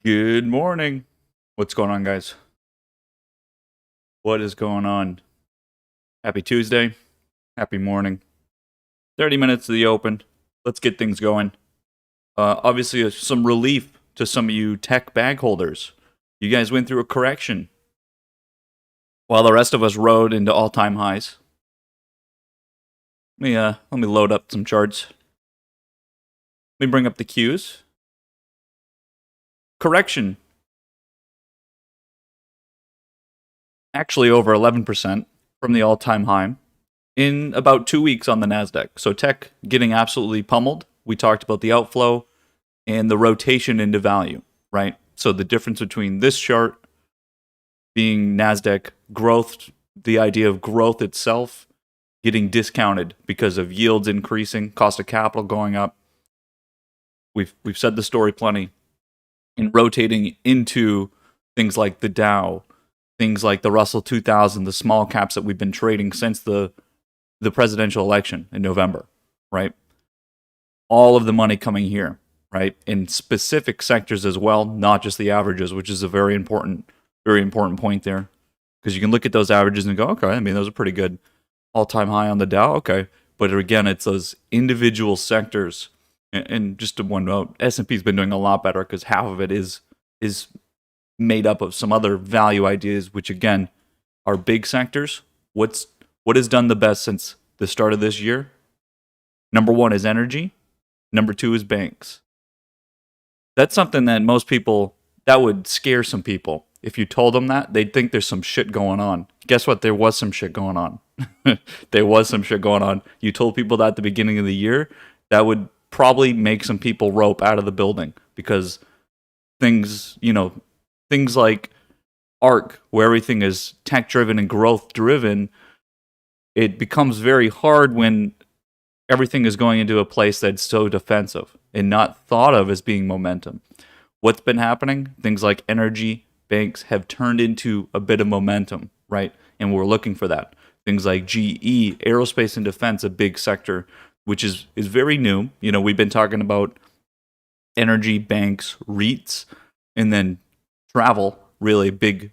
Good morning. What's going on, guys? What is going on? Happy Tuesday. Happy morning. 30 minutes to the open. Let's get things going. Obviously, some relief to some of you tech bag holders. You guys went through a correction while the rest of us rode into all-time highs. Let me load up some charts. Let me bring up the cues. Correction. Actually over 11% from the all-time high in about 2 weeks on the NASDAQ. So tech getting absolutely pummeled. We talked about the outflow and the rotation into value, right? So the difference between this chart being NASDAQ growth, the idea of growth itself getting discounted because of yields increasing, cost of capital going up. We've said the story plenty. In rotating into things like the Dow, things like the Russell 2000, the small caps that we've been trading since the presidential election in November, right? All of the money coming here, right? In specific sectors as well, not just the averages, which is a very important point there. Because you can look at those averages and go, okay, I mean, those are pretty good. All-time high on the Dow, okay. But again, it's those individual sectors. And just to one note, S&P's been doing a lot better because half of it is made up of some other value ideas, which again are big sectors. What has done the best since the start of this year? Number one is energy. Number two is banks. That's something that most people, that would scare some people. If you told them that, they'd think there's some shit going on. Guess what? There was some shit going on. There was some shit going on. You told people that at the beginning of the year, that would probably make some people rope out of the building because things like ARK, where everything is tech driven and growth driven, it becomes very hard when everything is going into a place that's so defensive and not thought of as being momentum. What's been happening? Things like energy, banks have turned into a bit of momentum, right? And we're looking for that. Things like GE, aerospace and defense, a big sector, which is very new. You know, we've been talking about energy, banks, REITs, and then travel, really big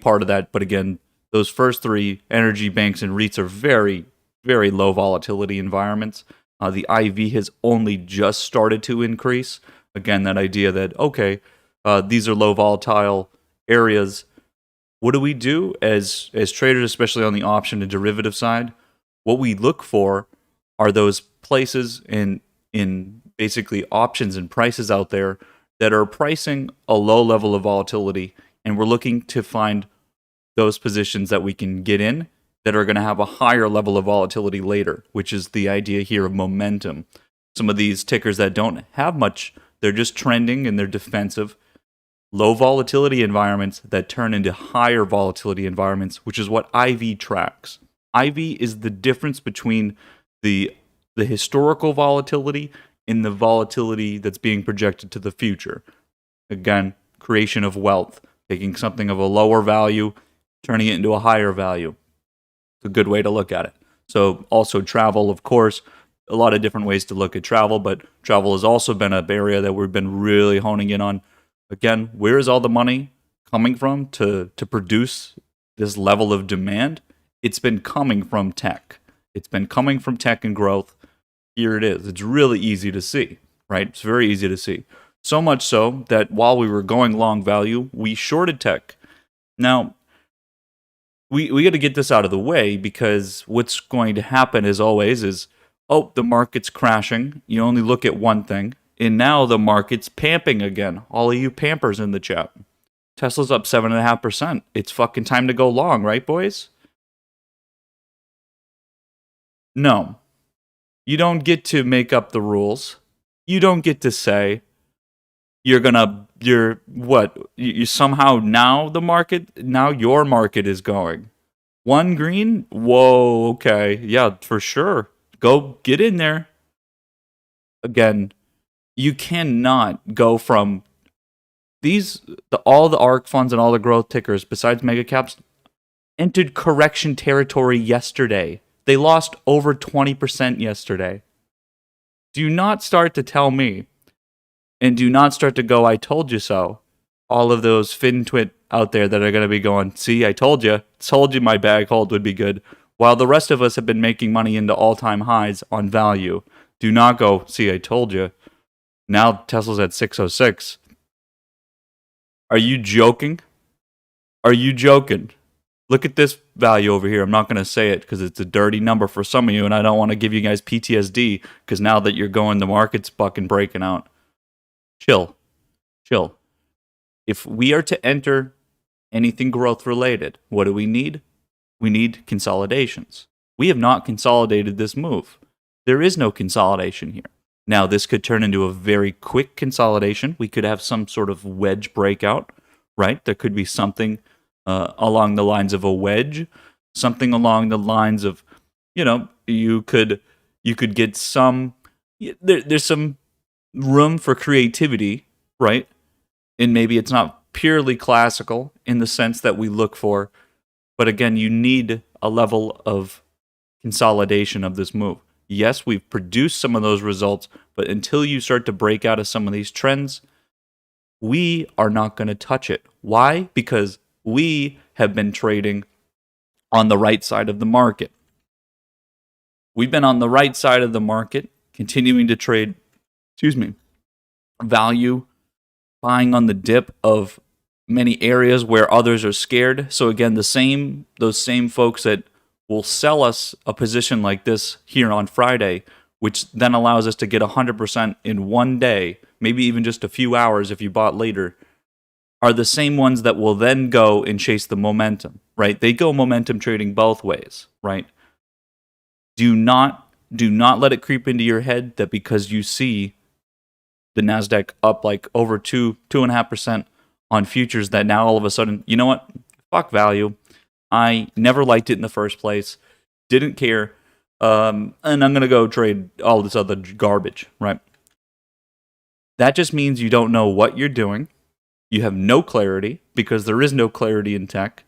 part of that. But again, those first three, energy, banks, and REITs, are very, very low volatility environments. The IV has only just started to increase. Again, that idea that, okay, these are low volatile areas. What do we do as traders, especially on the option and derivative side? What we look for are those places in basically options and prices out there that are pricing a low level of volatility, and we're looking to find those positions that we can get in that are going to have a higher level of volatility later, which is the idea here of momentum. Some of these tickers that don't have much, they're just trending and they're defensive. Low volatility environments that turn into higher volatility environments, which is what IV tracks. IV is the difference between the historical volatility and the volatility that's being projected to the future. Again, creation of wealth, taking something of a lower value, turning it into a higher value. It's a good way to look at it. So also travel, of course, a lot of different ways to look at travel, but travel has also been an area that we've been really honing in on. Again, where is all the money coming from to produce this level of demand? It's been coming from tech. It's been coming from tech and growth. Here it is. It's really easy to see, right? It's very easy to see. So much so that while we were going long value, we shorted tech. Now, we got to get this out of the way because what's going to happen as always is, oh, the market's crashing. You only look at one thing. And now the market's pamping again. All of you pampers in the chat. Tesla's up 7.5%. It's fucking time to go long, right, boys? No. You don't get to make up the rules. You don't get to say you somehow now your market is going. One green? Whoa, okay. Yeah, for sure. Go get in there. Again, you cannot go from all the ARK funds and all the growth tickers besides mega caps entered correction territory yesterday. They lost over 20% yesterday. Do not start to tell me and do not start to go, I told you so, all of those FinTwit out there that are going to be going, see, I told you my bag hold would be good, while the rest of us have been making money into all-time highs on value. Do not go, see, I told you. Now Tesla's at 606. Are you joking? Are you joking? Look at this value over here. I'm not going to say it because it's a dirty number for some of you, and I don't want to give you guys PTSD because now that you're going, the market's fucking breaking out. Chill. Chill. If we are to enter anything growth related, what do we need? We need consolidations. We have not consolidated this move. There is no consolidation here. Now, this could turn into a very quick consolidation. We could have some sort of wedge breakout, right? There could be something along the lines of a wedge, something along the lines of, you could get some. There's some room for creativity, right? And maybe it's not purely classical in the sense that we look for, but again, you need a level of consolidation of this move. Yes, we've produced some of those results, but until you start to break out of some of these trends, we are not going to touch it. Why? Because we have been trading on the right side of the market. We've been on the right side of the market, continuing to trade, value, buying on the dip of many areas where others are scared. So again, those same folks that will sell us a position like this here on Friday, which then allows us to get 100% in one day, maybe even just a few hours if you bought later, are the same ones that will then go and chase the momentum, right? They go momentum trading both ways, right? Do not let it creep into your head that because you see the NASDAQ up like over 2.5% on futures that now all of a sudden, you know what? Fuck value. I never liked it in the first place. Didn't care. And I'm going to go trade all this other garbage, right? That just means you don't know what you're doing. You have no clarity because there is no clarity in tech.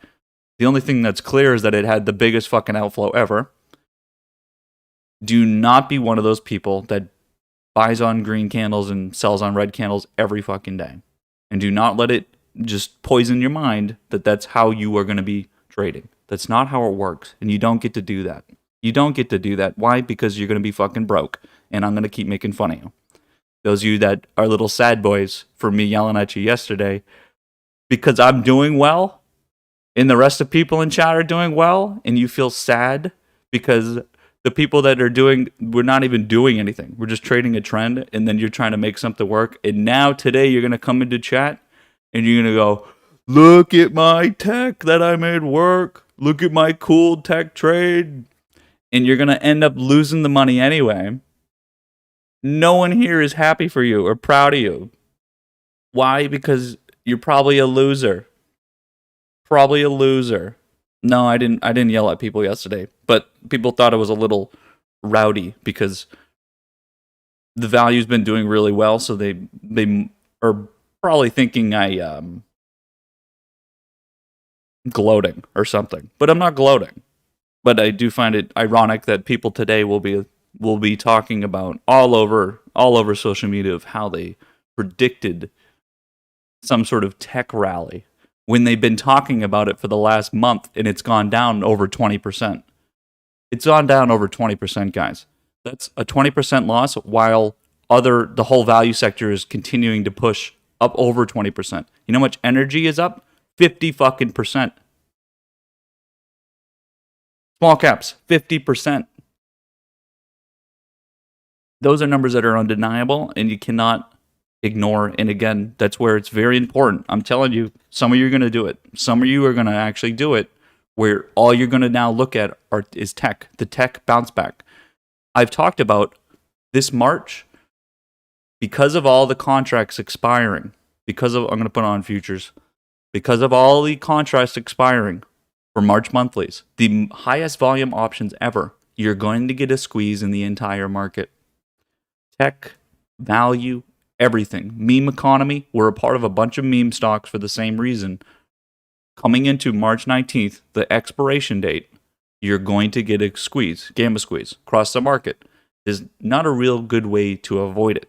The only thing that's clear is that it had the biggest fucking outflow ever. Do not be one of those people that buys on green candles and sells on red candles every fucking day. And do not let it just poison your mind that that's how you are going to be trading. That's not how it works. And you don't get to do that. You don't get to do that. Why? Because you're going to be fucking broke. And I'm going to keep making fun of you. Those of you that are little sad boys for me yelling at you yesterday, because I'm doing well and the rest of people in chat are doing well, and you feel sad because the people that are we're not even doing anything. We're just trading a trend, and then you're trying to make something work. And now today you're going to come into chat and you're going to go, look at my tech that I made work. Look at my cool tech trade. And you're going to end up losing the money anyway. No one here is happy for you or proud of you. Why? Because you're probably a loser. Probably a loser. No, I didn't yell at people yesterday, but people thought it was a little rowdy because the value's been doing really well, so they are probably thinking I'm gloating or something. But I'm not gloating. But I do find it ironic that people today will be talking about all over social media of how they predicted some sort of tech rally when they've been talking about it for the last month and it's gone down over 20%. It's gone down over 20%, guys. That's a 20% loss while the whole value sector is continuing to push up over 20%. You know how much energy is up? 50 fucking percent. Small caps, 50%. Those are numbers that are undeniable and you cannot ignore. And again, that's where it's very important. I'm telling you, some of you are going to do it. Some of you are going to actually do it where all you're going to now look at is tech, the tech bounce back. I've talked about this March, because of all the contracts expiring, I'm going to put on futures, because of all the contracts expiring for March monthlies, the highest volume options ever, you're going to get a squeeze in the entire market. Tech, value, everything. Meme economy, we're a part of a bunch of meme stocks for the same reason. Coming into March 19th, the expiration date, you're going to get a squeeze, gamma squeeze, across the market. There's not a real good way to avoid it.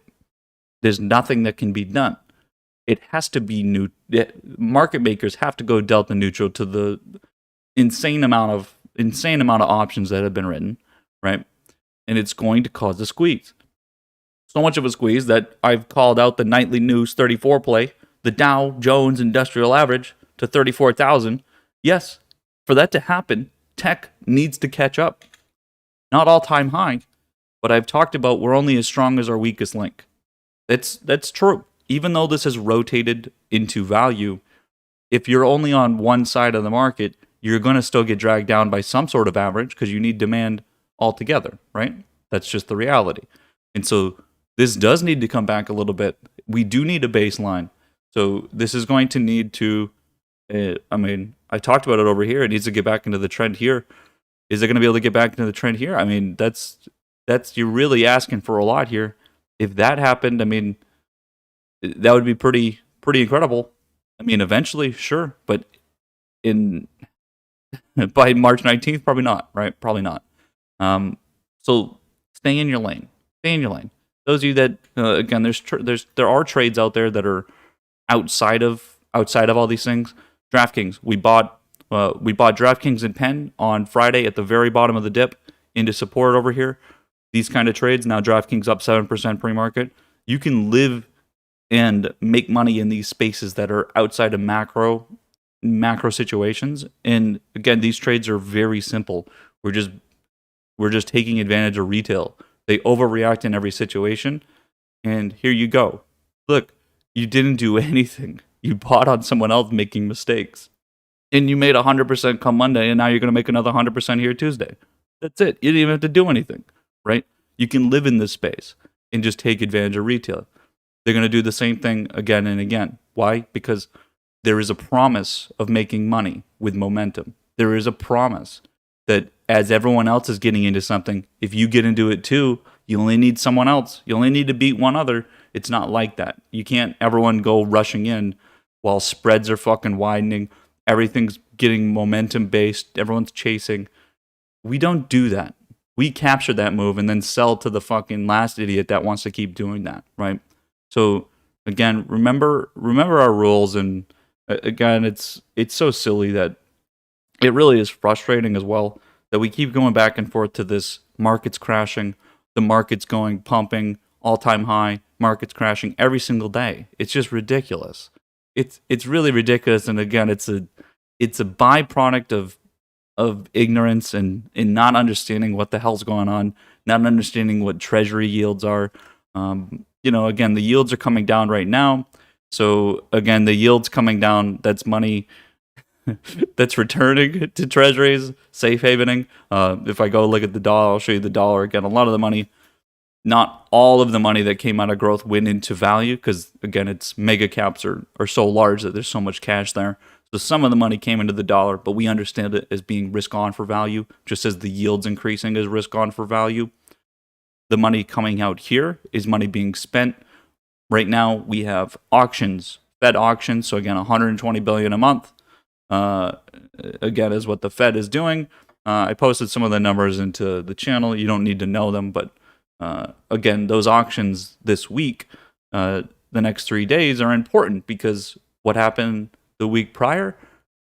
There's nothing that can be done. it has to be new. Market makers have to go delta neutral to the insane amount of options that have been written, right? And it's going to cause a squeeze. So much of a squeeze that I've called out the nightly news 34 play, the Dow Jones Industrial Average to 34,000. Yes, for that to happen, tech needs to catch up. Not all-time high, but I've talked about we're only as strong as our weakest link. That's true. Even though this has rotated into value, if you're only on one side of the market, you're going to still get dragged down by some sort of average because you need demand altogether, right? That's just the reality. And so this does need to come back a little bit. We do need a baseline. So this is going to need to, I talked about it over here. It needs to get back into the trend here. Is it going to be able to get back into the trend here? I mean, that's you're really asking for a lot here. If that happened, I mean, that would be pretty incredible. I mean, eventually, sure, but by March 19th, probably not, right? Probably not. So stay in your lane. Stay in your lane. Those of you that again, there are trades out there that are outside of all these things. DraftKings, we bought DraftKings and Penn on Friday at the very bottom of the dip into support over here. These kind of trades, now DraftKings up 7% pre-market. You can live and make money in these spaces that are outside of macro situations. And again, these trades are very simple. We're just taking advantage of retail. They overreact in every situation. And here you go. Look, you didn't do anything. You bought on someone else making mistakes. And you made 100% come Monday, and now you're going to make another 100% here Tuesday. That's it. You didn't even have to do anything, right? You can live in this space and just take advantage of retail. They're going to do the same thing again and again. Why? Because there is a promise of making money with momentum. There is a promise that as everyone else is getting into something, if you get into it too, you only need someone else. You only need to beat one other. It's not like that. You can't everyone go rushing in while spreads are fucking widening. Everything's getting momentum based. Everyone's chasing. We don't do that. We capture that move and then sell to the fucking last idiot that wants to keep doing that, right? So again, remember our rules. And again, it's so silly that it really is frustrating as well that we keep going back and forth to this market's crashing, the market's going pumping, all-time high, market's crashing every single day. It's just ridiculous. It's really ridiculous. And again, it's a byproduct of ignorance and not understanding what the hell's going on, not understanding what treasury yields are. Again, the yields are coming down right now. So again, the yields coming down, that's money that's returning to treasuries, safe havening. If I go look at the dollar, I'll show you the dollar again. A lot of the money, not all of the money that came out of growth went into value because, again, it's mega caps are so large that there's so much cash there. So some of the money came into the dollar, but we understand it as being risk on for value, just as the yields increasing as risk on for value. The money coming out here is money being spent. Right now, we have auctions, Fed auctions. So again, $120 billion a month. Again, is what the Fed is doing. I posted some of the numbers into the channel. You don't need to know them, but again, those auctions this week, the next 3 days are important because what happened the week prior,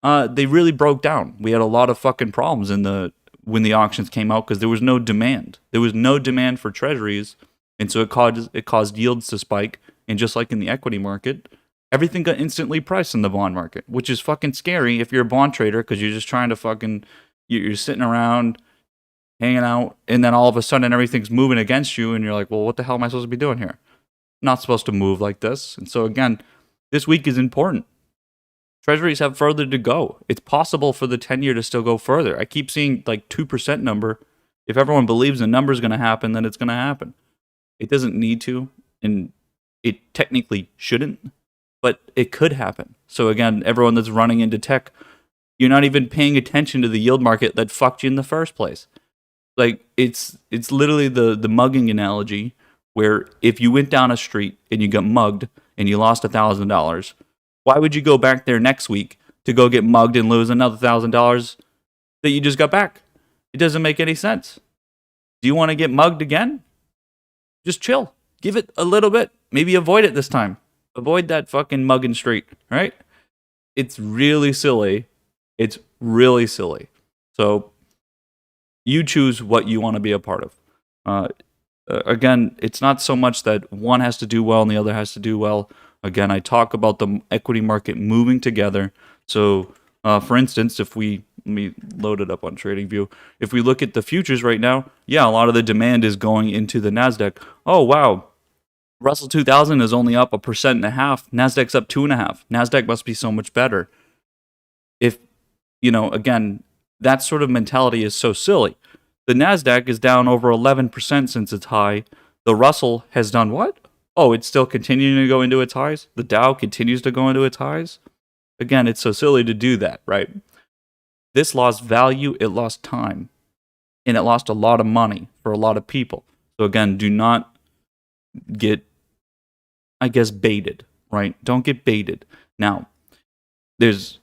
they really broke down. We had a lot of fucking problems when the auctions came out because there was no demand. There was no demand for treasuries, and so it caused yields to spike. And just like in the equity market, everything got instantly priced in the bond market, which is fucking scary if you're a bond trader because you're just trying to you're sitting around hanging out, and then all of a sudden everything's moving against you, and you're like, well, what the hell am I supposed to be doing here? Not supposed to move like this. And so again, this week is important. Treasuries have further to go. It's possible for the 10-year to still go further. I keep seeing like 2% number. If everyone believes the number is going to happen, then it's going to happen. It doesn't need to, and it technically shouldn't, but it could happen. So again, everyone that's running into tech, you're not even paying attention to the yield market that fucked you in the first place. Like it's literally the mugging analogy where if you went down a street and you got mugged and you lost $1,000, why would you go back there next week to go get mugged and lose another $1,000 that you just got back? It doesn't make any sense. Do you want to get mugged again? Just chill. Give it a little bit. Maybe avoid it this time. Avoid that fucking mugging streak, right? It's really silly. It's really silly. So you choose what you want to be a part of. Uh, Again, it's not so much that one has to do well and the other has to do well. Again, I talk about the equity market moving together. So, for instance, if we let me load it up on TradingView, if we look at the futures right now, yeah, a lot of the demand is going into the Nasdaq. Oh wow, Russell 2000 is only up 1.5%. Nasdaq's up 2.5%. Nasdaq must be so much better. If again, that sort of mentality is so silly. The Nasdaq is down over 11% since its high. The Russell has done what? Oh, it's still continuing to go into its highs. The Dow continues to go into its highs. Again, it's so silly to do that, right? This lost value, it lost time, and it lost a lot of money for a lot of people. So again, do not get, I guess, baited, right? Don't get baited. Now, there's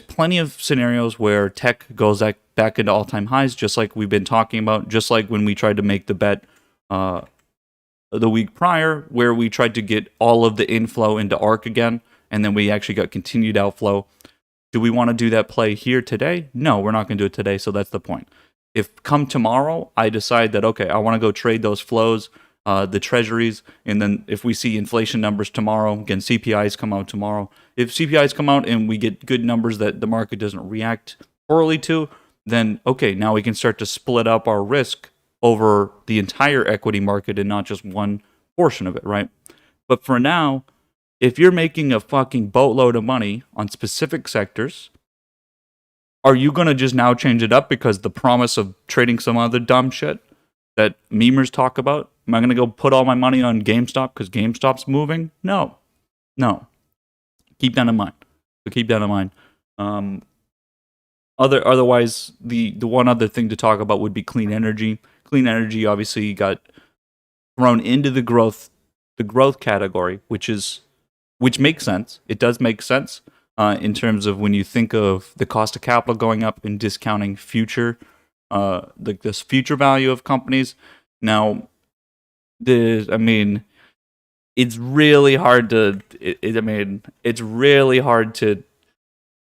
plenty of scenarios where tech goes back into all-time highs, just like we've been talking about, just like when we tried to make the bet the week prior, where we tried to get all of the inflow into ARK again, and then we actually got continued outflow. Do we want to do that play here today? No, we're not going to do it today, so that's the point. If come tomorrow, I decide that, okay, I want to go trade those flows, the treasuries, and then if we see inflation numbers tomorrow, again, CPIs come out tomorrow. If CPIs come out and we get good numbers that the market doesn't react poorly to, then okay, now we can start to split up our risk over the entire equity market and not just one portion of it, right? But for now, if you're making a fucking boatload of money on specific sectors, are you going to just now change it up because the promise of trading some other dumb shit that memers talk about? Am I going to go put all my money on GameStop because GameStop's moving? No. Keep that in mind. So keep that in mind. Otherwise, the one other thing to talk about would be clean energy. Clean energy obviously got thrown into the growth category, which makes sense. It does make sense in terms of when you think of the cost of capital going up and discounting future, this future value of companies. Now, it's really hard to. It's really hard to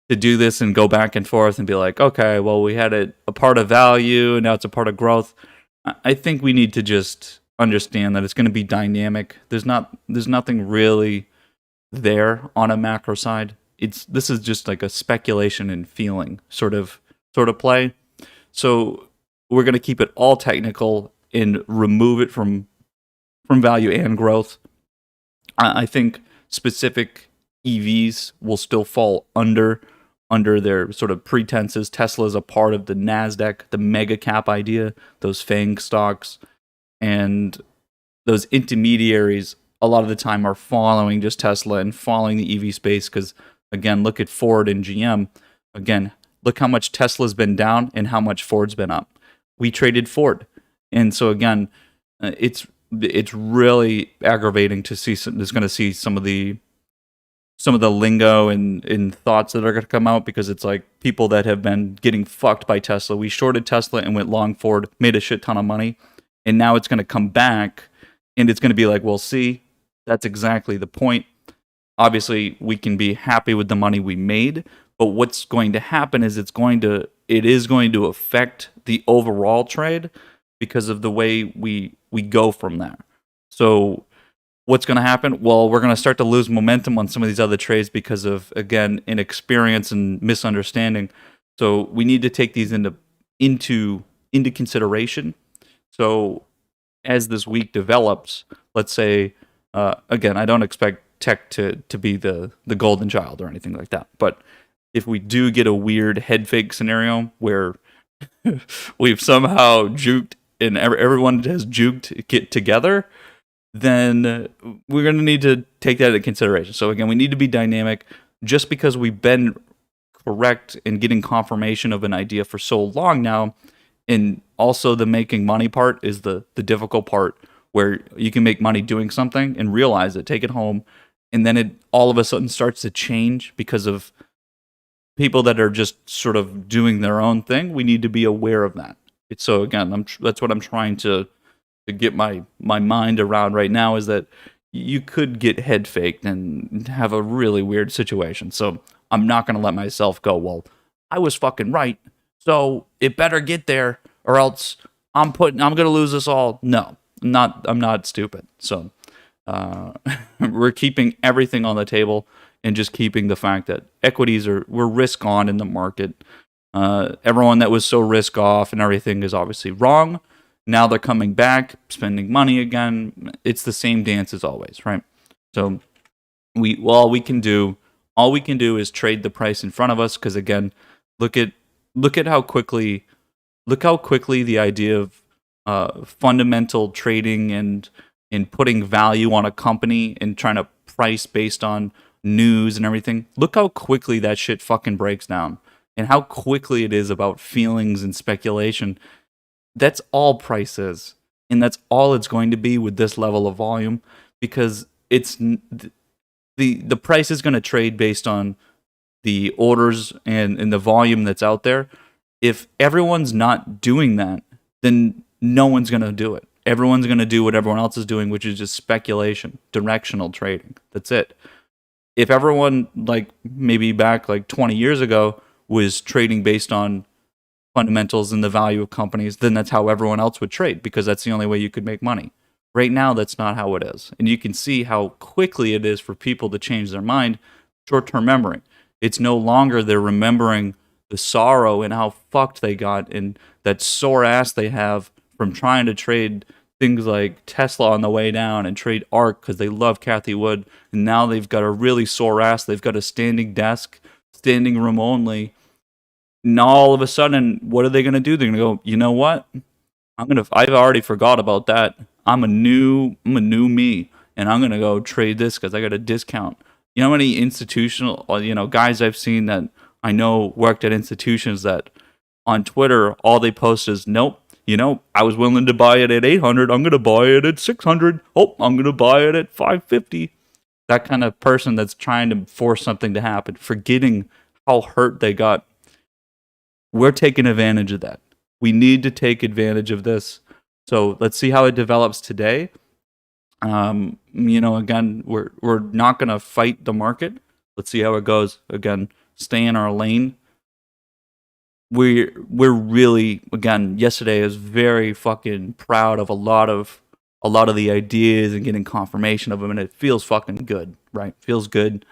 do this and go back and forth and be like, okay, well, we had a part of value and now it's a part of growth. I think we need to just understand that it's going to be dynamic. There's nothing really there on a macro side. This is just like a speculation and feeling sort of play. So we're going to keep it all technical and remove it from value and growth. I think specific EVs will still fall under their sort of pretenses. Tesla is a part of the NASDAQ, the mega cap idea, those FANG stocks, and those intermediaries a lot of the time are following just Tesla and following the EV space because, again, look at Ford and GM. Again, look how much Tesla's been down and how much Ford's been up. We traded Ford. And so, again, it's really aggravating to see some of the lingo and thoughts that are going to come out because it's like people that have been getting fucked by Tesla. We shorted Tesla and went long Ford, made a shit ton of money, and now it's going to come back and it's going to be like, well, see, that's exactly the point. Obviously, we can be happy with the money we made, but what's going to happen is it is going to affect the overall trade because of the way we go from there. So what's going to happen? Well, we're going to start to lose momentum on some of these other trades because of, again, inexperience and misunderstanding. So we need to take these into consideration. So as this week develops, let's say, again, I don't expect tech to be the golden child or anything like that. But if we do get a weird head fake scenario where we've somehow juked and everyone has juked get together, then we're going to need to take that into consideration. So again, we need to be dynamic. Just because we've been correct in getting confirmation of an idea for so long now, and also the making money part is the difficult part where you can make money doing something and realize it, take it home, and then it all of a sudden starts to change because of people that are just sort of doing their own thing. We need to be aware of that. So again, that's what I'm trying to get my mind around right now, is that you could get head faked and have a really weird situation. So I'm not going to let myself go, well, I was fucking right, so it better get there or else I'm going to lose us all. No, I'm not stupid. So we're keeping everything on the table and just keeping the fact that we're risk on in the market. Everyone that was so risk off and everything is obviously wrong. Now they're coming back, spending money again. It's the same dance as always, right? So all we can do is trade the price in front of us. Because again, look at how quickly the idea of fundamental trading and putting value on a company and trying to price based on news and everything. Look how quickly that shit fucking breaks down, and how quickly it is about feelings and speculation. That's all price is, and that's all it's going to be with this level of volume, because it's the price is going to trade based on the orders and the volume that's out there. If everyone's not doing that, then no one's going to do it. Everyone's going to do what everyone else is doing, which is just speculation, directional trading. That's it. If everyone, like maybe back like 20 years ago, was trading based on fundamentals and the value of companies, then that's how everyone else would trade, because that's the only way you could make money. Right now, that's not how it is. And you can see how quickly it is for people to change their mind. Short-term memory. It's no longer they're remembering the sorrow and how fucked they got and that sore ass they have from trying to trade things like Tesla on the way down and trade ARK because they love Cathie Wood. And now they've got a really sore ass. They've got a standing desk, standing room only. And all of a sudden, what are they going to do? They're going to go, you know what? I've already forgot about that. I'm a new me, and I'm going to go trade this because I got a discount. You know how many institutional, guys I've seen that I know worked at institutions that on Twitter, all they post is, nope, I was willing to buy it at 800. I'm going to buy it at 600. Oh, I'm going to buy it at 550. That kind of person that's trying to force something to happen, forgetting how hurt they got. We're taking advantage of that. We need to take advantage of this. So let's see how it develops today. Again, we're not going to fight the market. Let's see how it goes. Again, stay in our lane. We're really, again, yesterday I was very fucking proud of a lot of the ideas and getting confirmation of them, and it feels fucking good, right? Feels good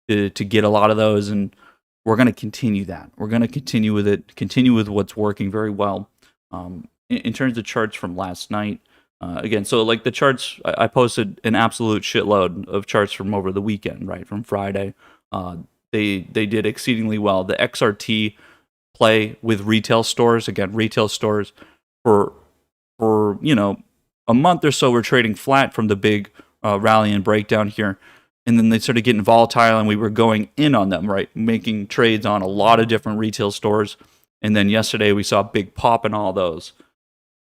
to get a lot of those, and we're going to continue that. We're going to continue with it, continue with what's working very well. In terms of charts from last night, again, so like the charts, I posted an absolute shitload of charts from over the weekend, right, from Friday. They did exceedingly well. The XRT play with retail stores, again, retail stores for a month or so were trading flat from the big rally and breakdown here. And then they started getting volatile, and we were going in on them, right? Making trades on a lot of different retail stores. And then yesterday we saw a big pop in all those.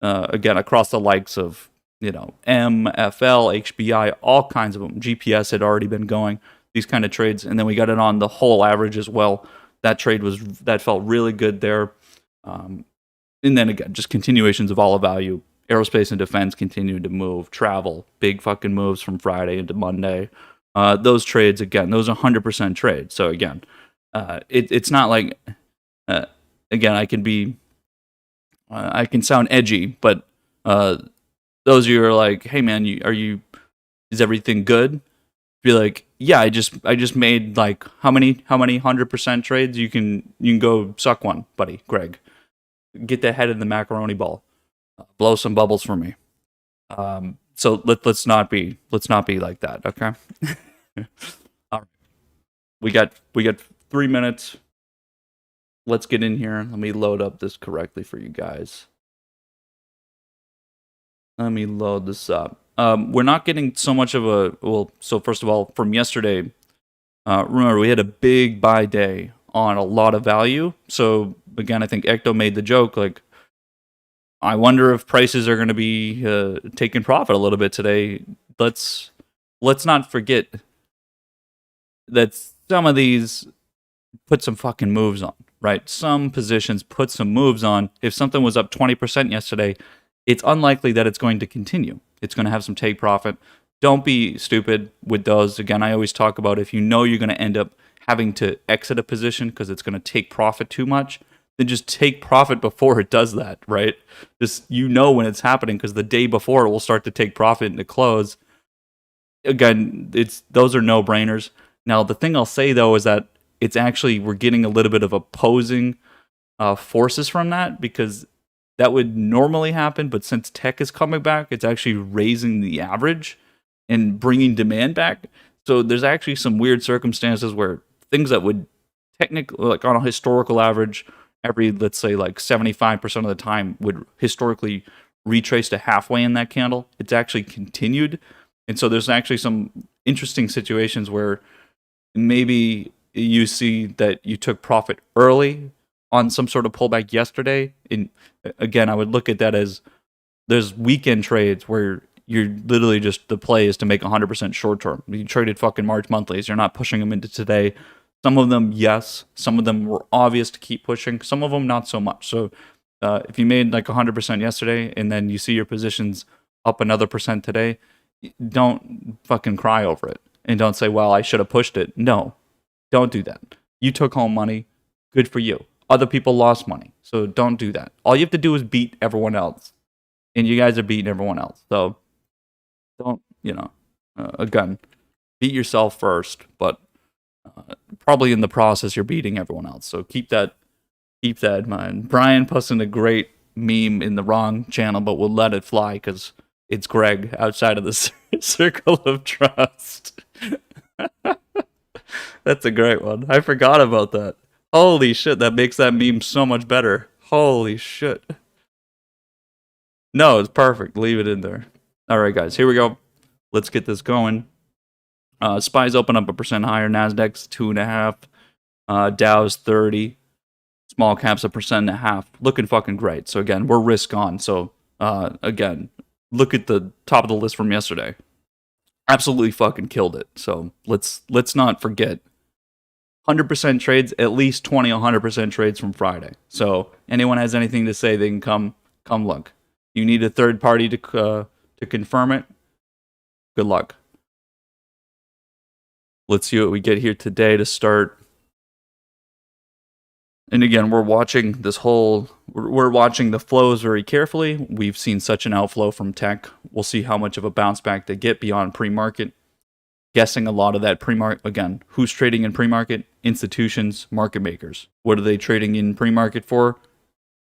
Again, across the likes of, MFL, HBI, all kinds of them. GPS had already been going, these kind of trades. And then we got it on the whole average as well. That felt really good there. And then again, just continuations of all of value. Aerospace and defense continued to move. Travel, big fucking moves from Friday into Monday. Those trades, again, those are 100% trades. So again, it's not like, again, I can sound edgy, but those of you who are like, hey man, is everything good? Be like, yeah, I just made like how many 100% trades? You can go suck one, buddy, Greg. Get the head in the macaroni ball. Blow some bubbles for me. So let's not be like that, okay? All right. We got 3 minutes. Let's get in here. Let me load up this correctly for you guys. Let me load this up. We're not getting so much of so first of all, from yesterday, remember we had a big buy day on a lot of value. So again, I think Ecto made the joke, like, I wonder if prices are going to be taking profit a little bit today. Let's not forget that some of these put some fucking moves on, right? Some positions put some moves on. If something was up 20% yesterday, it's unlikely that it's going to continue. It's going to have some take profit. don't be stupid with those. Again, I always talk about if you know you're going to end up having to exit a position because it's going to take profit too much, then just take profit before it does that, right? Just when it's happening because the day before it will start to take profit into close. Again, those are no-brainers. Now, the thing I'll say though is that it's actually we're getting a little bit of opposing forces from that because that would normally happen, but since tech is coming back, it's actually raising the average and bringing demand back. So there's actually some weird circumstances where things that would technically, like on a historical average, every, let's say, like 75% of the time would historically retrace to halfway in that candle. It's actually continued. And so there's actually some interesting situations where maybe you see that you took profit early on some sort of pullback yesterday. And again, I would look at that as there's weekend trades where you're literally just the play is to make 100% short term. You traded fucking March monthlies. You're not pushing them into today. Some of them, yes. Some of them were obvious to keep pushing. Some of them, not so much. So if you made like 100% yesterday and then you see your positions up another percent today, don't fucking cry over it. And don't say, well, I should have pushed it. No, don't do that. You took home money. Good for you. Other people lost money. So don't do that. All you have to do is beat everyone else. And you guys are beating everyone else. So don't, again, beat yourself first. But probably in the process, you're beating everyone else. So keep that in mind. Brian posted a great meme in the wrong channel, but we'll let it fly because it's Greg outside of the circle of trust. That's a great one. I forgot about that. Holy shit, that makes that meme so much better. Holy shit. No, it's perfect. Leave it in there. All right, guys, here we go. Let's get this going. SPY's open up 1% higher. Nasdaq's 2.5. Dow's 30. Small caps 1.5%. Looking fucking great. So again, we're risk on. So again, look at the top of the list from yesterday. Absolutely fucking killed it. So let's not forget. 100% trades, at least 100% trades from Friday. So anyone has anything to say, they can come look. You need a third party to confirm it. Good luck. Let's see what we get here today to start. And again, we're watching we're watching the flows very carefully. We've seen such an outflow from tech. We'll see how much of a bounce back they get beyond pre-market. Guessing a lot of that pre-market, again, who's trading in pre-market? Institutions, market makers. What are they trading in pre-market for?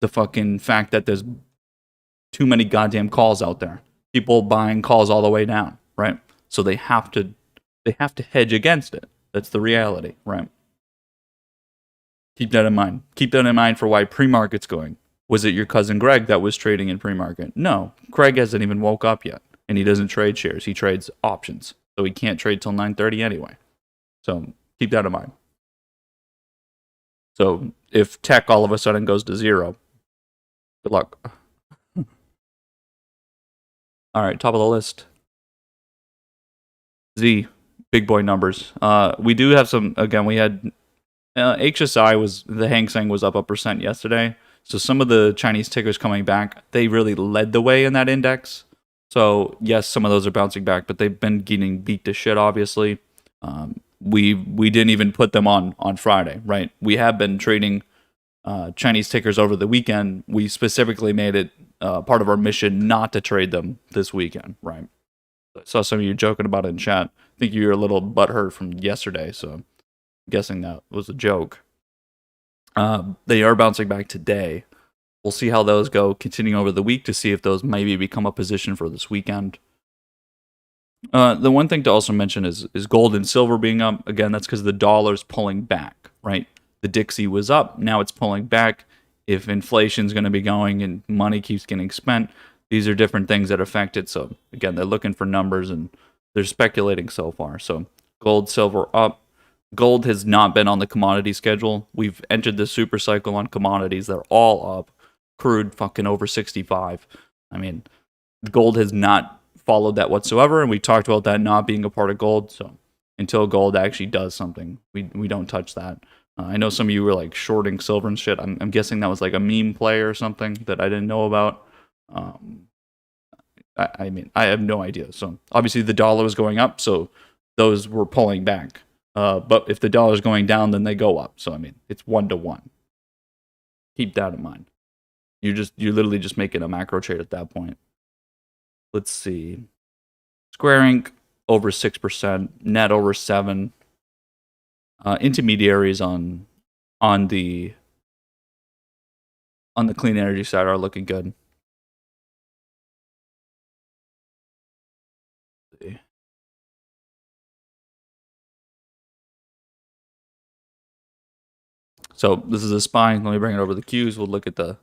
The fucking fact that there's too many goddamn calls out there. People buying calls all the way down, right? So they have to hedge against it. That's the reality, right? Keep that in mind. Keep that in mind for why pre-market's going. Was it your cousin Greg that was trading in pre-market? No, Greg hasn't even woke up yet, and he doesn't trade shares. He trades options. So he can't trade till 9:30 anyway. So keep that in mind. So if tech all of a sudden goes to zero, good luck. All right, top of the list. Z, big boy numbers. We do have some, again, we had HSI the Hang Seng was up 1% yesterday. So some of the Chinese tickers coming back, they really led the way in that index. So yes, some of those are bouncing back, but they've been getting beat to shit, obviously. We didn't even put them on Friday, right? We have been trading Chinese tickers over the weekend. We specifically made it part of our mission not to trade them this weekend, right? I saw some of you joking about it in chat. I think you were a little butthurt from yesterday, so I'm guessing that was a joke. They are bouncing back today. We'll see how those go, continuing over the week to see if those maybe become a position for this weekend. The one thing to also mention is gold and silver being up. Again, that's because the dollar's pulling back, right? The Dixie was up, now it's pulling back. If inflation's going to be going and money keeps getting spent, these are different things that affect it. So again, they're looking for numbers and they're speculating so far. So gold, silver up. Gold has not been on the commodity schedule. We've entered the super cycle on commodities. They're all up. Crude fucking over 65. I mean, gold has not followed that whatsoever, and we talked about that not being a part of gold. So until gold actually does something, we don't touch that. I know some of you were like shorting silver and shit. I'm guessing that was like a meme play or something that I didn't know about. I mean, I have no idea. So obviously the dollar was going up, so those were pulling back. But if the dollar's going down, then they go up. So I mean, it's 1-to-1. Keep that in mind. You're literally just making a macro trade at that point. Let's see. Square Inc. over 6%, net over 7%. Intermediaries on the clean energy side are looking good. So this is a SPY. Let me bring it over the Qs. We'll look at the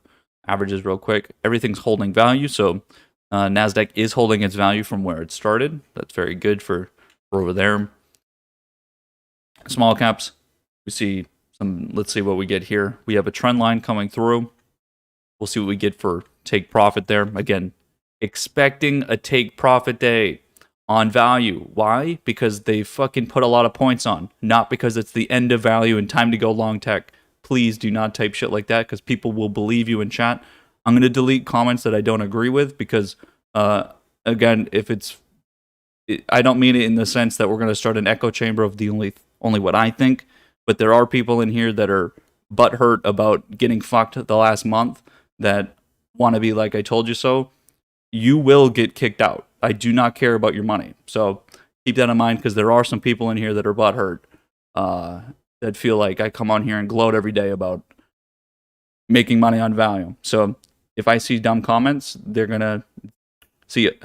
averages real quick. Everything's holding value. So NASDAQ is holding its value from where it started. That's very good for over there. Small caps, we see some, let's see what we get here. We have a trend line coming through. We'll see what we get for take profit there. Again, expecting a take profit day on value. Why? Because they fucking put a lot of points on, not because it's the end of value and time to go long tech. Please do not type shit like that because people will believe you in chat. I'm going to delete comments that I don't agree with because, again, I don't mean it in the sense that we're going to start an echo chamber of the only what I think, but there are people in here that are butthurt about getting fucked the last month that want to be like, I told you so. You will get kicked out. I do not care about your money. So keep that in mind because there are some people in here that are butthurt that feel like I come on here and gloat every day about making money on value. So if I see dumb comments, they're going to see it.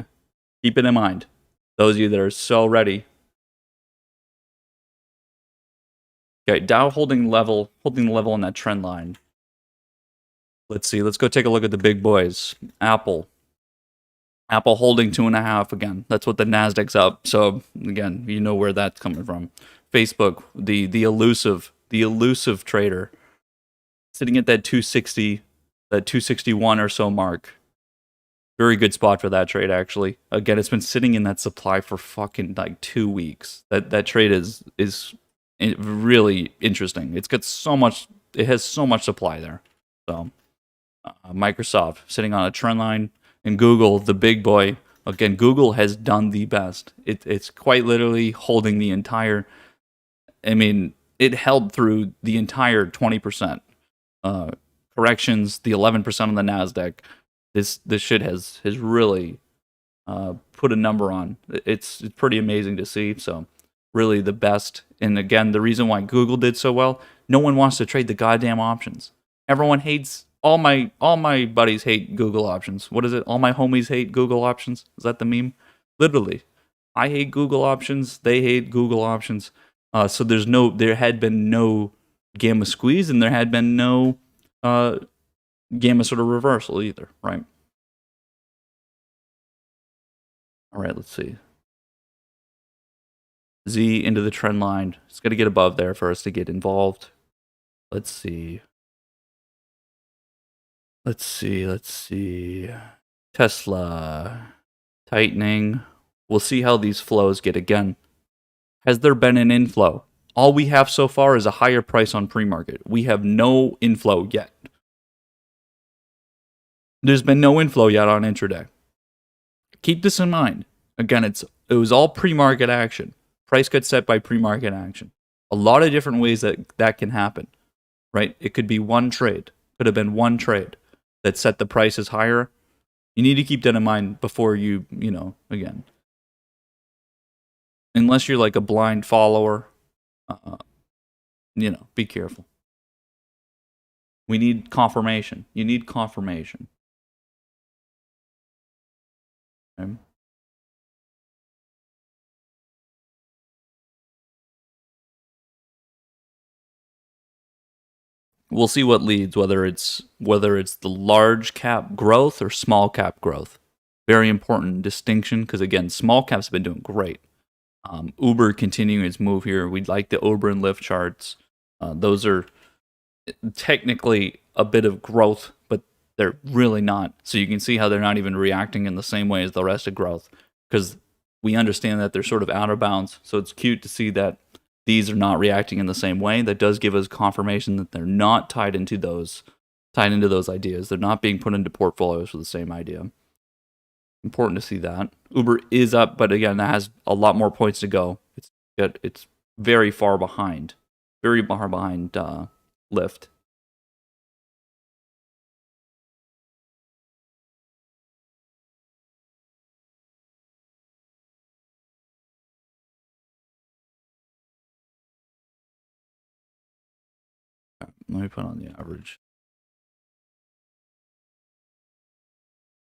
Keep it in mind. Those of you that are so ready. Okay, Dow holding the level on that trend line. Let's see. Let's go take a look at the big boys. Apple holding 2.5 again. That's what the Nasdaq's up. So again, you know where that's coming from. Facebook, the elusive trader, sitting at that 260, that 261 or so mark. Very good spot for that trade, actually. Again, it's been sitting in that supply for fucking like 2 weeks. That trade is really interesting. It's got so much. It has so much supply there. So Microsoft sitting on a trend line, and Google, the big boy. Again, Google has done the best. It's quite literally holding the entire. I mean, it held through the entire 20% corrections, the 11% on the Nasdaq. This shit has really put a number on. It's pretty amazing to see. So really the best. And again, the reason why Google did so well, no one wants to trade the goddamn options. Everyone hates. All my buddies hate Google options. What is it? All my homies hate Google options. Is that the meme? Literally, I hate Google options. They hate Google options. So there had been no gamma squeeze, and there had been no gamma sort of reversal either, right? All right, let's see. Z into the trend line. It's got to get above there for us to get involved. Let's see. Let's see. Tesla tightening. We'll see how these flows get again. Has there been an inflow? All we have so far is a higher price on pre-market. We have no inflow yet. There's been no inflow yet on intraday. Keep this in mind. Again, it was all pre-market action. Price got set by pre-market action. A lot of different ways that can happen, right? It could be one trade. Could have been one trade that set the prices higher. You need to keep that in mind before you again. Unless you're like a blind follower, be careful. We need confirmation. You need confirmation. Okay. We'll see what leads, whether it's the large cap growth or small cap growth. Very important distinction because again, small caps have been doing great. Uber continuing its move here. We'd like the Uber and Lyft charts. Those are technically a bit of growth, but they're really not. So you can see how they're not even reacting in the same way as the rest of growth because we understand that they're sort of out of bounds. So it's cute to see that these are not reacting in the same way. That does give us confirmation that they're not tied into those ideas. They're not being put into portfolios for the same idea. Important to see that. Uber is up, but again, that has a lot more points to go. It's very far behind. Very far behind Lyft. Let me put on the average.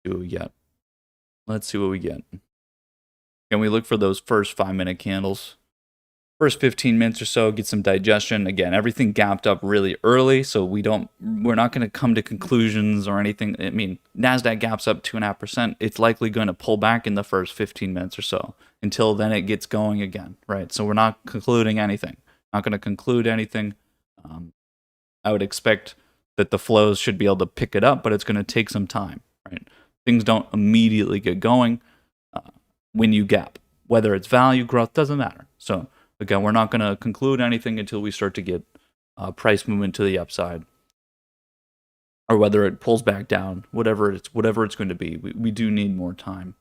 See what we get. Let's see what we get. Can we look for those first 5-minute candles? First 15 minutes or so, get some digestion. Again, everything gapped up really early, so we're not going to come to conclusions or anything. I mean, NASDAQ gaps up 2.5%. It's likely going to pull back in the first 15 minutes or so. Until then, it gets going again, right? So we're not concluding anything. Not going to conclude anything. I would expect that the flows should be able to pick it up, but it's going to take some time, right? Things don't immediately get going when you gap. Whether it's value, growth, doesn't matter. So again, we're not going to conclude anything until we start to get price movement to the upside, or whether it pulls back down. Whatever it's going to be, we do need more time.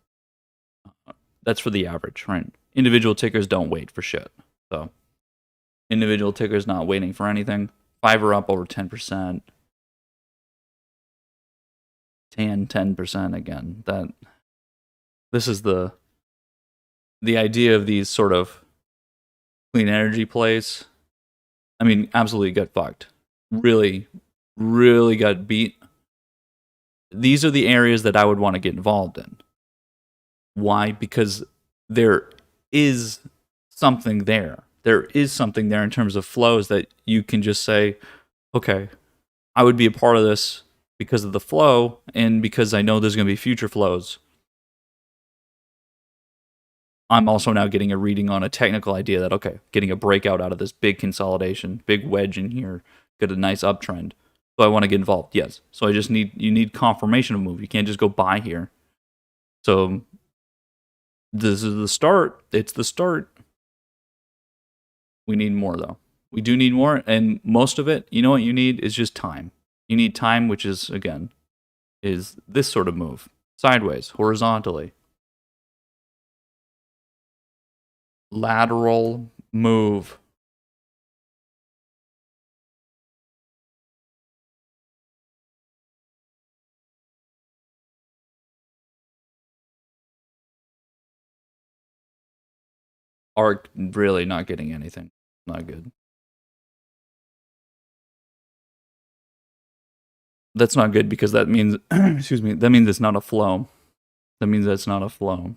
That's for the average, right? Individual tickers don't wait for shit. So individual tickers not waiting for anything. Fiverr up over 10%. 10% again. This is the idea of these sort of clean energy plays. I mean, absolutely got fucked. Really, really got beat. These are the areas that I would want to get involved in. Why? Because there is something there. There is something there in terms of flows that you can just say, okay, I would be a part of this because of the flow and because I know there's going to be future flows. I'm also now getting a reading on a technical idea that, okay, getting a breakout out of this big consolidation, big wedge in here, get a nice uptrend. So I want to get involved, yes. So you need confirmation of move. You can't just go buy here. So this is the start. It's the start. We need more, though. We do need more, and most of it, you know what you need is just time. You need time, which is, again, is this sort of move. Sideways, horizontally. Lateral move. Arc really not getting anything. Not good. That's not good because that means, excuse me, that means it's not a flow. That means that's not a flow.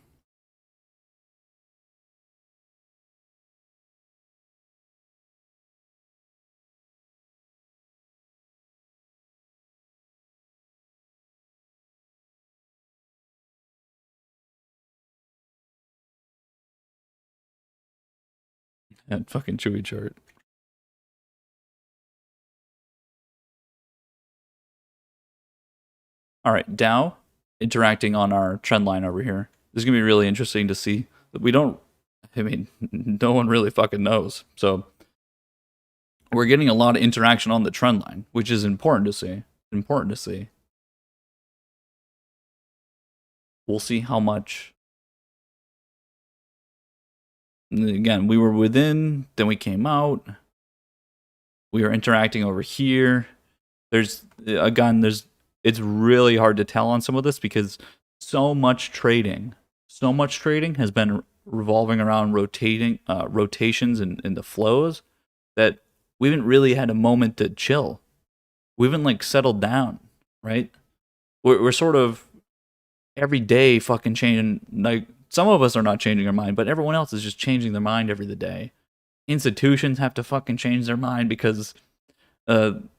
That fucking Chewy chart. All right, Dow interacting on our trend line over here. This is gonna be really interesting to see. We don't. I mean, no one really fucking knows. So we're getting a lot of interaction on the trend line, which is important to see. Important to see. We'll see how much. Again, we were within, then we came out. We are interacting over here. There's it's really hard to tell on some of this because so much trading has been revolving around rotations and the flows that we haven't really had a moment to chill. We haven't like settled down, right? We're sort of every day fucking changing. Like some of us are not changing our mind, but everyone else is just changing their mind every day. Institutions have to fucking change their mind because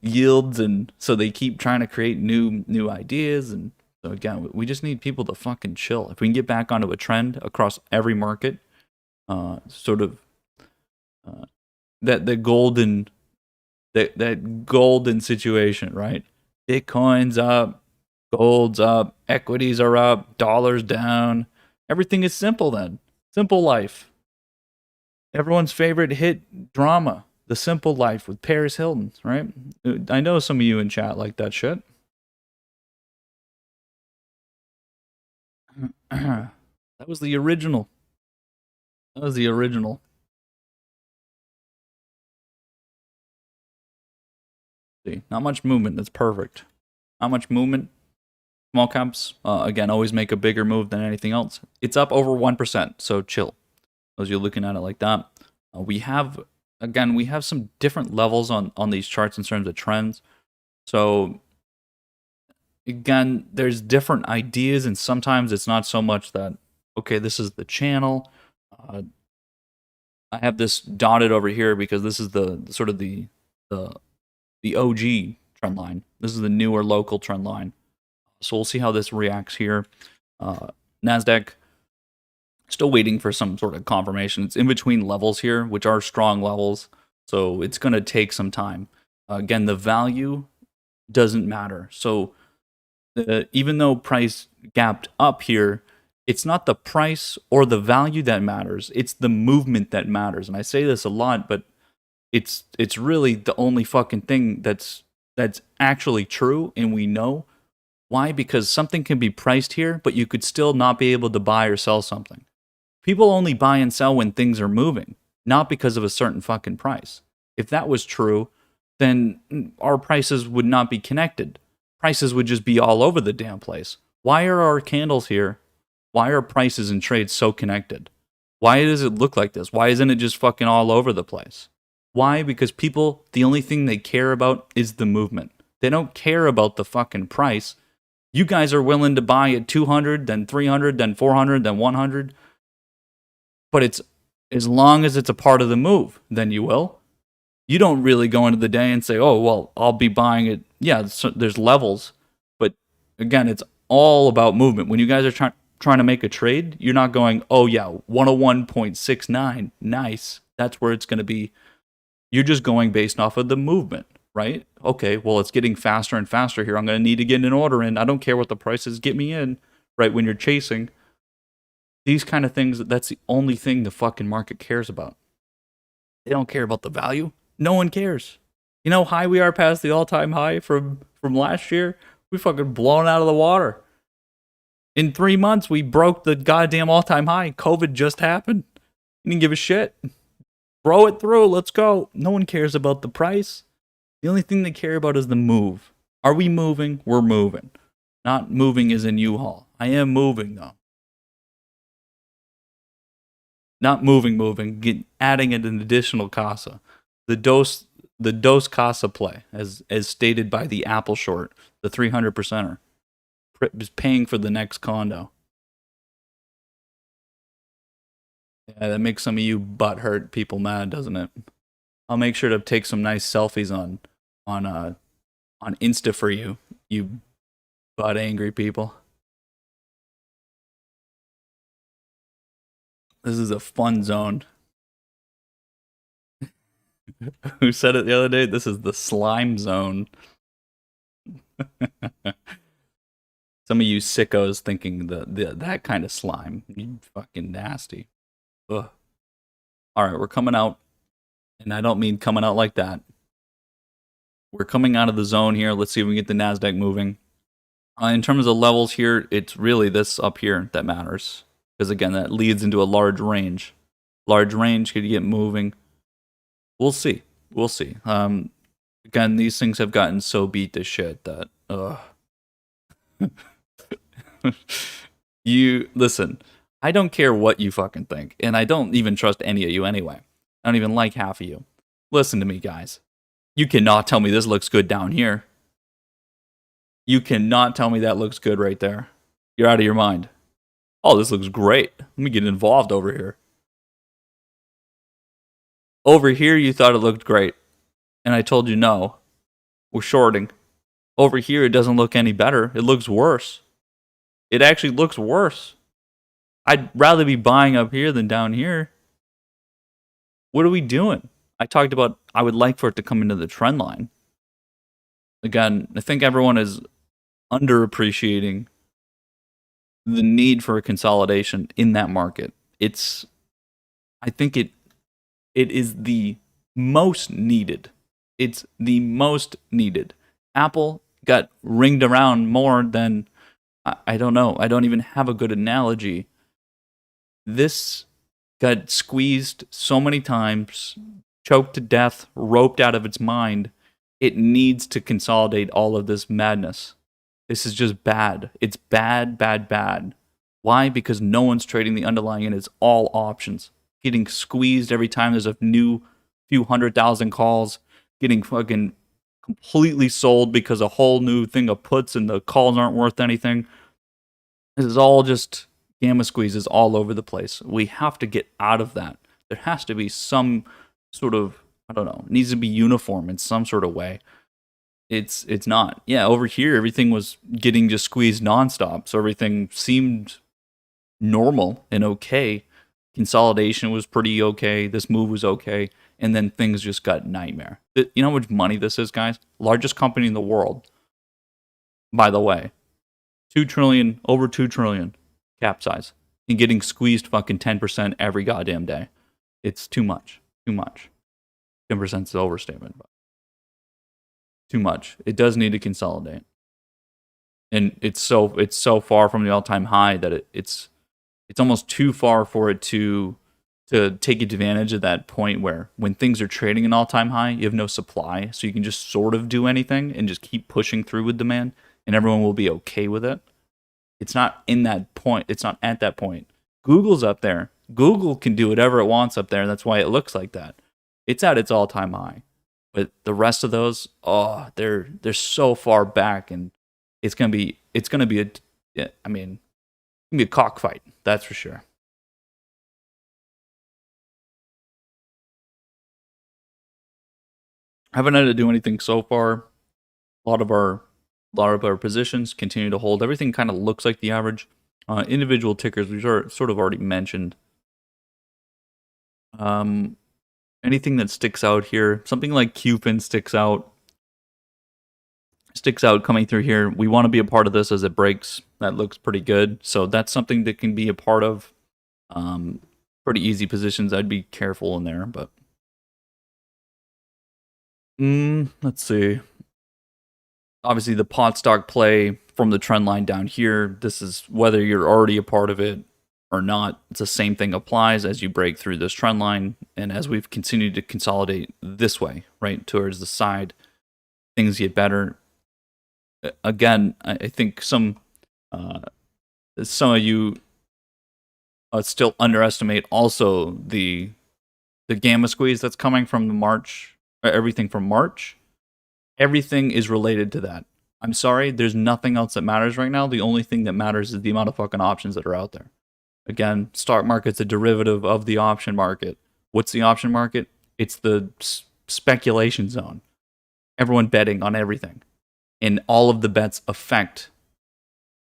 yields, and so they keep trying to create new ideas. And so again, we just need people to fucking chill. If we can get back onto a trend across every market, sort of that golden situation, right? Bitcoin's up, gold's up, equities are up, dollars down. Everything is simple then. Simple life. Everyone's favorite hit drama, The Simple Life with Paris Hilton, right? I know some of you in chat like that shit. That was the original. That was the original. See, not much movement. That's perfect. Not much movement. Small caps, again, always make a bigger move than anything else. It's up over 1%, so chill. As you're looking at it like that. We have some different levels on these charts in terms of trends. So again, there's different ideas, and sometimes it's not so much that, okay, this is the channel. I have this dotted over here because this is the sort of the OG trend line. This is the newer local trend line. So we'll see how this reacts here. NASDAQ, still waiting for some sort of confirmation. It's in between levels here, which are strong levels. So it's going to take some time. Again, the value doesn't matter. So even though price gapped up here, it's not the price or the value that matters. It's the movement that matters. And I say this a lot, but it's really the only fucking thing that's actually true, and we know. Why? Because something can be priced here, but you could still not be able to buy or sell something. People only buy and sell when things are moving, not because of a certain fucking price. If that was true, then our prices would not be connected. Prices would just be all over the damn place. Why are our candles here? Why are prices and trades so connected? Why does it look like this? Why isn't it just fucking all over the place? Why? Because people, the only thing they care about is the movement. They don't care about the fucking price. You guys are willing to buy at 200, then 300, then 400, then 100. But it's as long as it's a part of the move, then you will. You don't really go into the day and say, oh, well, I'll be buying it. Yeah, there's levels. But again, it's all about movement. When you guys are trying to make a trade, you're not going, oh, yeah, 101.69. Nice. That's where it's going to be. You're just going based off of the movement, right? Okay, well, it's getting faster and faster here. I'm going to need to get an order in. I don't care what the price is. Get me in, right? When you're chasing these kind of things, that's the only thing the fucking market cares about. They don't care about the value. No one cares. You know how high we are past the all-time high from last year? We fucking blown out of the water. In 3 months, we broke the goddamn all-time high. COVID just happened. You didn't give a shit. Throw it through. Let's go. No one cares about the price. The only thing they care about is the move. Are we moving? We're moving. Not moving as in U-Haul. I am moving, though. Not moving. Adding an additional casa. The dose casa play, as stated by the Apple short, the 300%er, is paying for the next condo. Yeah, that makes some of you butthurt people mad, doesn't it? I'll make sure to take some nice selfies on Insta for you butt angry people. This is a fun zone. Who said it the other day? This is the slime zone. Some of you sickos thinking that kind of slime. You fucking nasty. Ugh. Alright, we're coming out. And I don't mean coming out like that. We're coming out of the zone here. Let's see if we can get the NASDAQ moving. In terms of levels here, it's really this up here that matters. Because again, that leads into a large range. Large range, could you get moving? We'll see. We'll see. Again, these things have gotten so beat to shit that, you, listen, I don't care what you fucking think. And I don't even trust any of you anyway. I don't even like half of you. Listen to me, guys. You cannot tell me this looks good down here. You cannot tell me that looks good right there. You're out of your mind. Oh, this looks great. Let me get involved over here. Over here, you thought it looked great. And I told you no. We're shorting. Over here, it doesn't look any better. It looks worse. It actually looks worse. I'd rather be buying up here than down here. What are we doing? I talked about I would like for it to come into the trend line. Again, I think everyone is underappreciating the need for a consolidation in that market. I think it is the most needed. It's the most needed. Apple got ringed around more than I don't know. I don't even have a good analogy. This got squeezed so many times, choked to death, roped out of its mind. It needs to consolidate all of this madness. This is just bad. It's bad, bad, bad. Why? Because no one's trading the underlying and it's all options. Getting squeezed every time there's a new few 100,000 calls, getting fucking completely sold because a whole new thing of puts and the calls aren't worth anything. This is all just gamma squeezes all over the place. We have to get out of that. There has to be some sort of, I don't know, it needs to be uniform in some sort of way. It's not. Yeah, over here everything was getting just squeezed nonstop, so everything seemed normal and okay. Consolidation was pretty okay. This move was okay, and then things just got nightmare. You know how much money this is, guys? Largest company in the world, by the way. 2 trillion, over 2 trillion cap size, and getting squeezed fucking 10% every goddamn day. It's too much. Too much. 10% is an overstatement, but too much. It does need to consolidate. And it's so far from the all-time high that it's almost too far for it to take advantage of that point where when things are trading an all-time high, you have no supply, so you can just sort of do anything and just keep pushing through with demand, and everyone will be okay with it. It's not in that point. It's not at that point. Google's up there. Google can do whatever it wants up there. That's why it looks like that. It's at its all-time high. But the rest of those, oh, they're so far back, and it's gonna be I mean, it's gonna be a cockfight. That's for sure. Haven't had to do anything so far. A lot of our positions continue to hold. Everything kind of looks like the average. Individual tickers we sort of already mentioned. Anything that sticks out here, something like QFIN sticks out coming through here. We want to be a part of this as it breaks. That looks pretty good. So that's something that can be a part of. Pretty easy positions. I'd be careful in there, but let's see. Obviously, the pot stock play from the trend line down here. This is whether you're already a part of it or not. It's the same thing applies as you break through this trend line, and as we've continued to consolidate this way, right towards the side, things get better. Again, I think some of you still underestimate also the gamma squeeze that's coming from the March, everything from March. Everything is related to that. I'm sorry, there's nothing else that matters right now. The only thing that matters is the amount of fucking options that are out there. Again, stock market's a derivative of the option market. What's the option market? It's the speculation zone. Everyone betting on everything. And all of the bets affect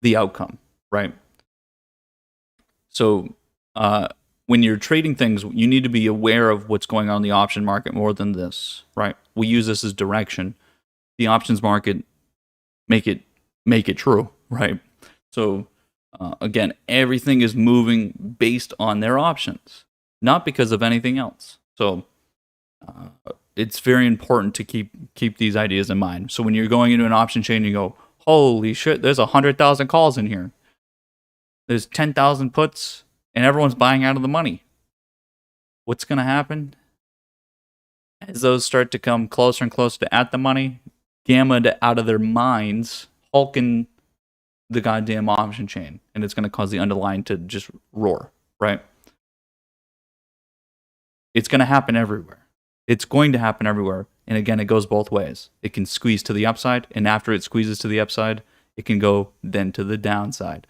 the outcome, right? So when you're trading things, you need to be aware of what's going on in the option market more than this, right? We use this as direction. The options market make it true, right? So again, everything is moving based on their options, not because of anything else. So it's very important to keep these ideas in mind. So when you're going into an option chain, you go, holy shit, there's 100,000 calls in here. There's 10,000 puts, and everyone's buying out of the money. What's going to happen? As those start to come closer and closer to at the money, gamma out of their minds, hulking the goddamn option chain, and it's going to cause the underlying to just roar, right? It's going to happen everywhere. It's going to happen everywhere. And again, it goes both ways. It can squeeze to the upside, and after it squeezes to the upside, it can go then to the downside.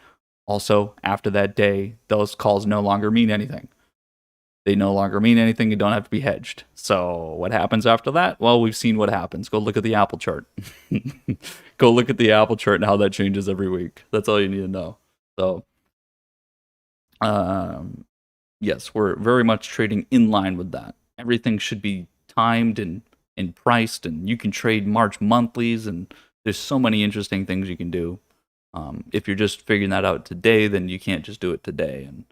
Also, after that day, those calls no longer mean anything. They no longer mean anything. You don't have to be hedged. So what happens after that? Well, we've seen what happens. Go look at the Apple chart. Go look at the Apple chart and how that changes every week. That's all you need to know. So, yes, we're very much trading in line with that. Everything should be timed and priced, and you can trade March monthlies, and there's so many interesting things you can do. If you're just figuring that out today, then you can't just do it today and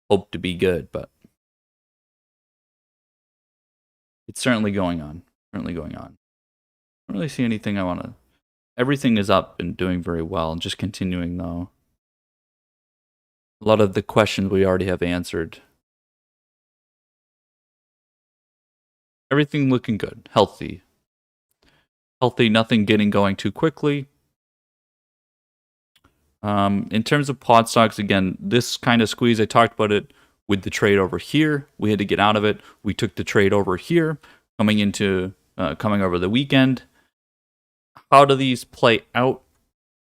hope to be good, but it's certainly going on. I don't really see anything I want to everything is up and doing very well, and just continuing though. A lot of the questions we already have answered. Everything looking good, healthy. Healthy, nothing getting going too quickly. In terms of pod stocks, again, this kind of squeeze, I talked about it with the trade over here. We had to get out of it. We took the trade over here, coming over the weekend. How do these play out?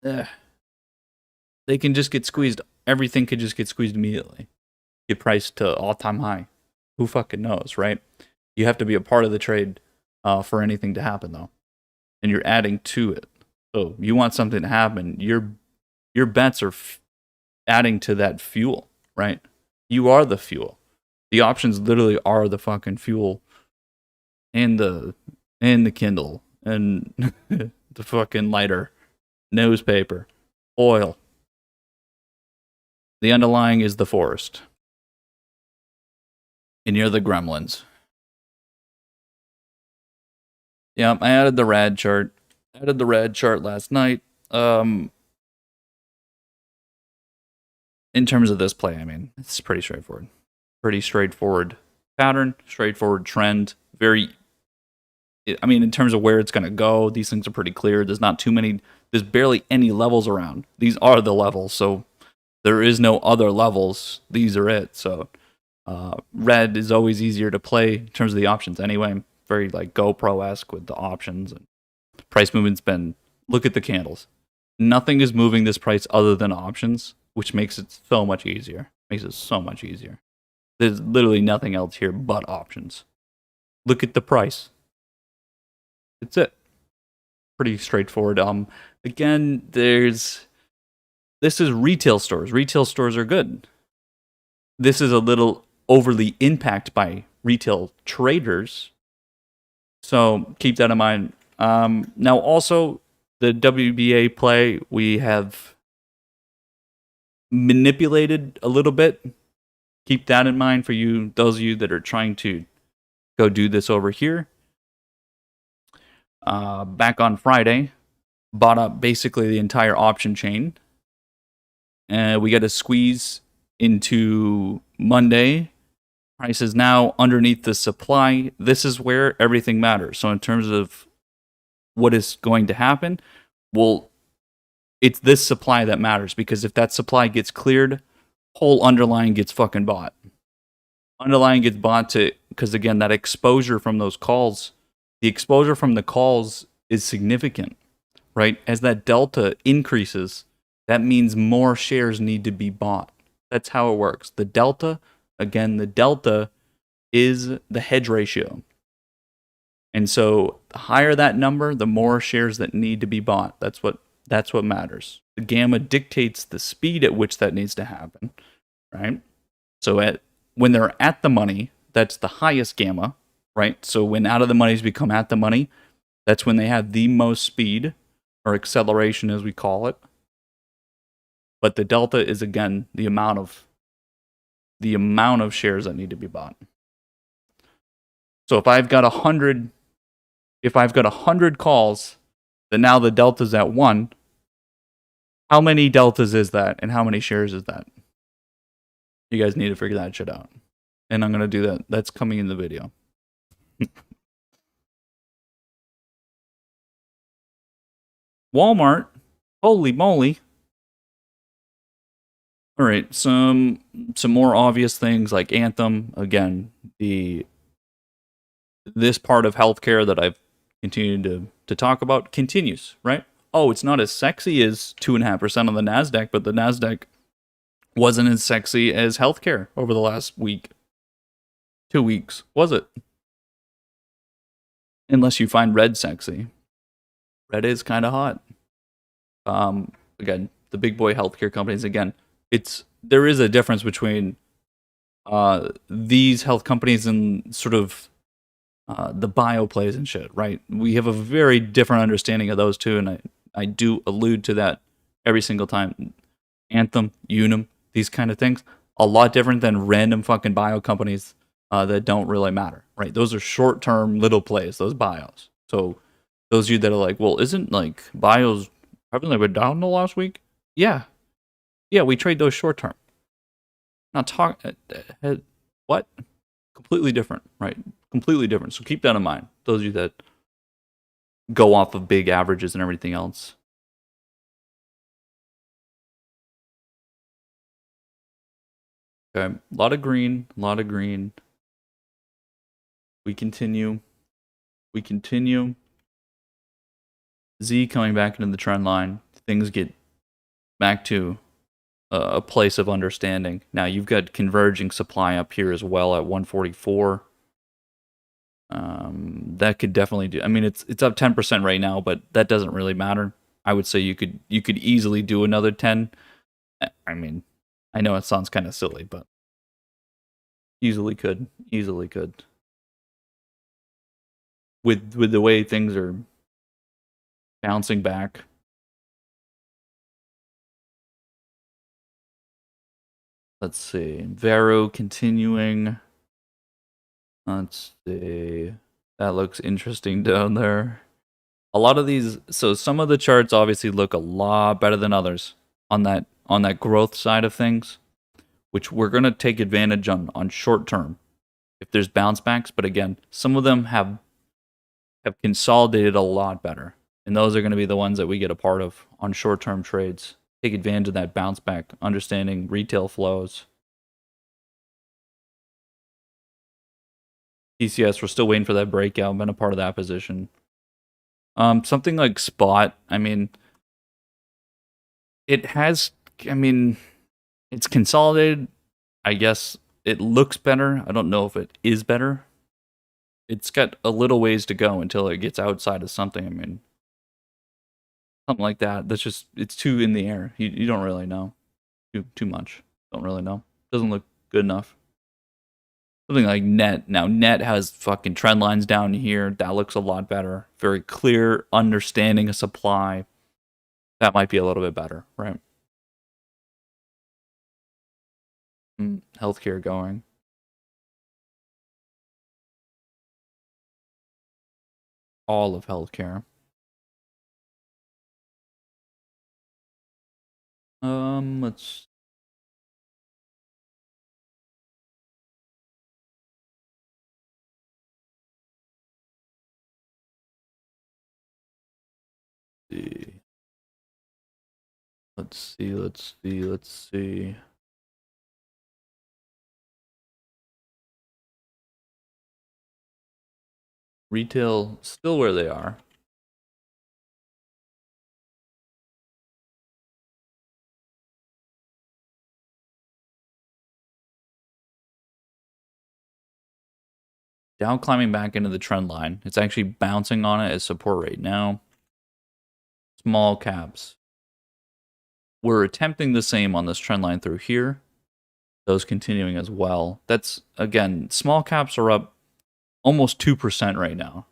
They can just get squeezed. Everything could just get squeezed immediately. Get priced to all-time high. Who fucking knows, right? You have to be a part of the trade for anything to happen, though. And you're adding to it. So you want something to happen. Your bets are adding to that fuel, right? You are the fuel. The options literally are the fucking fuel, and the Kindle, and the fucking lighter, newspaper, oil. The underlying is the forest. And you're the gremlins. Yeah, I added the rad chart. Last night. In terms of this play, I mean, it's pretty straightforward. Pretty straightforward pattern, straightforward trend. In terms of where it's going to go, these things are pretty clear. There's barely any levels around. These are the levels, so there is no other levels. These are it. So red is always easier to play in terms of the options anyway. Very like GoPro-esque with the options. And price movement's been, look at the candles. Nothing is moving this price other than options, which makes it so much easier. There's literally nothing else here but options. Look at the price. It's it. Pretty straightforward. Again, this is retail stores. Retail stores are good. This is a little overly impacted by retail traders. So keep that in mind. Now also, the WBA play, we have manipulated a little bit. Keep that in mind for you, those of you that are trying to go do this over here. Back on Friday, bought up basically the entire option chain. We got a squeeze into Monday. Price is now underneath the supply. This is where everything matters. So in terms of what is going to happen, well, it's this supply that matters, because if that supply gets cleared, whole underlying gets fucking bought. Underlying gets bought because again, that exposure from those calls, the exposure from the calls is significant, right? As that delta increases, that means more shares need to be bought. That's how it works. The delta is the hedge ratio. And so the higher that number, the more shares that need to be bought. That's what matters. The gamma dictates the speed at which that needs to happen, right? So when they're at the money, that's the highest gamma, right? So when out of the monies become at the money, that's when they have the most speed, or acceleration as we call it. But the delta is, again, the amount of shares that need to be bought. So if I've got 100 calls, then now the delta's at 1. How many deltas is that, and how many shares is that? You guys need to figure that shit out. And I'm going to do that. That's coming in the video. Walmart. Holy moly. All right, some more obvious things like Anthem. Again, this part of healthcare that I've continued to talk about continues, right? Oh, it's not as sexy as 2.5% on the NASDAQ, but the NASDAQ wasn't as sexy as healthcare over the last week. 2 weeks, was it? Unless you find red sexy. Red is kind of hot. Again, the big boy healthcare companies, again, there is a difference between these health companies and sort of the bio plays and shit, right? We have a very different understanding of those two, and I do allude to that every single time. Anthem, Unum, these kind of things, a lot different than random fucking bio companies that don't really matter, right? Those are short-term little plays, those bios. So Those of you that are like, well, isn't like bios, haven't they been down the last week? Yeah. Yeah, we trade those short term. Not talk. What? Completely different, right? Completely different. So keep that in mind. Those of you that go off of big averages and everything else. Okay, a lot of green, a lot of green. We continue. We continue. Z coming back into the trend line. Things get back to a place of understanding. Now you've got converging supply up here as well at 144. That could definitely do. I mean, it's up 10% right now, but that doesn't really matter. I would say you could easily do another 10. I mean, I know it sounds kind of silly, but easily could. With the way things are bouncing back. Let's see. Vero continuing. Let's see. That looks interesting down there. A lot of these, so some of the charts obviously look a lot better than others on that growth side of things, which we're going to take advantage on short term if there's bounce backs. But again, some of them have consolidated a lot better. And those are going to be the ones that we get a part of on short term trades. Take advantage of that bounce back, understanding retail flows. TCS, we're still waiting for that breakout. Been a part of that position. Something like Spot, I mean, it has, I mean, it's consolidated. I guess it looks better. I don't know if it is better. It's got a little ways to go until it gets outside of something. I mean, something like that. That's just, it's too in the air. You don't really know. Too much. Don't really know. Doesn't look good enough. Something like Net. Now, Net has fucking trend lines down here. That looks a lot better. Very clear understanding of supply. That might be a little bit better, right? Healthcare going. All of healthcare. Let's see. Let's see. Retail still where they are. Down climbing back into the trend line. It's actually bouncing on it as support right now. Small caps. We're attempting the same on this trend line through here. Those continuing as well. That's, again, small caps are up almost 2% right now.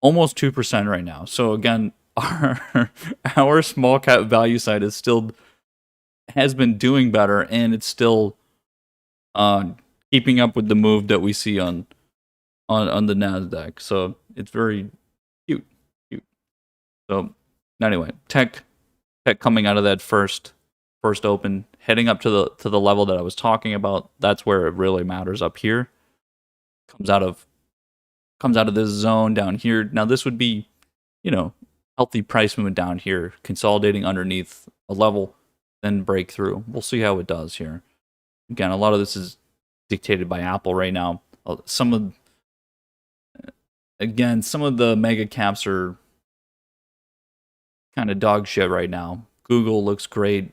Almost 2% right now. So again, our small cap value side is still has been doing better, and it's still keeping up with the move that we see on the Nasdaq. So it's very cute. So anyway, tech coming out of that first open, heading up to the level that I was talking about. That's where it really matters up here. Comes out of this zone down here. Now this would be, healthy price movement down here, consolidating underneath a level, then break through. We'll see how it does here. Again, a lot of this is dictated by Apple right now. Some of the mega caps are kind of dog shit right now. Google looks great,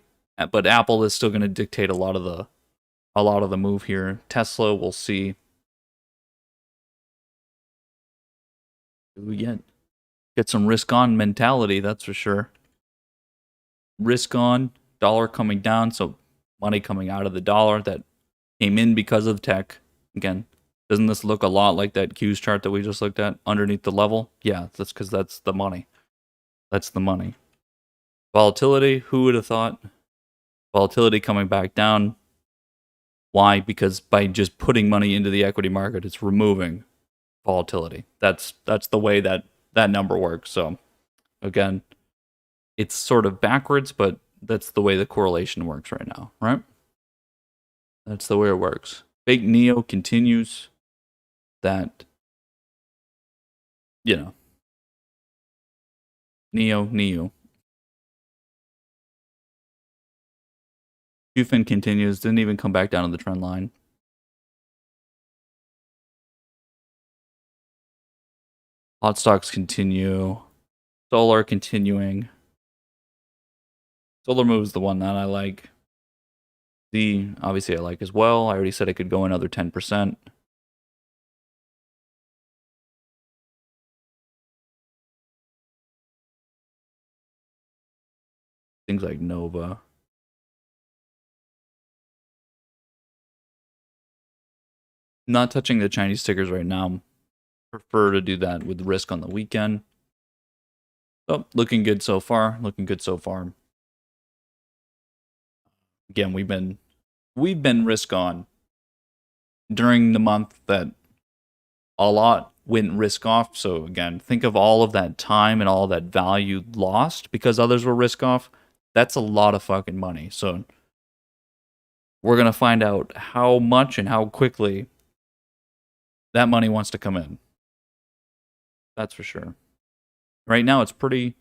but Apple is still going to dictate a lot of the move here. Tesla, we'll see. We get some risk on mentality, that's for sure. Risk on, dollar coming down, so money coming out of the dollar that came in because of tech. Again, doesn't this look a lot like that Q's chart that we just looked at underneath the level? Yeah, that's because that's the money. That's the money. Volatility, who would have thought? Volatility coming back down. Why? Because by just putting money into the equity market, it's removing volatility. That's the way that that number works. So again, it's sort of backwards, but that's the way the correlation works right now, right? That's the way it works. Fake Neo continues that, you know, Neo. Qfin continues, didn't even come back down to the trend line. Hot stocks continue. Solar continuing. Solar move is the one that I like. Z, obviously I like as well. I already said it could go another 10%. Things like Nova. Not touching the Chinese stickers right now. Prefer to do that with risk on the weekend. Oh, looking good so far. Looking good so far. Again, we've been risk on during the month that a lot went risk off. So again, think of all of that time and all that value lost because others were risk off. That's a lot of fucking money. So we're going to find out how much and how quickly that money wants to come in. That's for sure. Right now, it's pretty...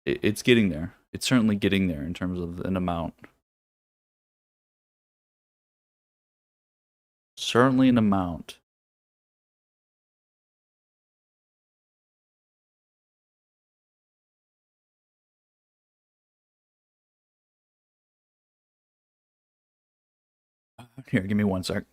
It's getting there. It's certainly getting there in terms of an amount. Certainly an amount. Here, give me one sec.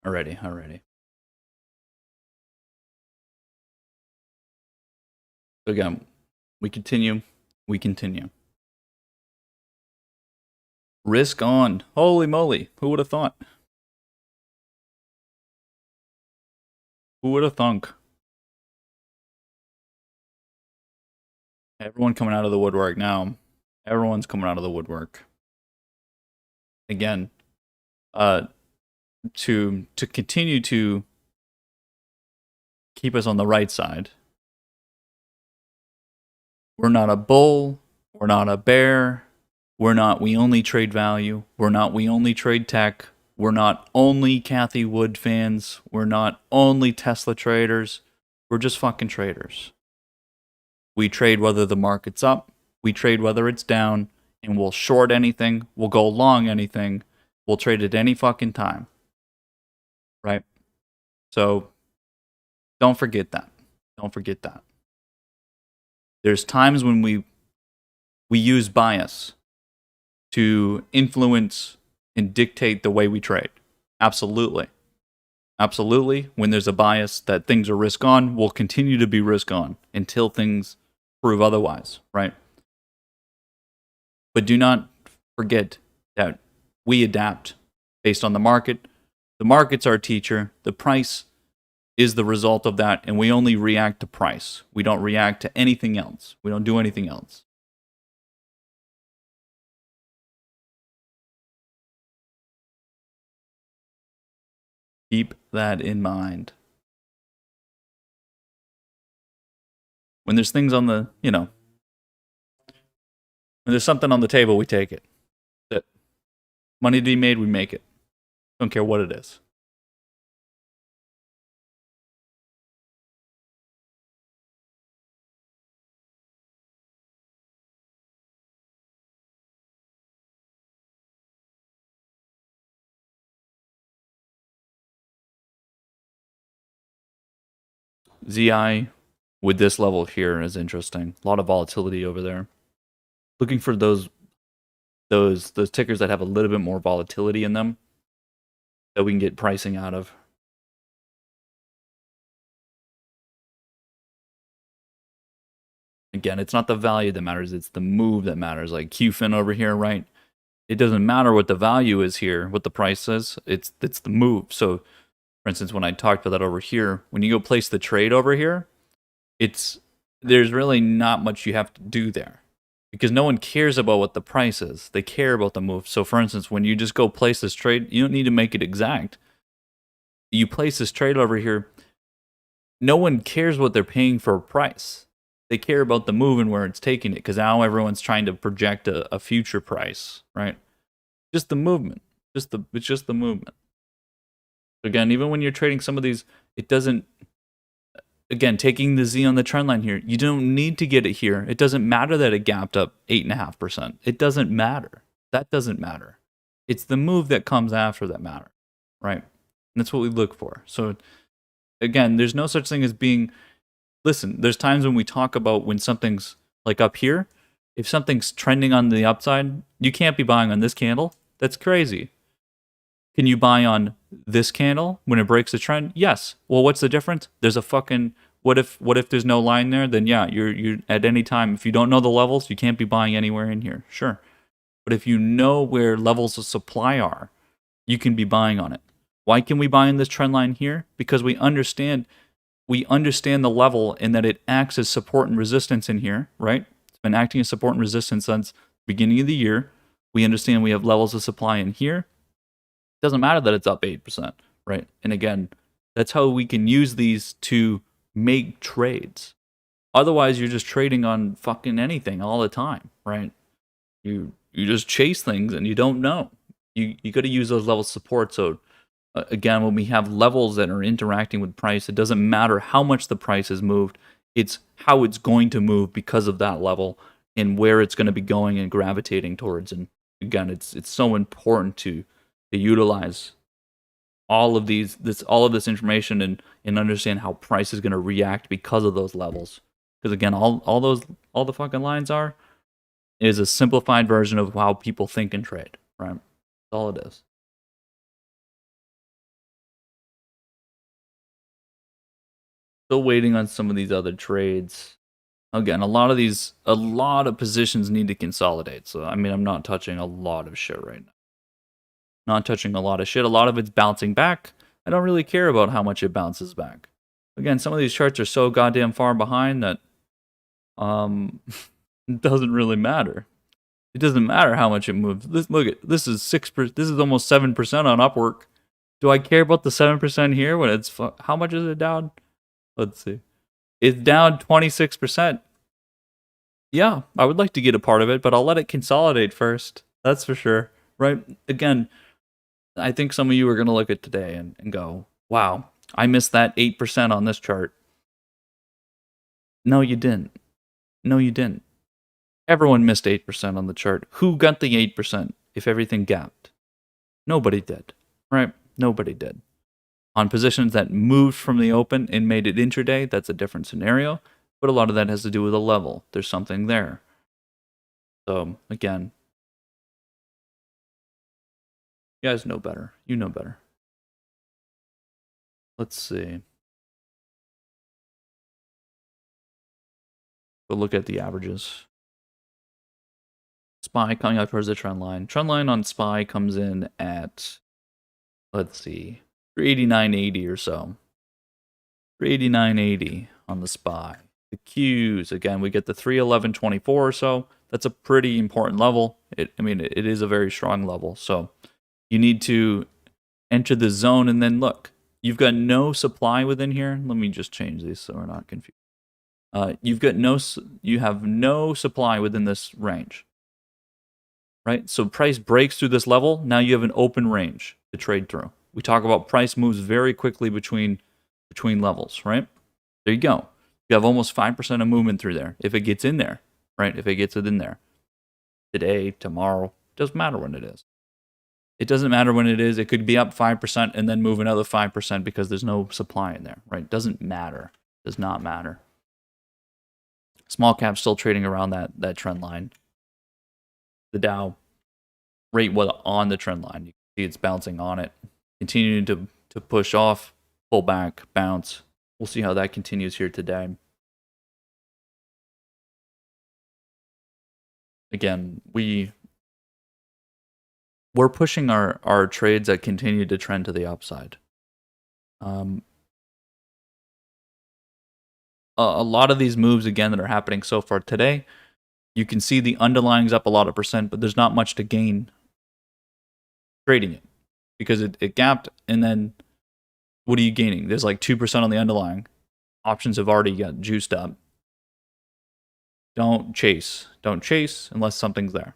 Alrighty. So again, we continue. Risk on. Holy moly. Who would have thought? Who would have thunk? Everyone coming out of the woodwork now. Everyone's coming out of the woodwork. Again, to continue to keep us on the right side. We're not a bull. We're not a bear. We're not we only trade value. We're not we only trade tech. We're not only Cathie Wood fans. We're not only Tesla traders. We're just fucking traders. We trade whether the market's up. We trade whether it's down. And we'll short anything. We'll go long anything. We'll trade at any fucking time. Right? So, don't forget that. Don't forget that. There's times when we use bias to influence and dictate the way we trade. Absolutely. Absolutely. When there's a bias that things are risk on, will continue to be risk on until things prove otherwise, right? But do not forget that we adapt based on the market. The market's our teacher. The price is the result of that, and we only react to price. We don't react to anything else. We don't do anything else. Keep that in mind. When there's things on the, when there's something on the table, we take it. That money to be made, we make it. Don't care what it is. ZI with this level here is interesting. A lot of volatility over there. Looking for those tickers that have a little bit more volatility in them that we can get pricing out of. Again, it's not the value that matters, it's the move that matters. Like QFIN over here, right? It doesn't matter what the value is here, what the price is, it's the move. So for instance, when I talked about that over here, when you go place the trade over here, there's really not much you have to do there because no one cares about what the price is. They care about the move. So for instance, when you just go place this trade, you don't need to make it exact. You place this trade over here, no one cares what they're paying for a price. They care about the move and where it's taking it because now everyone's trying to project a future price, right? Just the movement. It's just the movement. Again, even when you're trading some of these, it doesn't, again, taking the Z on the trend line here, you don't need to get it here. It doesn't matter that it gapped up 8.5%. It doesn't matter. That doesn't matter. It's the move that comes after that matter, right? And that's what we look for. So again, there's no such thing as being, listen, there's times when we talk about when something's like up here, if something's trending on the upside, you can't be buying on this candle. That's crazy. Can you buy on this candle when it breaks the trend? Yes. Well, what's the difference? There's a fucking what if there's no line there? Then yeah, you're at any time. If you don't know the levels, you can't be buying anywhere in here. Sure. But if you know where levels of supply are, you can be buying on it. Why can we buy in this trend line here? Because we understand the level and that it acts as support and resistance in here, right? It's been acting as support and resistance since the beginning of the year. We understand we have levels of supply in here. It doesn't matter that it's up 8%, right? And again, that's how we can use these to make trades. Otherwise, you're just trading on fucking anything all the time, right? You just chase things and you don't know. You got to use those levels of support. So again, when we have levels that are interacting with price, it doesn't matter how much the price has moved. It's how it's going to move because of that level and where it's going to be going and gravitating towards. And again, it's so important to utilize all of this information and understand how price is going to react because of those levels. Because again, all the fucking lines is a simplified version of how people think and trade, right? That's all it is. Still waiting on some of these other trades. Again, a lot of positions need to consolidate. So I mean, I'm not touching a lot of shit right now. Not touching a lot of shit. A lot of it's bouncing back. I don't really care about how much it bounces back. Again, some of these charts are so goddamn far behind that it doesn't really matter. It doesn't matter how much it moves. Look at this is 6%. This is almost 7% on Upwork. Do I care about the 7% here when it's how much is it down? Let's see. It's down 26%. Yeah, I would like to get a part of it, but I'll let it consolidate first. That's for sure. Right? Again, I think some of you are going to look at today and go, wow, I missed that 8% on this chart. No, you didn't. No, you didn't. Everyone missed 8% on the chart. Who got the 8% if everything gapped? Nobody did, right? Nobody did. On positions that moved from the open and made it intraday, that's a different scenario, but a lot of that has to do with a level. There's something there. So, again, you guys know better. You know better. Let's see. We'll look at the averages. SPY coming up towards the trend line. Trend line on SPY comes in at, let's see, 389.80 or so. 389.80 on the SPY. The Qs, again, we get the 311.24 or so. That's a pretty important level. It is a very strong level. So you need to enter the zone and then look. You've got no supply within here. Let me just change these so we're not confused. You have no supply within this range, right? So price breaks through this level. Now you have an open range to trade through. We talk about price moves very quickly between levels, right? There you go. You have almost 5% of movement through there. If it gets in there, right? If it gets within there, today, tomorrow, doesn't matter when it is. It doesn't matter when it is. It could be up 5% and then move another 5% because there's no supply in there, right? Doesn't matter. Does not matter. Small cap still trading around that trend line. The Dow rate was on the trend line. You can see it's bouncing on it, continuing to push off, pull back, bounce. We'll see how that continues here today. Again, we're pushing our trades that continue to trend to the upside. A lot of these moves, again, that are happening so far today, you can see the underlying's up a lot of percent, but there's not much to gain trading it because it gapped, and then what are you gaining? There's like 2% on the underlying. Options have already got juiced up. Don't chase. Don't chase unless something's there.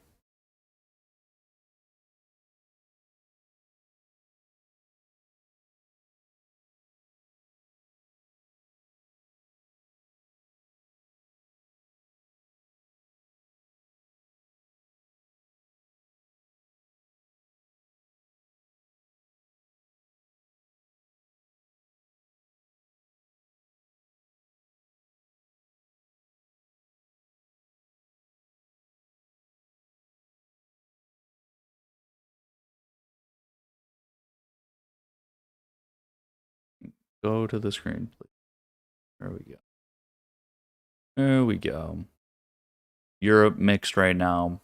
Go to the screen, please. There we go. There we go. Europe mixed right now.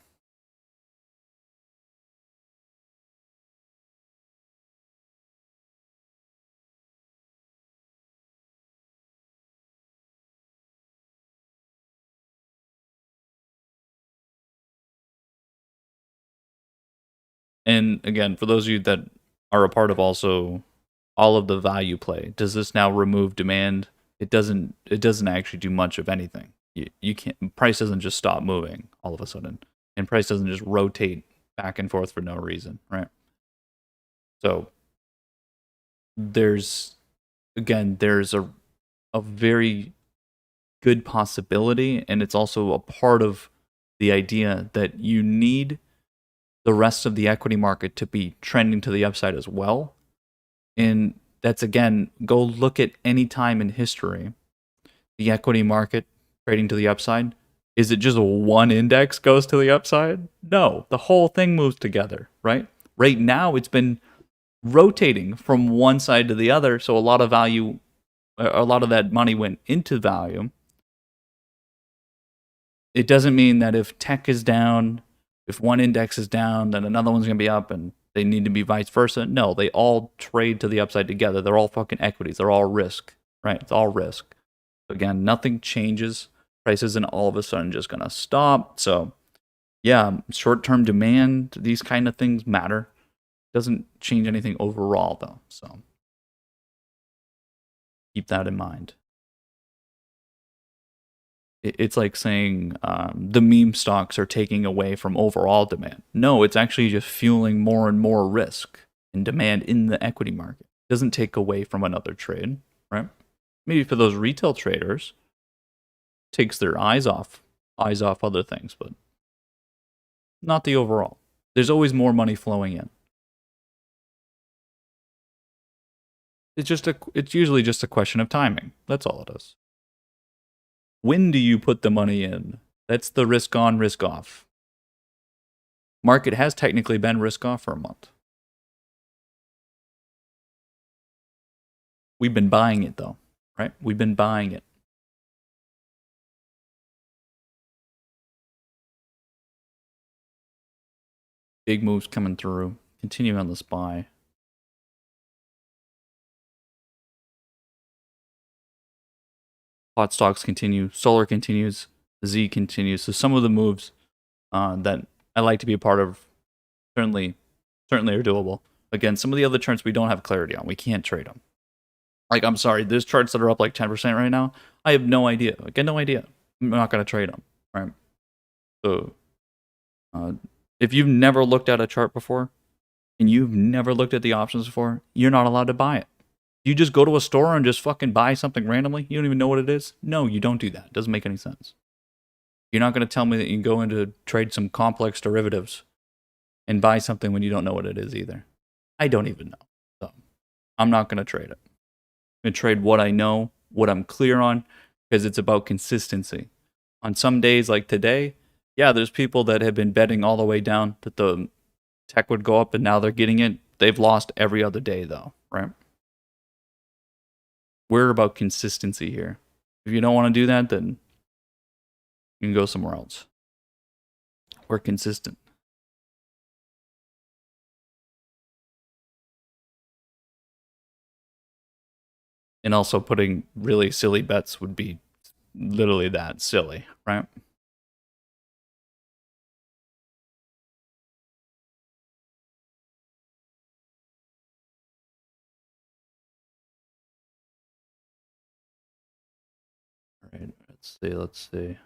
And again, for those of you that are a part of also all of the value play, does this now remove demand? It doesn't actually do much of anything. You can't, price doesn't just stop moving all of a sudden, and price doesn't just rotate back and forth for no reason, right? So there's a very good possibility, and it's also a part of the idea that you need the rest of the equity market to be trending to the upside as well. And that's, again, go look at any time in history, the equity market trading to the upside. Is it just one index goes to the upside? No, the whole thing moves together, right? Right now, it's been rotating from one side to the other, so a lot of that money went into value. It doesn't mean that if tech is down, if one index is down, then another one's going to be up, and they need to be vice versa. No, they all trade to the upside together. They're all fucking equities. They're all risk, right? It's all risk. Again, nothing changes. Price isn't all of a sudden just going to stop. So, yeah, short-term demand, these kind of things matter. Doesn't change anything overall, though. So, keep that in mind. It's like saying the meme stocks are taking away from overall demand. No, it's actually just fueling more and more risk and demand in the equity market. It doesn't take away from another trade, right? Maybe for those retail traders, takes their eyes off other things, but not the overall. There's always more money flowing in. It's usually just a question of timing. That's all it is. When do you put the money in? That's the risk on, risk off. Market has technically been risk off for a month. We've been buying it though, right? We've been buying it. Big moves coming through. Continue on this buy. Hot stocks continue. Solar continues. Z continues. So some of the moves that I like to be a part of certainly are doable. Again, some of the other charts we don't have clarity on. We can't trade them. Like, I'm sorry, there's charts that are up like 10% right now. I have no idea. I get no idea. I'm not going to trade them. Right? So, if you've never looked at a chart before and you've never looked at the options before, you're not allowed to buy it. You just go to a store and just fucking buy something randomly. You don't even know what it is. No, you don't do that. It doesn't make any sense. You're not going to tell me that you can go into trade some complex derivatives and buy something when you don't know what it is either. I don't even know. So I'm not going to trade it. I'm going to trade what I know, what I'm clear on, because it's about consistency. On some days like today, yeah, there's people that have been betting all the way down that the tech would go up and now they're getting it. They've lost every other day though, right? We're about consistency here. If you don't want to do that, then you can go somewhere else. We're consistent. And also putting really silly bets would be literally that silly, right? All right, let's see.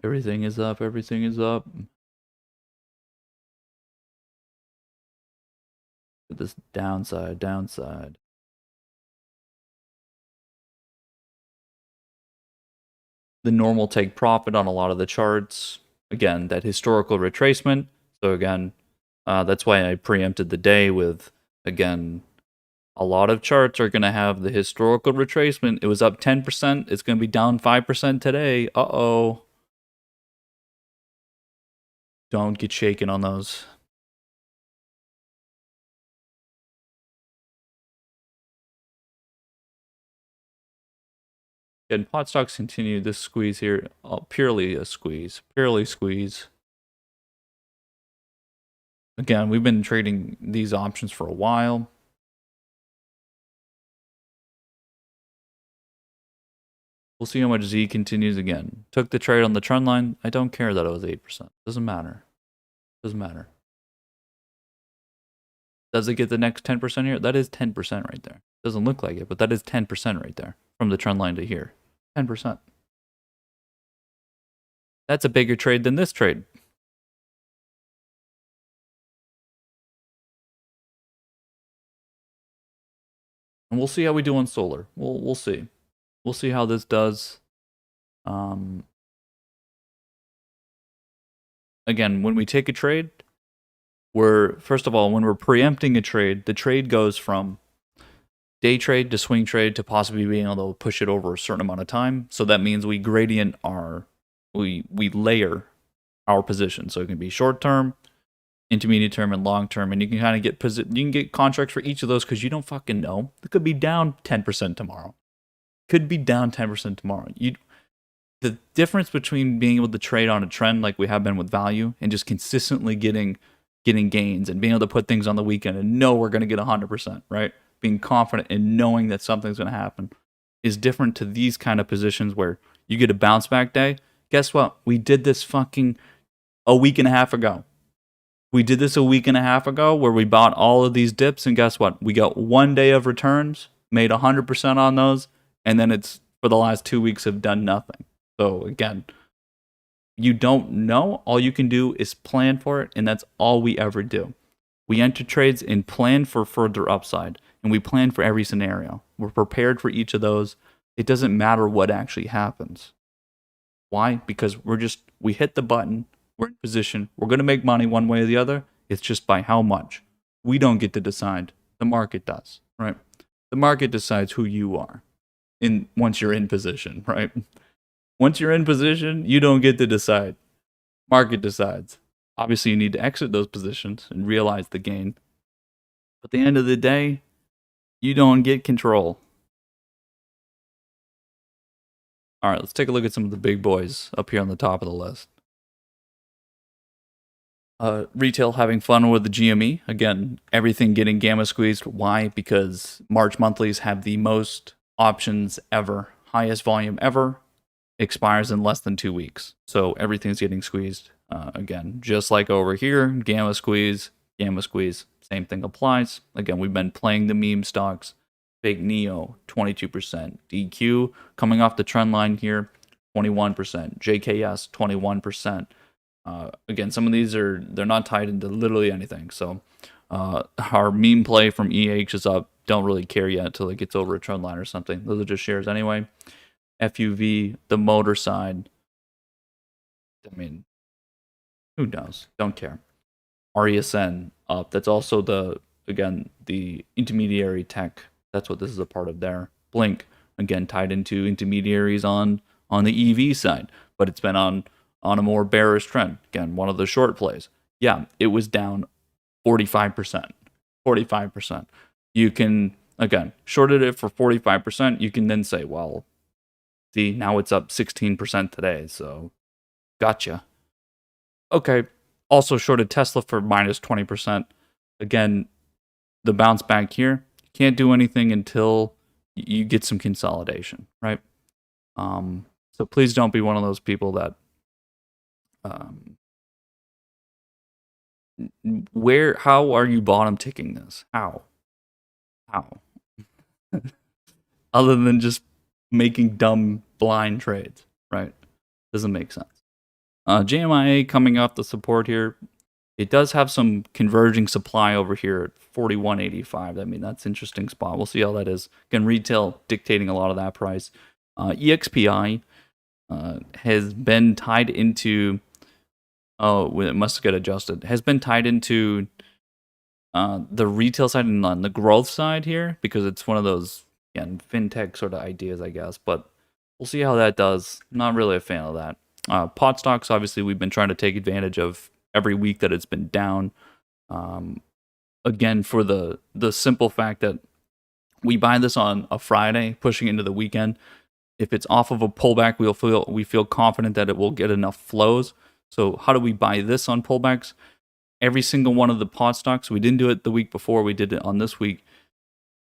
Everything is up, everything is up. This downside. The normal take profit on a lot of the charts. Again, that historical retracement. So again, that's why I preempted the day with, again, a lot of charts are going to have the historical retracement. It was up 10%. It's going to be down 5% today. Uh-oh. Don't get shaken on those. Again, pot stocks continue this squeeze here. Purely a squeeze. Purely squeeze. Again, we've been trading these options for a while. We'll see how much Z continues again. Took the trade on the trend line. I don't care that it was 8%. Doesn't matter. Doesn't matter. Does it get the next 10% here? That is 10% right there. Doesn't look like it, but that is 10% right there from the trend line to here. 10%. That's a bigger trade than this trade. And we'll see how we do on solar. We'll see. We'll see how this does. Again, when we take a trade, first of all, when we're preempting a trade, the trade goes from day trade to swing trade to possibly being able to push it over a certain amount of time. So that means we gradient we layer our position. So it can be short term, intermediate term, and long term, and you can kind of get contracts for each of those because you don't fucking know. It could be down 10% tomorrow. Could be down 10% tomorrow. The difference between being able to trade on a trend like we have been with value and just consistently getting gains and being able to put things on the weekend and know we're going to get 100%, right? Being confident and knowing that something's going to happen is different to these kind of positions where you get a bounce back day. Guess what? We did this fucking a week and a half ago. We did this a week and a half ago where we bought all of these dips, and guess what? We got 1 day of returns, made 100% on those, and then it's for the last 2 weeks have done nothing. So again, you don't know. All you can do is plan for it, and that's all we ever do. We enter trades and plan for further upside, and we plan for every scenario. We're prepared for each of those. It doesn't matter what actually happens. Why? Because we hit the button, we're in position, we're going to make money one way or the other. It's just by how much. We don't get to decide. The market does, right? The market decides who you are once you're in position, right? Once you're in position, you don't get to decide. Market decides. Obviously, you need to exit those positions and realize the gain. But at the end of the day, you don't get control. All right, let's take a look at some of the big boys up here on the top of the list. Retail having fun with the GME. Again, everything getting gamma squeezed. Why? Because March monthlies have the most options ever, highest volume ever, expires in less than 2 weeks. So everything's getting squeezed. Again, just like over here, gamma squeeze, same thing applies. Again, we've been playing the meme stocks. Big Neo, 22%. DQ coming off the trend line here, 21%. JKS, 21%. Again, some of these they're not tied into literally anything. So our meme play from EH is up. Don't really care yet until it gets over a trend line or something. Those are just shares anyway. FUV, the motor side. I mean, who knows? Don't care. RESN up. That's also the intermediary tech. That's what this is a part of there. Blink, again, tied into intermediaries on the EV side, but it's been on a more bearish trend. Again, one of the short plays. Yeah, it was down 45%. 45%. You can, again, shorted it for 45%. You can then say, well, see, now it's up 16% today, so gotcha. Okay, also shorted Tesla for minus 20%. Again, the bounce back here, can't do anything until you get some consolidation, right? So please don't be one of those people that how are you bottom ticking this? How? Other than just making dumb blind trades, right? Doesn't make sense. JMIA coming off the support here. It does have some converging supply over here at 41.85. I mean, that's an interesting spot. We'll see how that is. Again, retail dictating a lot of that price. EXPI has been tied into... Oh, it must get adjusted. Has been tied into the retail side and on the growth side here because it's one of those fintech sort of ideas, I guess. But we'll see how that does. Not really a fan of that. Pot stocks, obviously, we've been trying to take advantage of every week that it's been down. Again, for the simple fact that we buy this on a Friday, pushing into the weekend. If it's off of a pullback, we feel confident that it will get enough flows. So how do we buy this on pullbacks? Every single one of the pot stocks, we didn't do it the week before, we did it on this week.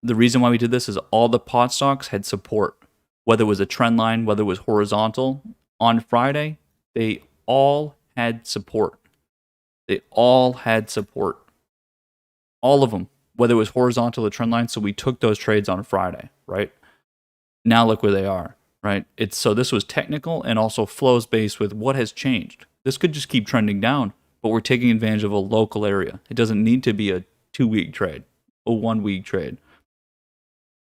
The reason why we did this is all the pot stocks had support, whether it was a trend line, whether it was horizontal. On Friday, they all had support. They all had support. All of them, whether it was horizontal or trend line. So we took those trades on Friday, right? Now look where they are, right? So this was technical and also flows based with what has changed. This could just keep trending down, but we're taking advantage of a local area. It doesn't need to be a 2-week trade, a 1-week trade.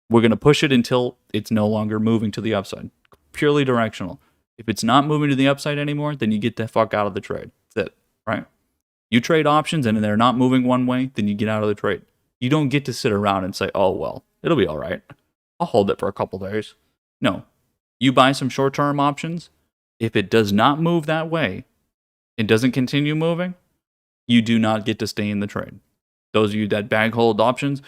We're going to push it until it's no longer moving to the upside. Purely directional. If it's not moving to the upside anymore, then you get the fuck out of the trade. That's it, right? You trade options and they're not moving one way, then you get out of the trade. You don't get to sit around and say, oh, well, it'll be all right. I'll hold it for a couple days. No. You buy some short-term options. If it does not move that way, it doesn't continue moving, you do not get to stay in the trade. Those of you that bag hold options,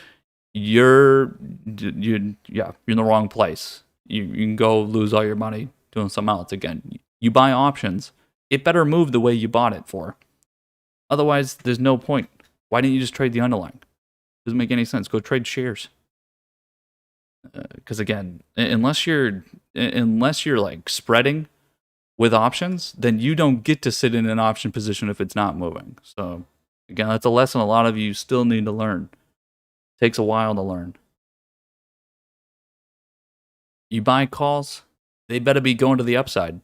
you're in the wrong place. You can go lose all your money doing something else. Again, you buy options, it better move the way you bought it for. Otherwise, there's no point. Why didn't you just trade the underlying? Doesn't make any sense. Go trade shares. Because again, unless you're like spreading with options, then you don't get to sit in an option position if it's not moving. So again, that's a lesson a lot of you still need to learn. It takes a while to learn. You buy calls, they better be going to the upside.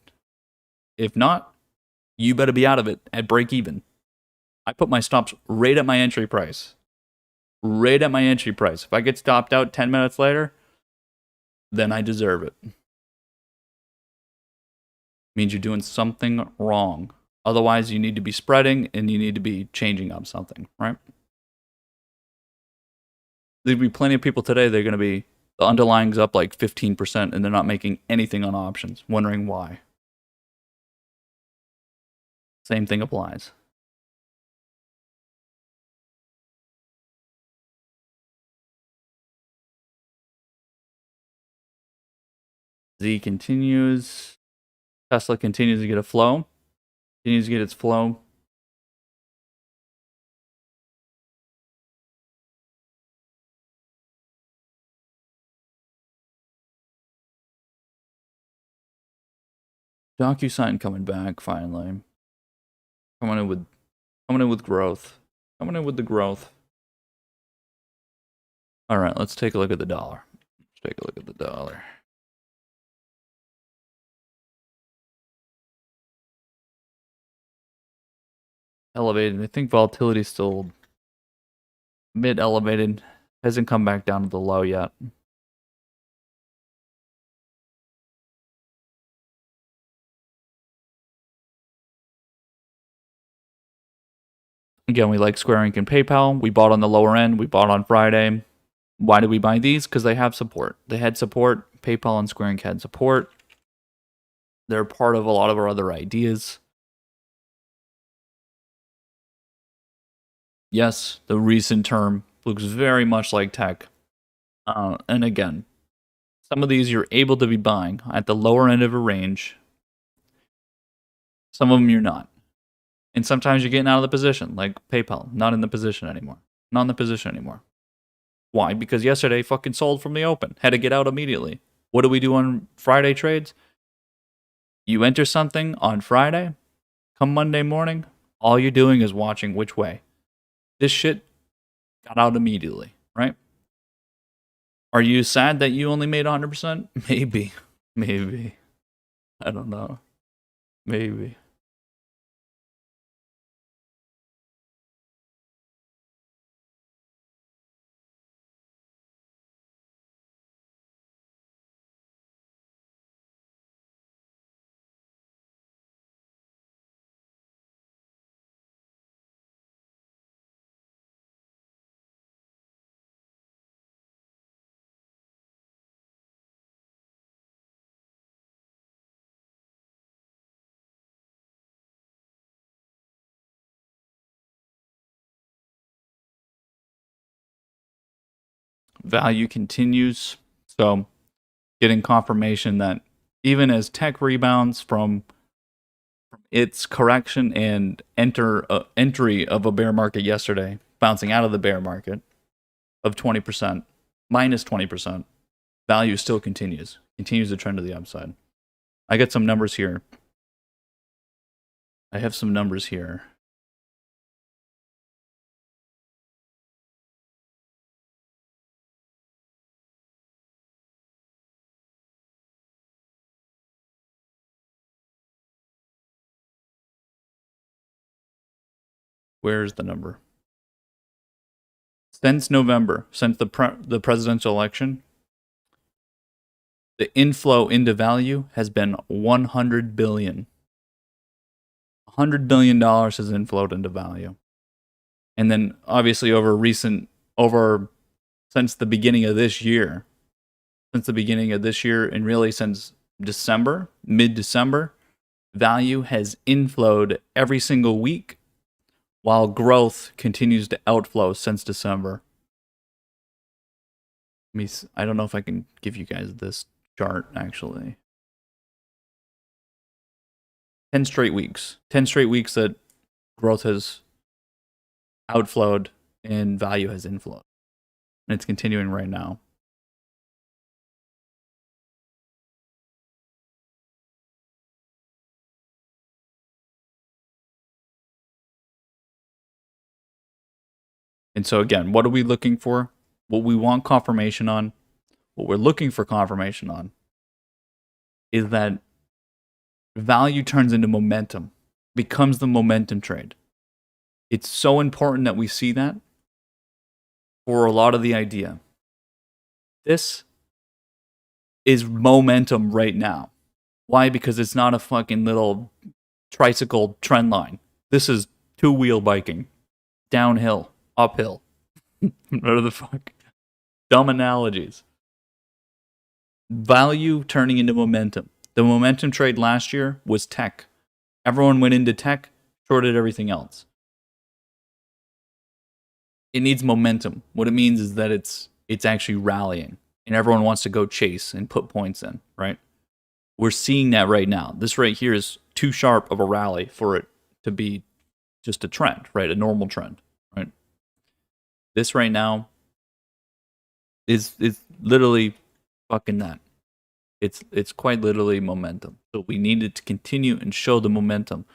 If not, you better be out of it at break even. I put my stops right at my entry price. Right at my entry price. If I get stopped out 10 minutes later, then I deserve it. Means you're doing something wrong. Otherwise, you need to be spreading and you need to be changing up something, right? There'll be plenty of people today, they're going to be, the underlying's up like 15% and they're not making anything on options, wondering why. Same thing applies. Z continues. Tesla continues to get a flow. Continues to get its flow. DocuSign coming back finally. Coming in with growth. Coming in with the growth. All right, let's take a look at the dollar. Let's take a look at the dollar. Elevated. I think volatility is still mid elevated. Hasn't come back down to the low yet. Again, we like Square Inc. and PayPal. We bought on the lower end. We bought on Friday. Why did we buy these? Because they have support. They had support. PayPal and Square Inc. had support. They're part of a lot of our other ideas. Yes, the recent term looks very much like tech. And again, some of these you're able to be buying at the lower end of a range. Some of them you're not. And sometimes you're getting out of the position, like PayPal, not in the position anymore. Not in the position anymore. Why? Because yesterday fucking sold from the open. Had to get out immediately. What do we do on Friday trades? You enter something on Friday, come Monday morning, all you're doing is watching which way. This shit got out immediately, right? Are you sad that you only made 100%? Maybe. Maybe. I don't know. Maybe. Value continues. So, getting confirmation that even as tech rebounds from its correction and entry of a bear market yesterday, bouncing out of the bear market of 20%, minus 20%, value still continues to trend to the upside. I get some numbers here. I have some numbers here. Where's the number? Since November, since the presidential election, the inflow into value has been 100 billion. $100 billion has inflowed into value. And then obviously since the beginning of this year, and really since December, mid-December, value has inflowed every single week while growth continues to outflow since December. I don't know if I can give you guys this chart, actually. 10 straight weeks. 10 straight weeks that growth has outflowed and value has inflowed. And it's continuing right now. And so again, what are we looking for? What we want confirmation on, what we're looking for confirmation on, is that value turns into momentum, becomes the momentum trade. It's so important that we see that for a lot of the idea. This is momentum right now. Why? Because it's not a fucking little tricycle trend line. This is two-wheel biking, downhill, uphill. What the fuck? Dumb analogies. Value turning into momentum. The momentum trade last year was tech. Everyone went into tech, shorted everything else. It needs momentum. What it means is that it's actually rallying, and everyone wants to go chase and put points in, right? We're seeing that right now. This right here is too sharp of a rally for it to be just a trend, right? A normal trend, right? This right now is literally fucking that. It's quite literally momentum. So we needed to continue and show the momentum,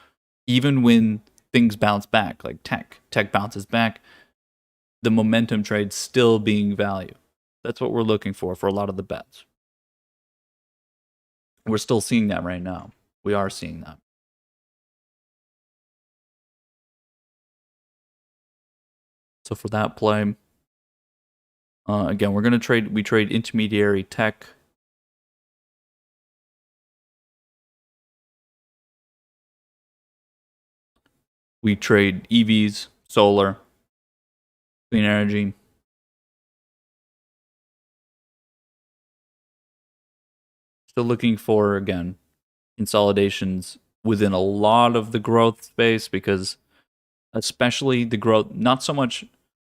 even when things bounce back, like tech. Tech bounces back. The momentum trade still being value. That's what we're looking for a lot of the bets. We're still seeing that right now. We are seeing that. So for that play, again, we're gonna trade. We trade intermediary tech. We trade EVs, solar, clean energy. Still looking for, again, consolidations within a lot of the growth space, because especially the growth, not so much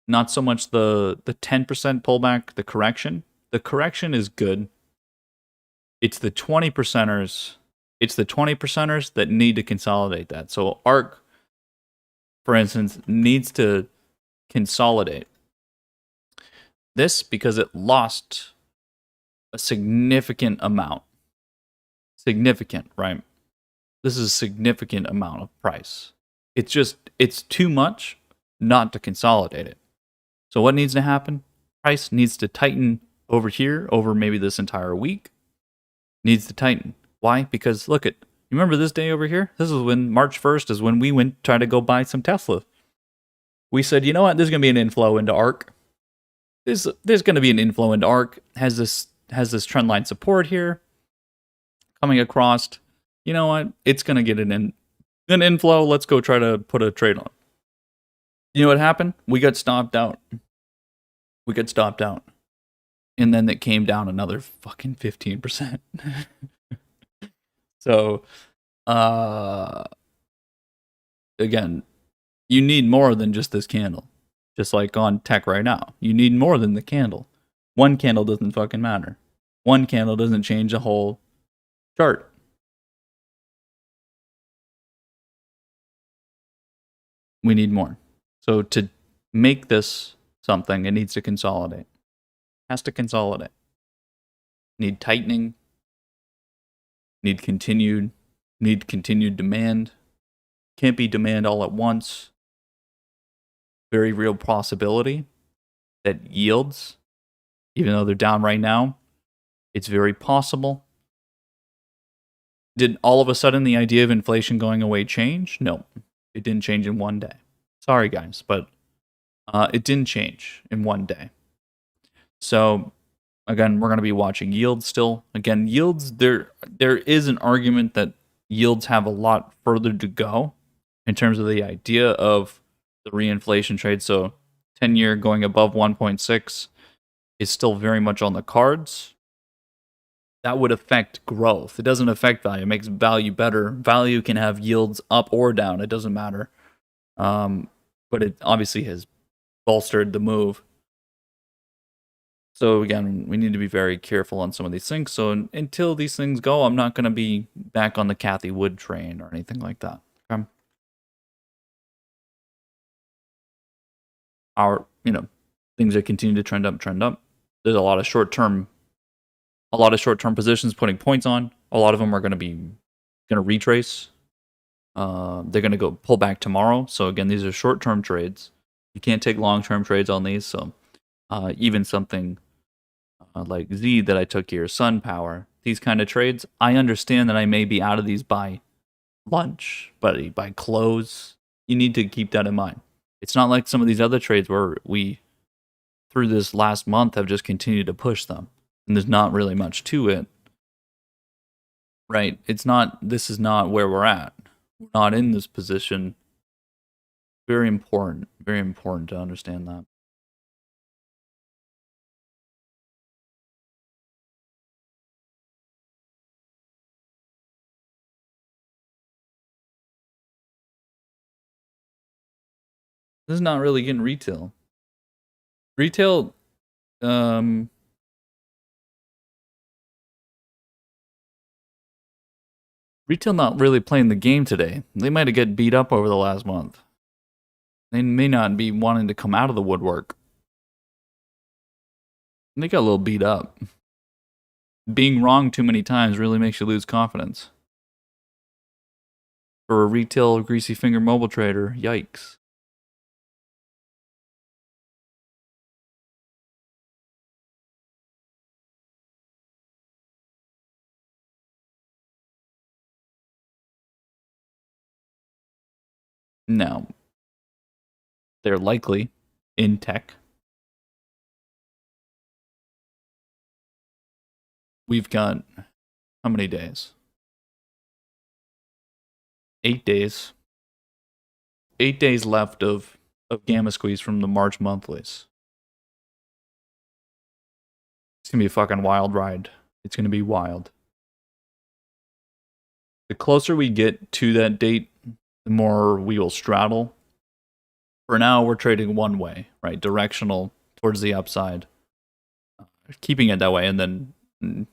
the 10% pullback, the correction. The correction is good. It's the 20 percenters. It's the 20 percenters that need to consolidate that. So ARC, for instance, needs to consolidate this because it lost a significant amount. Significant, right? This is a significant amount of price. It's too much not to consolidate it. So what needs to happen? Price needs to tighten over here, over maybe this entire week. Needs to tighten. Why? Because look at, you remember this day over here? This is when March 1st is when we went try to go buy some Tesla. We said, you know what? There's going to be an inflow into ARC. There's going to be an inflow into ARC. Has this trend line support here coming across. You know what? It's going to get an inflow. Let's go try to put a trade on. You know what happened? We got stopped out. And then it came down another fucking 15%. So, again, you need more than just this candle. Just like on tech right now. You need more than the candle. One candle doesn't fucking matter. One candle doesn't change the whole chart. We need more. So to make this something, it needs to consolidate. Has to consolidate. Need tightening. Need continued demand. Can't be demand all at once. Very real possibility that yields, even though they're down right now, it's very possible. Did all of a sudden the idea of inflation going away change? No, it didn't change in one day. Sorry, guys, but it didn't change in one day. So, again, we're going to be watching yields still. Again, yields, there is an argument that yields have a lot further to go in terms of the idea of the reinflation trade. So 10-year going above 1.6 is still very much on the cards. That would affect growth. It doesn't affect value. It makes value better. Value can have yields up or down. It doesn't matter. But it obviously has bolstered the move. So again, we need to be very careful on some of these things. So until these things go, I'm not going to be back on the Kathy Wood train or anything like that. Okay? Our, things that continue to trend up. There's a lot of short-term positions putting points on. A lot of them are going to retrace. They're going to go pull back tomorrow. So again, these are short-term trades. You can't take long-term trades on these. So even something like Z that I took here, Sun Power, these kind of trades, I understand that I may be out of these by lunch, but by close, you need to keep that in mind. It's not like some of these other trades where we, through this last month, have just continued to push them, and there's not really much to it, right? This is not where we're at. We're not in this position. Very important to understand that. This is not really getting retail. Retail, Retail not really playing the game today. They might have got beat up over the last month. They may not be wanting to come out of the woodwork. They got a little beat up. Being wrong too many times really makes you lose confidence. For a retail greasy finger mobile trader, yikes. Now, they're likely in tech. We've got how many days? 8 days. 8 days left of Gamma Squeeze from the March monthlies. It's gonna be a fucking wild ride. It's gonna be wild. The closer we get to that date, the more we will straddle. For now, we're trading one way, right? Directional towards the upside. Keeping it that way, and then,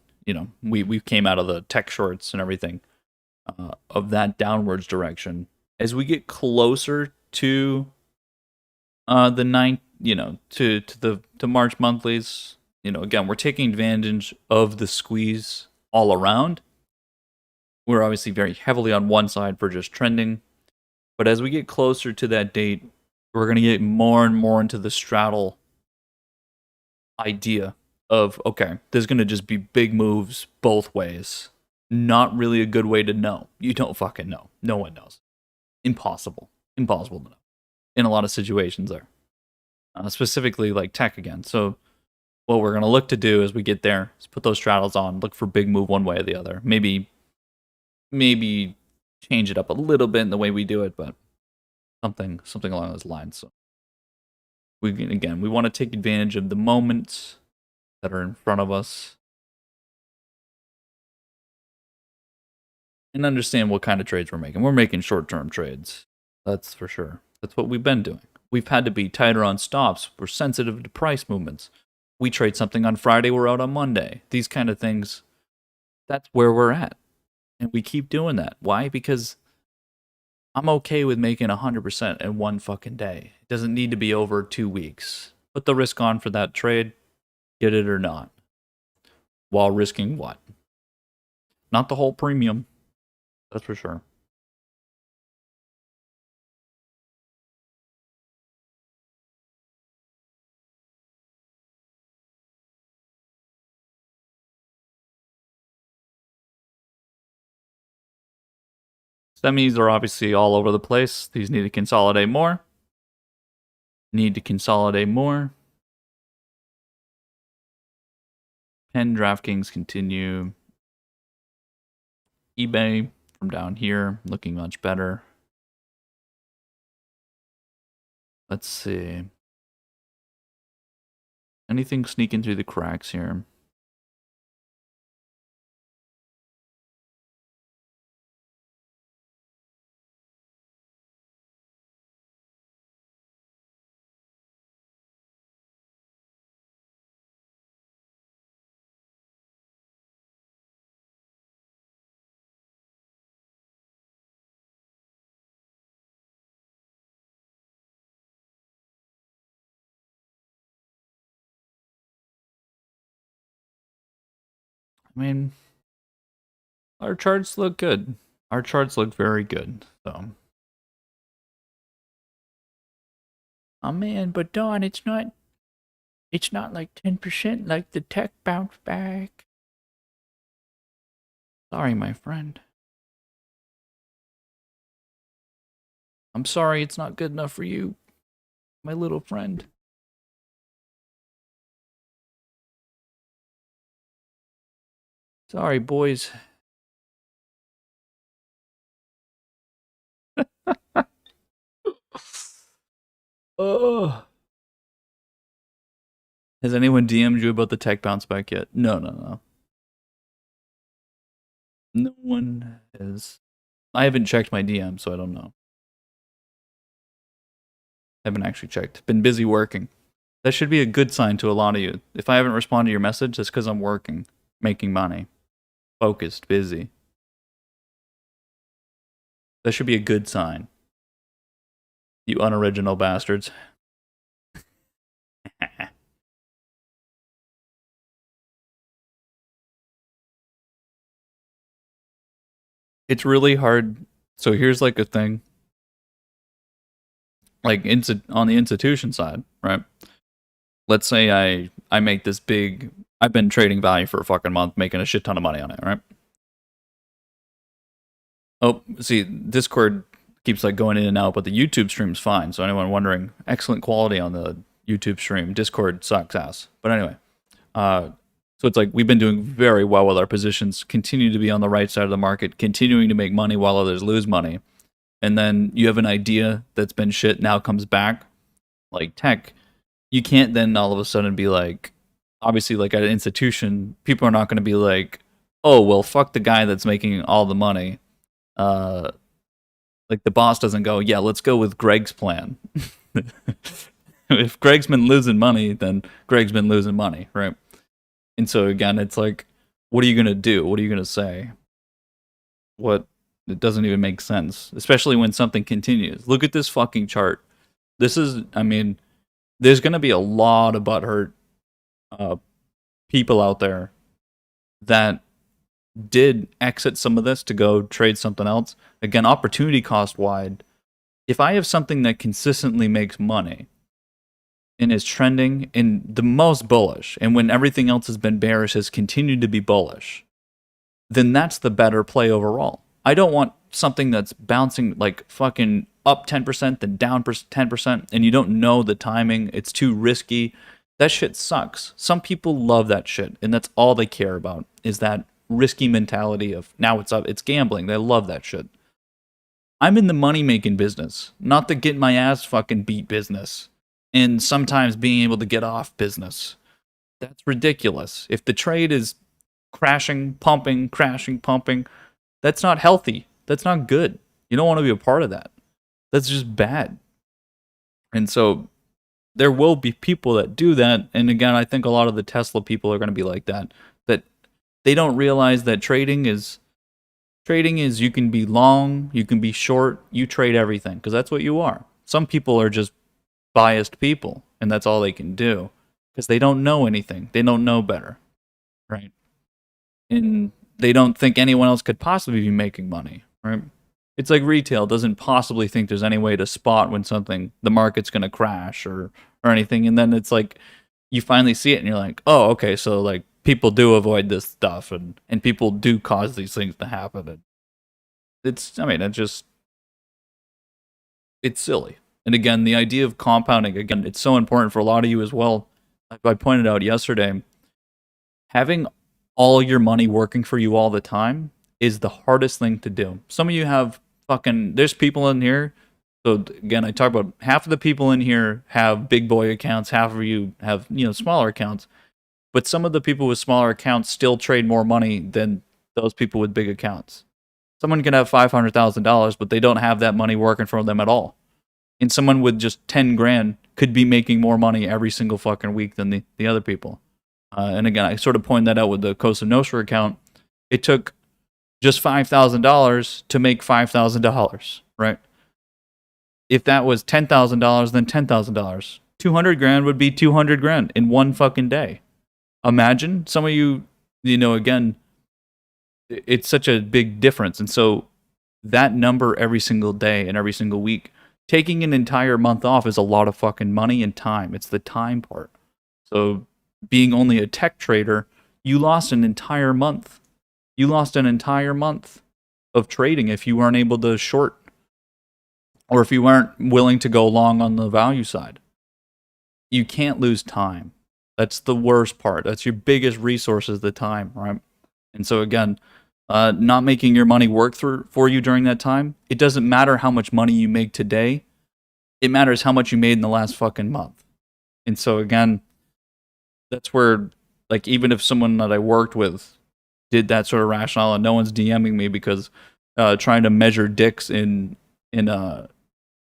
we came out of the tech shorts and everything of that downwards direction. As we get closer to the ninth, to March monthlies, again, we're taking advantage of the squeeze all around. We're obviously very heavily on one side for just trending, but as we get closer to that date, we're going to get more and more into the straddle idea of, okay, there's going to just be big moves both ways. Not really a good way to know. You don't fucking know. No one knows. Impossible. Impossible to know. In a lot of situations there. Specifically like tech again. So what we're going to look to do as we get there is put those straddles on, look for big move one way or the other. Maybe change it up a little bit in the way we do it, but something along those lines. So we want to take advantage of the moments that are in front of us and understand what kind of trades we're making. We're making short-term trades. That's for sure. That's what we've been doing. We've had to be tighter on stops. We're sensitive to price movements. We trade something on Friday, we're out on Monday. These kind of things, that's where we're at. And we keep doing that. Why? Because I'm okay with making 100% in one fucking day. It doesn't need to be over 2 weeks. Put the risk on for that trade, get it or not. While risking what? Not the whole premium. That's for sure. Semis are obviously all over the place. These need to consolidate more. Penn, DraftKings continue. eBay from down here looking much better. Let's see. Anything sneaking through the cracks here? I mean, our charts look good. Our charts look very good. So, oh man, but Don, it's not like 10% like the tech bounce back. Sorry, my friend. I'm sorry it's not good enough for you, my little friend. Sorry, boys. Oh. Has anyone DM'd you about the tech bounce back yet? No. No one has. I haven't checked my DM, so I don't know. I haven't actually checked. Been busy working. That should be a good sign to a lot of you. If I haven't responded to your message, it's because I'm working, making money, focused, busy. That should be a good sign. You unoriginal bastards. It's really hard. So here's like a thing, like on the institution side, right? Let's say I make this big. I've been trading value for a fucking month, making a shit ton of money on it, right? Oh, see, Discord keeps like going in and out, but the YouTube stream's fine. So anyone wondering, excellent quality on the YouTube stream. Discord sucks ass. But anyway, uh, so it's like we've been doing very well with our positions, continue to be on the right side of the market, continuing to make money while others lose money. And then you have an idea that's been shit now comes back, like tech. You can't then all of a sudden be like, obviously, like at an institution, people are not going to be like, oh, well, fuck the guy that's making all the money. Uh, like the boss doesn't go, yeah, let's go with Greg's plan. If Greg's been losing money, then Greg's been losing money, right? And so again, it's like, what are you gonna do? What are you gonna say? What? It doesn't even make sense, especially when something continues. Look at this fucking chart. This is, I mean, there's gonna be a lot of butthurt people out there that did exit some of this to go trade something else. Again, opportunity cost wide. If I have something that consistently makes money and is trending in the most bullish, and when everything else has been bearish has continued to be bullish, then that's the better play overall. I don't want something that's bouncing like fucking up 10%, then down 10%, and you don't know the timing. It's too risky. That shit sucks. Some people love that shit, and that's all they care about is that risky mentality of now it's up, it's gambling. They love that shit. I'm in the money making business, not the get my ass fucking beat business, and sometimes being able to get off business. That's ridiculous. If the trade is crashing, pumping, that's not healthy. That's not good. You don't want to be a part of that. That's just bad. And so there will be people that do that. And again, I think a lot of the Tesla people are going to be like that. That they don't realize that trading is you can be long, you can be short, you trade everything because that's what you are. Some people are just biased people, and that's all they can do because they don't know anything. They don't know better, right? And they don't think anyone else could possibly be making money, right? It's like retail doesn't possibly think there's any way to spot when the market's going to crash or anything, and then it's like you finally see it and you're like, oh, okay, so like people do avoid this stuff and people do cause these things to happen. And it's silly. And again, the idea of compounding, again, it's so important for a lot of you as well. Like I pointed out yesterday, having all your money working for you all the time is the hardest thing to do. Some of you have there's people in here. So again, I talk about half of the people in here have big boy accounts, half of you have, smaller accounts. But some of the people with smaller accounts still trade more money than those people with big accounts. Someone can have $500,000, but they don't have that money working for them at all. And someone with just 10 grand could be making more money every single fucking week than the other people. And again, I sort of pointed that out with the Cosa Nostra account. It took just $5,000 to make $5,000, right? If that was $10,000, then $10,000. 200 grand would be 200 grand in one fucking day. Imagine some of you, again, it's such a big difference. And so that number every single day and every single week, taking an entire month off is a lot of fucking money and time. It's the time part. So being only a tech trader, you lost an entire month. You lost an entire month of trading if you weren't able to short or if you weren't willing to go long on the value side. You can't lose time. That's the worst part. That's your biggest resource is the time, right? And so again, not making your money work for you during that time, it doesn't matter how much money you make today. It matters how much you made in the last fucking month. And so again, that's where, like, even if someone that I worked with did that sort of rationale and no one's DMing me because trying to measure dicks in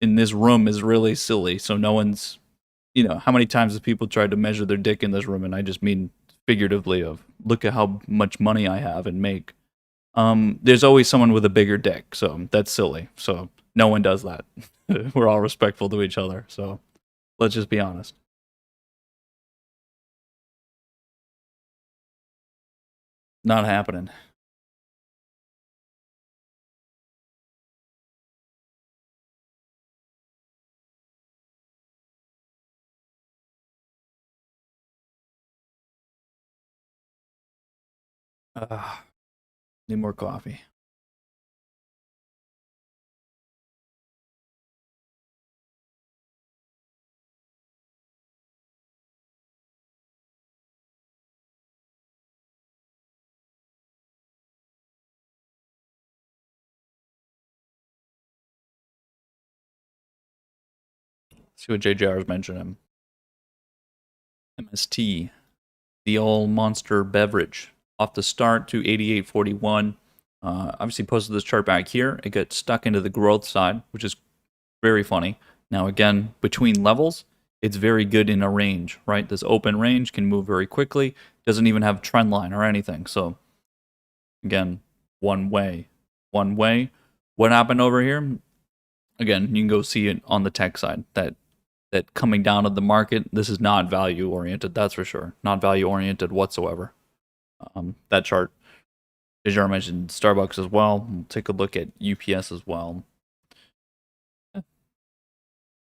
this room is really silly. So no one's, how many times have people tried to measure their dick in this room? And I just mean figuratively of look at how much money I have and make. There's always someone with a bigger dick, so that's silly. So no one does that. We're all respectful to each other. So let's just be honest. Not happening. Need more coffee. See what JJR's mentioning. MST, the old monster beverage, off the start to 88.41. Obviously posted this chart back here. It got stuck into the growth side, which is very funny. Now again, between levels, it's very good in a range, right? This open range can move very quickly. Doesn't even have trend line or anything. So again, one way. One way. What happened over here? Again, you can go see it on the tech side. That coming down of the market, this is not value oriented, that's for sure. Not value oriented whatsoever. That chart, as you mentioned, Starbucks as well. We'll take a look at UPS as well.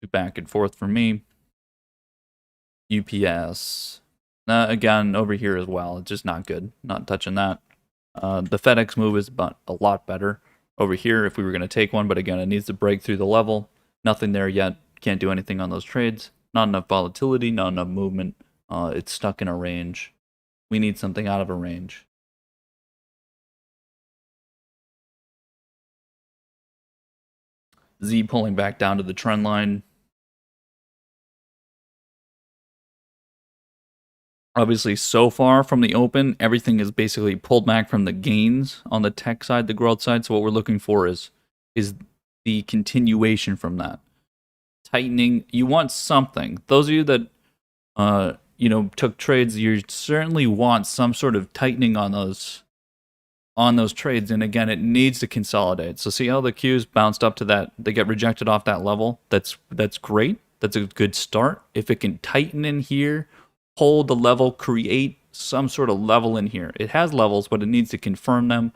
Back and forth for me. UPS. Again, over here as well. It's just not good. Not touching that. The FedEx move is a lot better over here if we were going to take one, but again, it needs to break through the level. Nothing there yet. Can't do anything on those trades. Not enough volatility, not enough movement. It's stuck in a range. We need something out of a range. Z pulling back down to the trend line. Obviously, so far from the open, everything is basically pulled back from the gains on the tech side, the growth side. So what we're looking for is the continuation from that. Tightening, you want something. Those of you that took trades, you certainly want some sort of tightening on those trades. And again, it needs to consolidate. So see how the Qs bounced up to that, they get rejected off that level. That's great. That's a good start. If it can tighten in here, hold the level, create some sort of level in here. It has levels, but it needs to confirm them.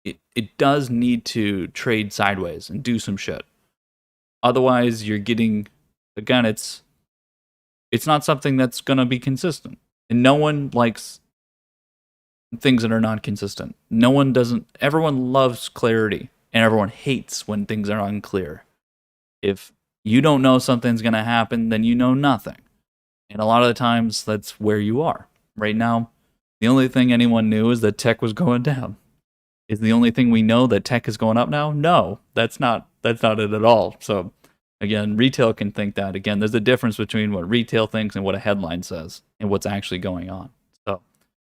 It does need to trade sideways and do some shit. Otherwise, you're getting, again, it's not something that's going to be consistent. And no one likes things that are not consistent. Everyone loves clarity, and everyone hates when things are unclear. If you don't know something's going to happen, then you know nothing. And a lot of the times, that's where you are. Right now, the only thing anyone knew is that tech was going down. Is the only thing we know that tech is going up now? No, that's not it at all. So again, retail can think that. Again, there's a difference between what retail thinks and what a headline says and what's actually going on. So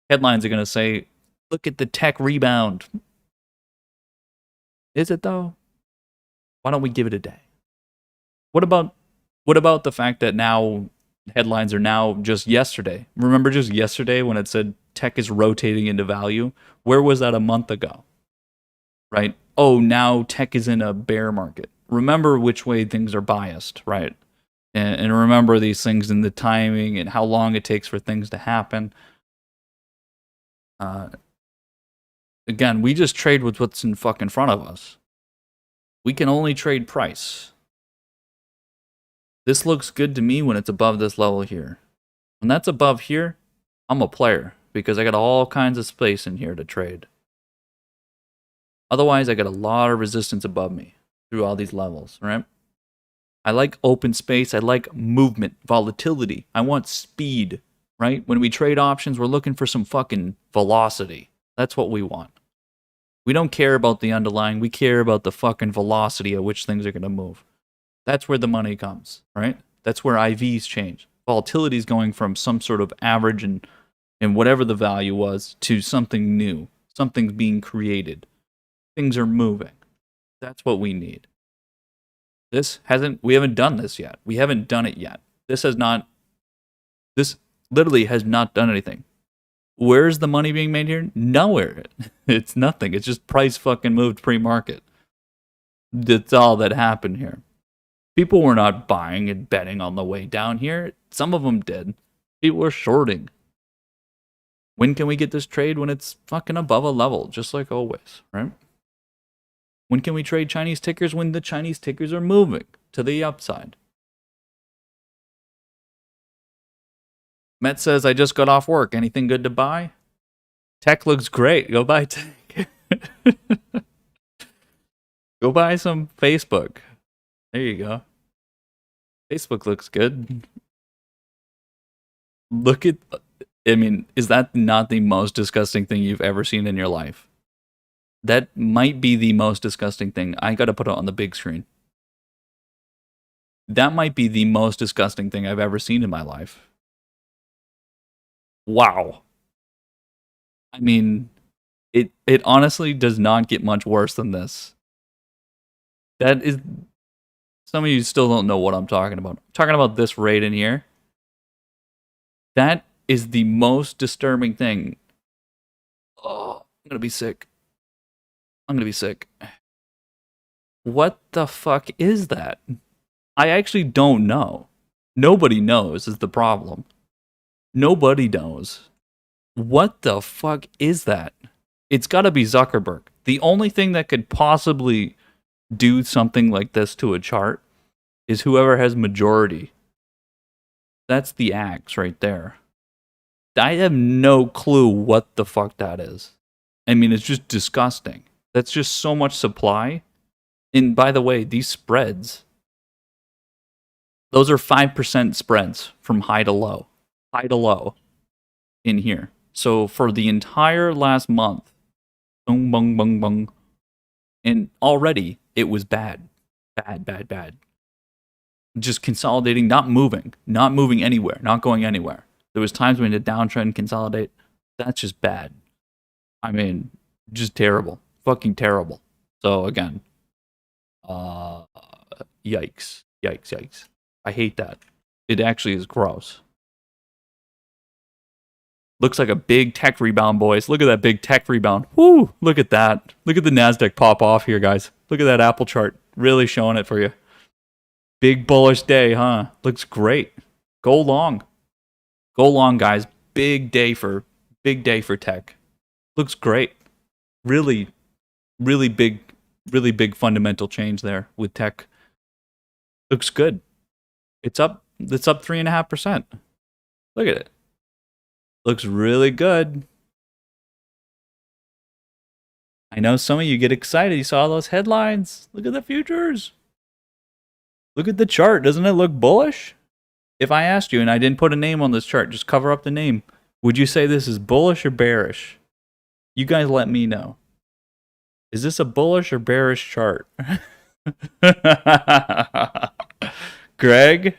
headlines are going to say, look at the tech rebound. Is it though? Why don't we give it a day? What about the fact that now headlines are now just yesterday? Remember just yesterday when it said tech is rotating into value? Where was that a month ago? Right? Oh, now tech is in a bear market. Remember which way things are biased, right? And remember these things in the timing and how long it takes for things to happen. Again, we just trade with what's in fucking front of us. We can only trade price. This looks good to me when it's above this level here. When that's above here, I'm a player because I got all kinds of space in here to trade. Otherwise, I got a lot of resistance above me through all these levels, right? I like open space. I like movement, volatility. I want speed, right? When we trade options, we're looking for some fucking velocity. That's what we want. We don't care about the underlying. We care about the fucking velocity at which things are going to move. That's where the money comes, right? That's where IVs change. Volatility is going from some sort of average and whatever the value was to something new. Something's being created. Things are moving. That's what we need. We haven't done this yet. We haven't done it yet. This literally has not done anything. Where's the money being made here? Nowhere. It's nothing. It's just price fucking moved pre-market. That's all that happened here. People were not buying and betting on the way down here. Some of them did. People were shorting. When can we get this trade? When it's fucking above a level, just like always, right? When can we trade Chinese tickers? When the Chinese tickers are moving to the upside. Met says, I just got off work. Anything good to buy? Tech looks great. Go buy tech. Go buy some Facebook. There you go. Facebook looks good. Look at, I mean, is that not the most disgusting thing you've ever seen in your life? That might be the most disgusting thing. I gotta put it on the big screen. That might be the most disgusting thing I've ever seen in my life. Wow. I mean, it honestly does not get much worse than this. That is, some of you still don't know what I'm talking about. I'm talking about this rate in here. That is the most disturbing thing. Oh, I'm gonna be sick. I'm gonna be sick. What the fuck is that? I actually don't know. Nobody knows is the problem. Nobody knows. What the fuck is that? It's gotta be Zuckerberg. The only thing that could possibly do something like this to a chart is whoever has majority. That's the axe right there. I have no clue what the fuck that is. I mean, it's just disgusting. That's just so much supply. And by the way, these spreads, those are 5% spreads from high to low. High to low in here. So for the entire last month, boom, bung, bung, bung. And already it was bad. Bad. Just consolidating, not moving anywhere, not going anywhere. There was times when it downtrend, consolidate. That's just bad. I mean, just terrible. Fucking terrible. So again, yikes. I hate that. It actually is gross. Looks like a big tech rebound, boys. Look at that big tech rebound. Woo! Look at that. Look at the NASDAQ pop off here, guys. Look at that Apple chart. Really showing it for you. Big bullish day, huh? Looks great. Go long. Go long, guys. Big day for tech. Looks great. Really big fundamental change there with tech. Looks good. It's up 3.5%. Look at it. Looks really good. I know some of you get excited. You saw those headlines. Look at the futures. Look at the chart. Doesn't it look bullish? If I asked you and I didn't put a name on this chart, just cover up the name, would you say this is bullish or bearish? You guys let me know. Is this a bullish or bearish chart? Greg?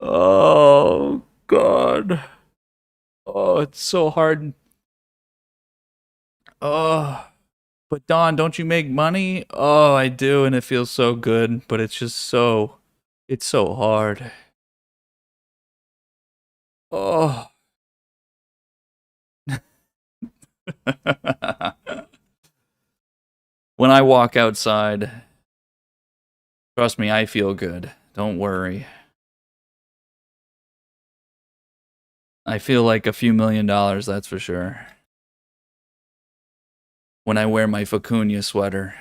Oh, God. Oh, it's so hard. Oh, but Don, don't you make money? Oh, I do, and it feels so good, but it's just it's so hard. Oh. When I walk outside, trust me, I feel good. Don't worry. I feel like a few $1 million, that's for sure. When I wear my Vicuña sweater,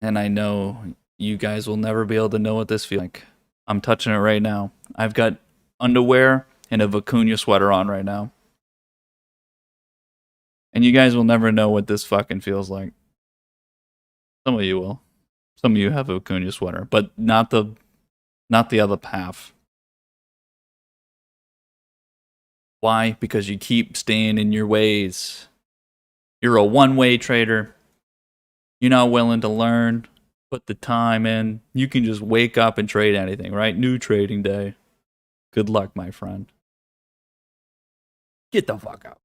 and I know you guys will never be able to know what this feels like. I'm touching it right now. I've got underwear and a Vicuña sweater on right now. And you guys will never know what this fucking feels like. Some of you will. Some of you have a Vicuña sweater, but not the other half. Why? Because you keep staying in your ways. You're a one-way trader. You're not willing to learn, put the time in. You can just wake up and trade anything, right? New trading day. Good luck, my friend. Get the fuck out.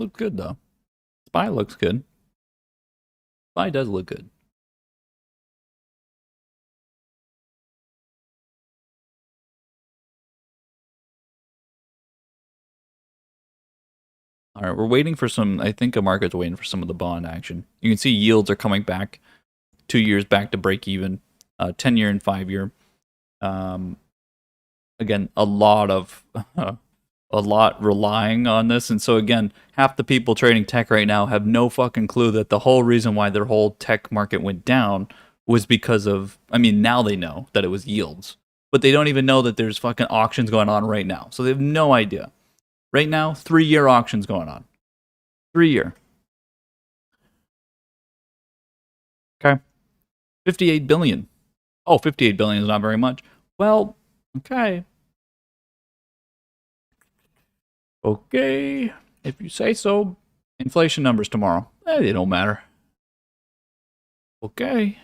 Looks good though. Spy looks good. Spy does look good. All right, we're waiting for some. I think the market's waiting for some of the bond action. You can see yields are coming back 2 years back to break even, 10-year and 5-year. Um, again, a lot relying on this, and so again, half the people trading tech right now have no fucking clue that the whole reason why their whole tech market went down was because of. I mean, now they know that it was yields, but they don't even know that there's fucking auctions going on right now, so they have no idea. Right now, 3-year auctions going on. 3-year. Okay. 58 billion. Oh, 58 billion is not very much. Well, okay. Okay. If you say so. Inflation numbers tomorrow. They don't matter. Okay.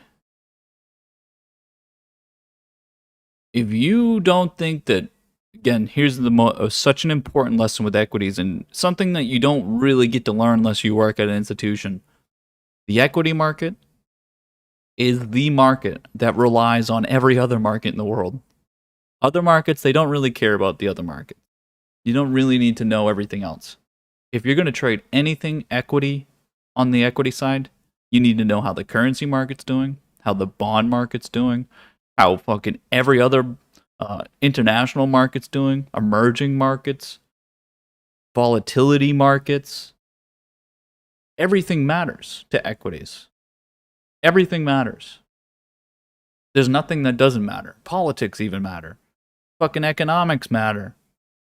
If you don't think that, again, here's the such an important lesson with equities and something that you don't really get to learn unless you work at an institution. The equity market is the market that relies on every other market in the world. Other markets, they don't really care about the other market. You don't really need to know everything else. If you're going to trade anything equity on the equity side, you need to know how the currency market's doing, how the bond market's doing, how fucking every other international market's doing, emerging markets, volatility markets. Everything matters to equities. Everything matters. There's nothing that doesn't matter. Politics even matter. Fucking economics matter.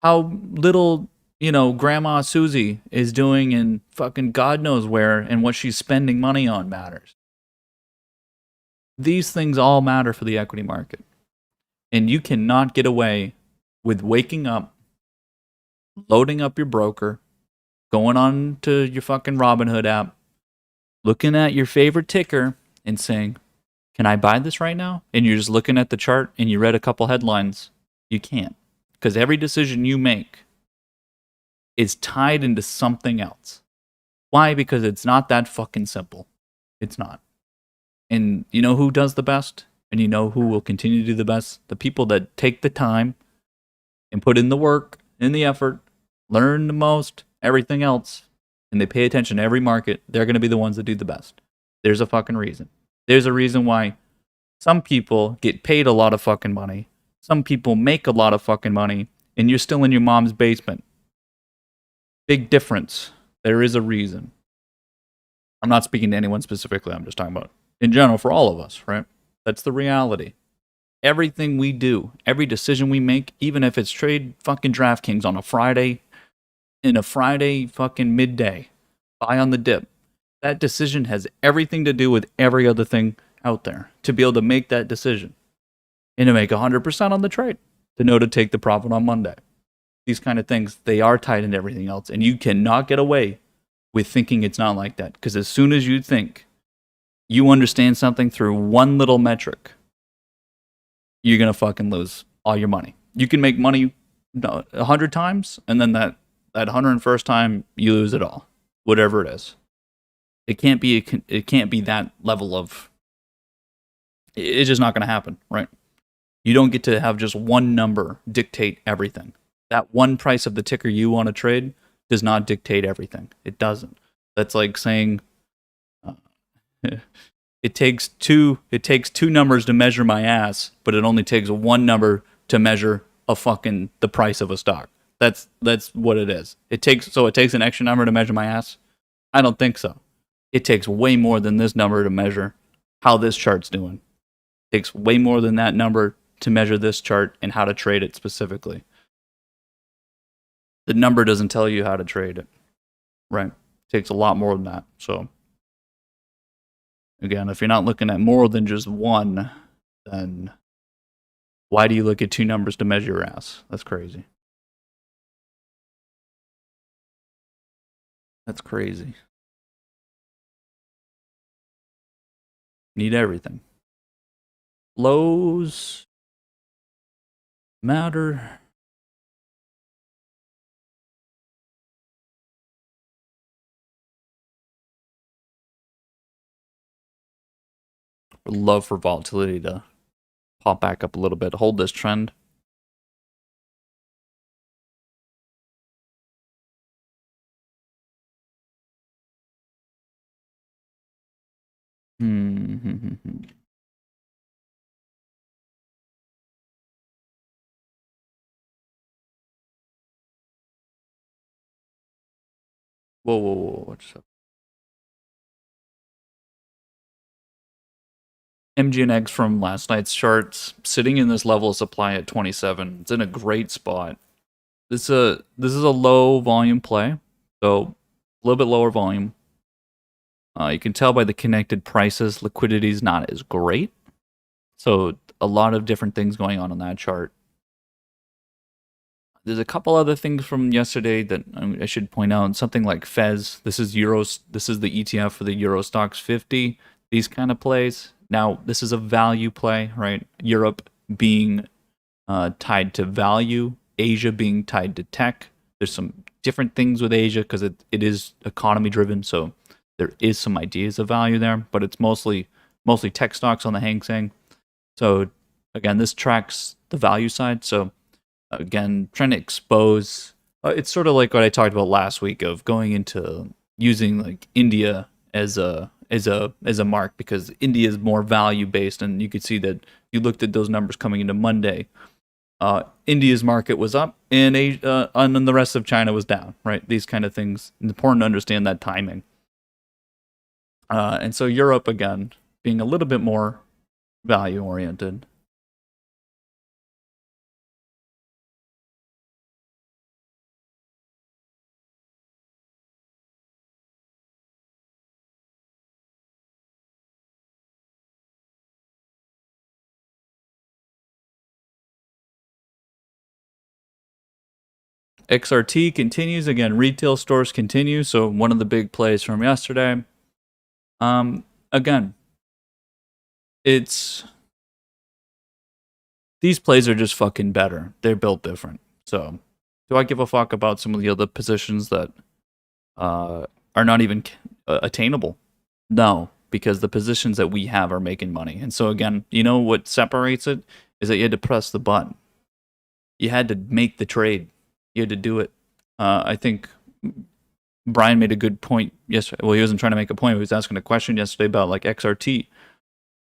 How little, Grandma Susie is doing in fucking God knows where and what she's spending money on matters. These things all matter for the equity market. And you cannot get away with waking up, loading up your broker, going on to your fucking Robinhood app, looking at your favorite ticker and saying, can I buy this right now? And you're just looking at the chart and you read a couple headlines. You can't. Because every decision you make is tied into something else. Why? Because it's not that fucking simple. It's not. And you know who does the best? And you know who will continue to do the best? The people that take the time and put in the work, in the effort, learn the most, everything else, and they pay attention to every market, they're going to be the ones that do the best. There's a fucking reason. There's a reason why some people get paid a lot of fucking money. Some people make a lot of fucking money, and you're still in your mom's basement. Big difference. There is a reason. I'm not speaking to anyone specifically. I'm just talking about in general for all of us, right? That's the reality. Everything we do, every decision we make, even if it's trade fucking DraftKings on a Friday, in a Friday fucking midday, buy on the dip, that decision has everything to do with every other thing out there to be able to make that decision and to make 100% on the trade, to know to take the profit on Monday. These kind of things, they are tied into everything else. And you cannot get away with thinking it's not like that. Because as soon as you think you understand something through one little metric, you're going to fucking lose all your money. You can make money 100 times, and then that 101st time, you lose it all, whatever it is. It can't be that level of... It's just not going to happen, right? You don't get to have just one number dictate everything. That one price of the ticker you want to trade does not dictate everything. It doesn't. That's like saying it takes two numbers to measure my ass, but it only takes one number to measure the price of a stock. That's what it is. It takes an extra number to measure my ass? I don't think so. It takes way more than this number to measure how this chart's doing. It takes way more than that number to measure this chart and how to trade it specifically. The number doesn't tell you how to trade it, right? It takes a lot more than that. So, again, if you're not looking at more than just one, then why do you look at two numbers to measure your ass? That's crazy. That's crazy. Need everything. Lows matter. Would love for volatility to pop back up a little bit, hold this trend. Whoa, what's up? MGNX from last night's charts, sitting in this level of supply at 27. It's in a great spot. This is a low volume play, so a little bit lower volume. You can tell by the connected prices, liquidity is not as great. So a lot of different things going on that chart. There's a couple other things from yesterday that I should point out. Something like Fez. This is Euros. This is the ETF for the Euro Stocks 50. These kind of plays. Now this is a value play, right? Europe being tied to value, Asia being tied to tech. There's some different things with Asia because it is economy driven, so there is some ideas of value there, but it's mostly tech stocks on the Hang Seng. So again, this tracks the value side. So again, trying to expose. It's sort of like what I talked about last week of going into using like India as a mark because India is more value based, and you could see that you looked at those numbers coming into Monday. India's market was up, and then the rest of China was down. Right, these kind of things. It's important to understand that timing. And so Europe again being a little bit more value oriented. XRT continues again. Retail stores continue. So one of the big plays from yesterday. Again, it's these plays are just fucking better. They're built different. So, do I give a fuck about some of the other positions that are not even attainable? No, because the positions that we have are making money. And so again, you know what separates it is that you had to press the button. You had to make the trade. You had to do it. I think Brian made a good point yesterday. Well, he wasn't trying to make a point. He was asking a question yesterday about like XRT.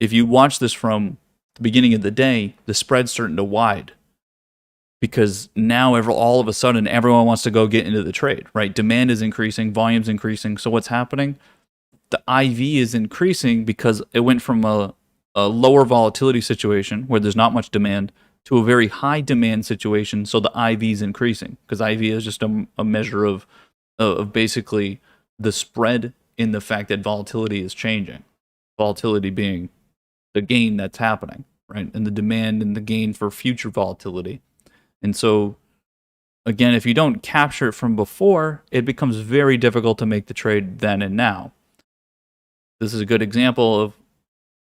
If you watch this from the beginning of the day, the spread's starting to wide because now all of a sudden everyone wants to go get into the trade, right? Demand is increasing, volume's increasing. So what's happening? The IV is increasing because it went from a lower volatility situation where there's not much demand to a very high demand situation. So the IV is increasing because IV is just a measure of basically the spread in the fact that volatility is changing. Volatility being the gain that's happening, right? And the demand and the gain for future volatility. And so, again, if you don't capture it from before, it becomes very difficult to make the trade then and now. This is a good example of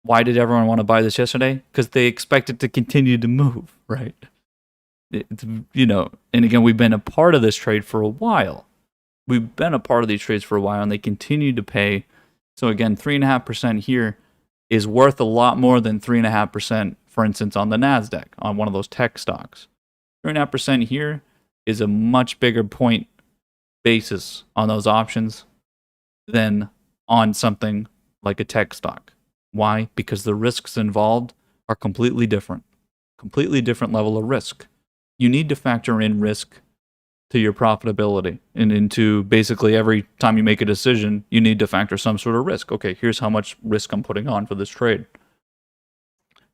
why did everyone want to buy this yesterday? Because they expect it to continue to move, right? It's, and again, we've been a part of this trade for a while. We've been a part of these trades for a while, and they continue to pay. So again, 3.5% here is worth a lot more than 3.5%, for instance, on the NASDAQ, on one of those tech stocks. 3.5% here is a much bigger point basis on those options than on something like a tech stock. Why? Because the risks involved are completely different level of risk. You need to factor in risk to your profitability and into basically every time you make a decision, you need to factor some sort of risk. Okay, here's how much risk I'm putting on for this trade.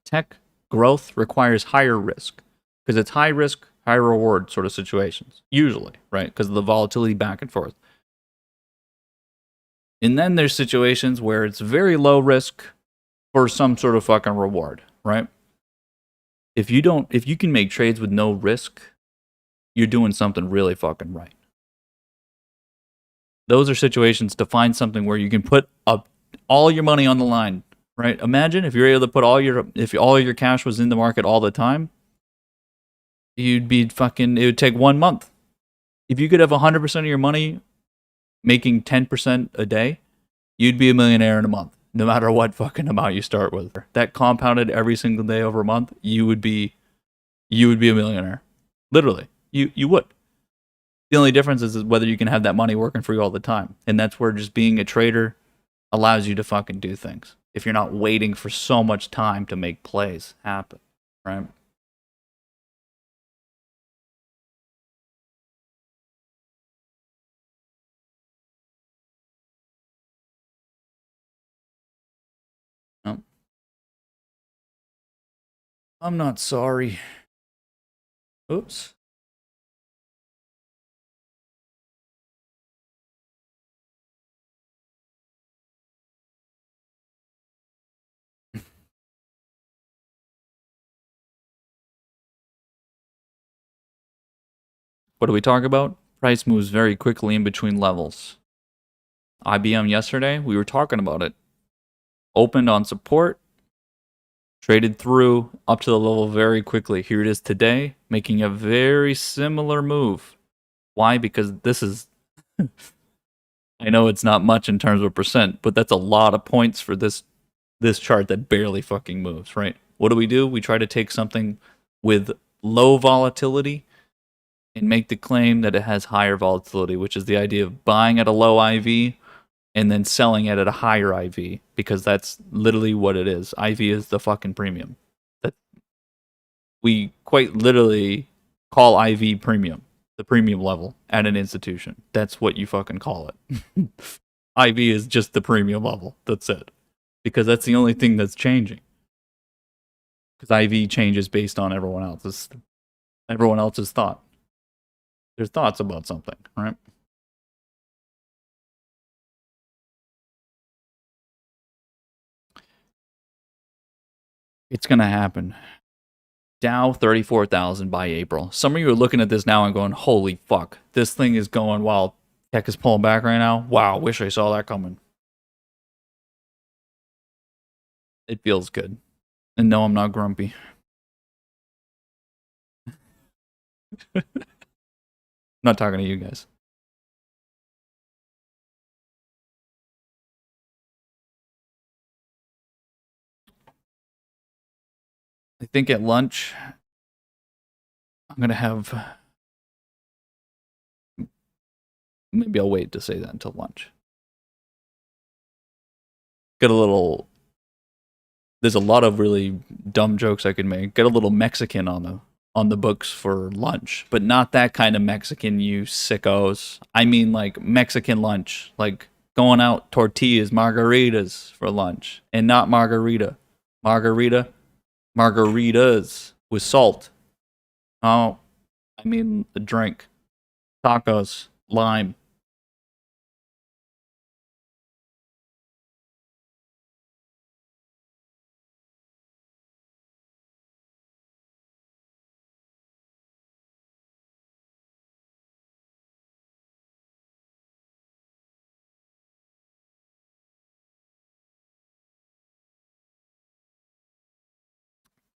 Tech growth requires higher risk because it's high risk, high reward sort of situations, usually, right? Because of the volatility back and forth. And then there's situations where it's very low risk for some sort of fucking reward, right? If you can make trades with no risk, you're doing something really fucking right. Those are situations to find something where you can put up all your money on the line, right? Imagine if you're able to put all your cash was in the market all the time, it would take 1 month. If you could have 100% of your money making 10% a day, you'd be a millionaire in a month. no matter what fucking amount you start with. That compounded every single day over a month, you would be a millionaire. Literally. You would. The only difference is whether you can have that money working for you all the time. And that's where just being a trader allows you to fucking do things. If you're not waiting for so much time to make plays happen, right? No, I'm not sorry. Oops. What do we talk about? Price moves very quickly in between levels. IBM yesterday, we were talking about it. Opened on support, traded through up to the level very quickly. Here it is today, making a very similar move. Why? Because this is, I know it's not much in terms of percent, but that's a lot of points for this chart that barely fucking moves, right? What do? We try to take something with low volatility and make the claim that it has higher volatility, which is the idea of buying at a low IV and then selling it at a higher IV, because that's literally what it is. IV is the fucking premium. That we quite literally call IV premium, the premium level at an institution. That's what you fucking call it. IV is just the premium level. That's it. Because that's the only thing that's changing. Because IV changes based on everyone else's thought. There's thoughts about something, right? It's gonna happen. Dow 34,000 by April. Some of you are looking at this now and going, "Holy fuck, this thing is going while tech is pulling back right now." Wow, wish I saw that coming. It feels good, and no, I'm not grumpy. I'm not talking to you guys. I think at lunch, I'm gonna have. Maybe I'll wait to say that until lunch. Get a little. There's a lot of really dumb jokes I could make. Get a little Mexican on the books for lunch, but not that kind of Mexican, you sickos. I mean like Mexican lunch, like going out tortillas, margaritas for lunch, and not margarita. Margarita, margaritas with salt. Oh, I mean the drink. Tacos, lime.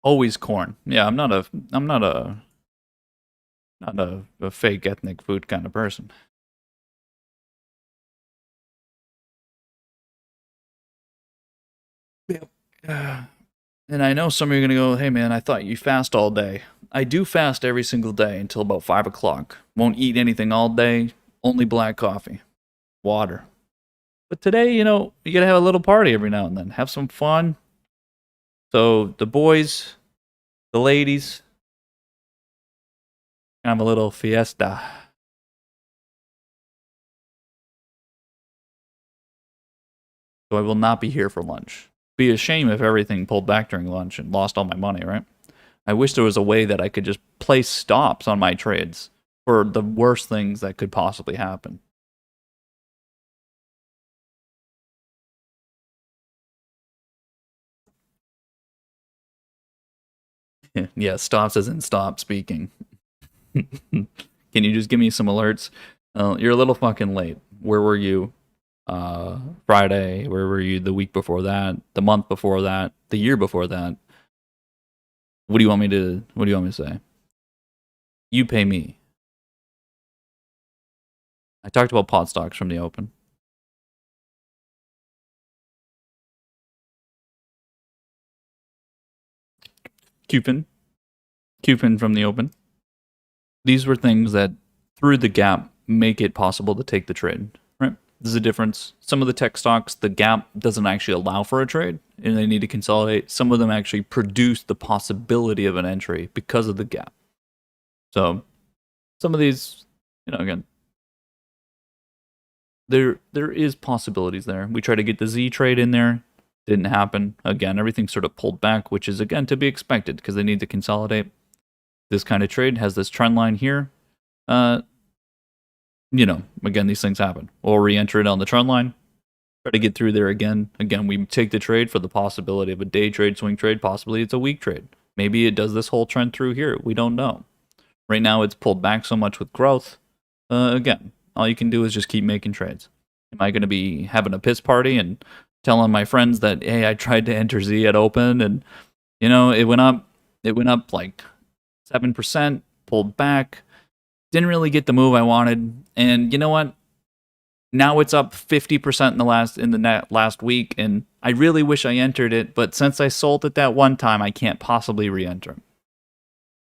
Always corn. Yeah, I'm not a fake ethnic food kind of person. Yep. And I know some of you are going to go, "Hey man, I thought you fast all day." I do fast every single day until about 5 o'clock. Won't eat anything all day, only black coffee, water. But today, you got to have a little party every now and then. Have some fun. So the boys, the ladies, have a little fiesta. So I will not be here for lunch. Be a shame if everything pulled back during lunch and lost all my money, right? I wish there was a way that I could just place stops on my trades for the worst things that could possibly happen. Yeah, stops as in stop speaking. Can you just give me some alerts? You're a little fucking late. Where were you? Friday. Where were you the week before that? The month before that? The year before that? What do you want me to say? You pay me. I talked about pot stocks from the open. coupon from the open. These were things that, through the gap, make it possible to take the trade, right? There's a difference. Some of the tech stocks, the gap doesn't actually allow for a trade, and they need to consolidate. Some of them actually produce the possibility of an entry because of the gap. So some of these, again, there is possibilities there. We try to get the Z trade in there. Didn't happen. Again, everything sort of pulled back, which is, again, to be expected because they need to consolidate. This kind of trade has this trend line here. Again, these things happen. We'll re-enter it on the trend line. Try to get through there again. Again, we take the trade for the possibility of a day trade, swing trade. Possibly it's a week trade. Maybe it does this whole trend through here. We don't know. Right now, it's pulled back so much with growth. Again, all you can do is just keep making trades. Am I going to be having a piss party and telling my friends that, hey, I tried to enter Z at open and, it went up like 7%, pulled back, didn't really get the move I wanted, and you know what? Now it's up 50% in the last week, and I really wish I entered it, but since I sold it that one time, I can't possibly re-enter.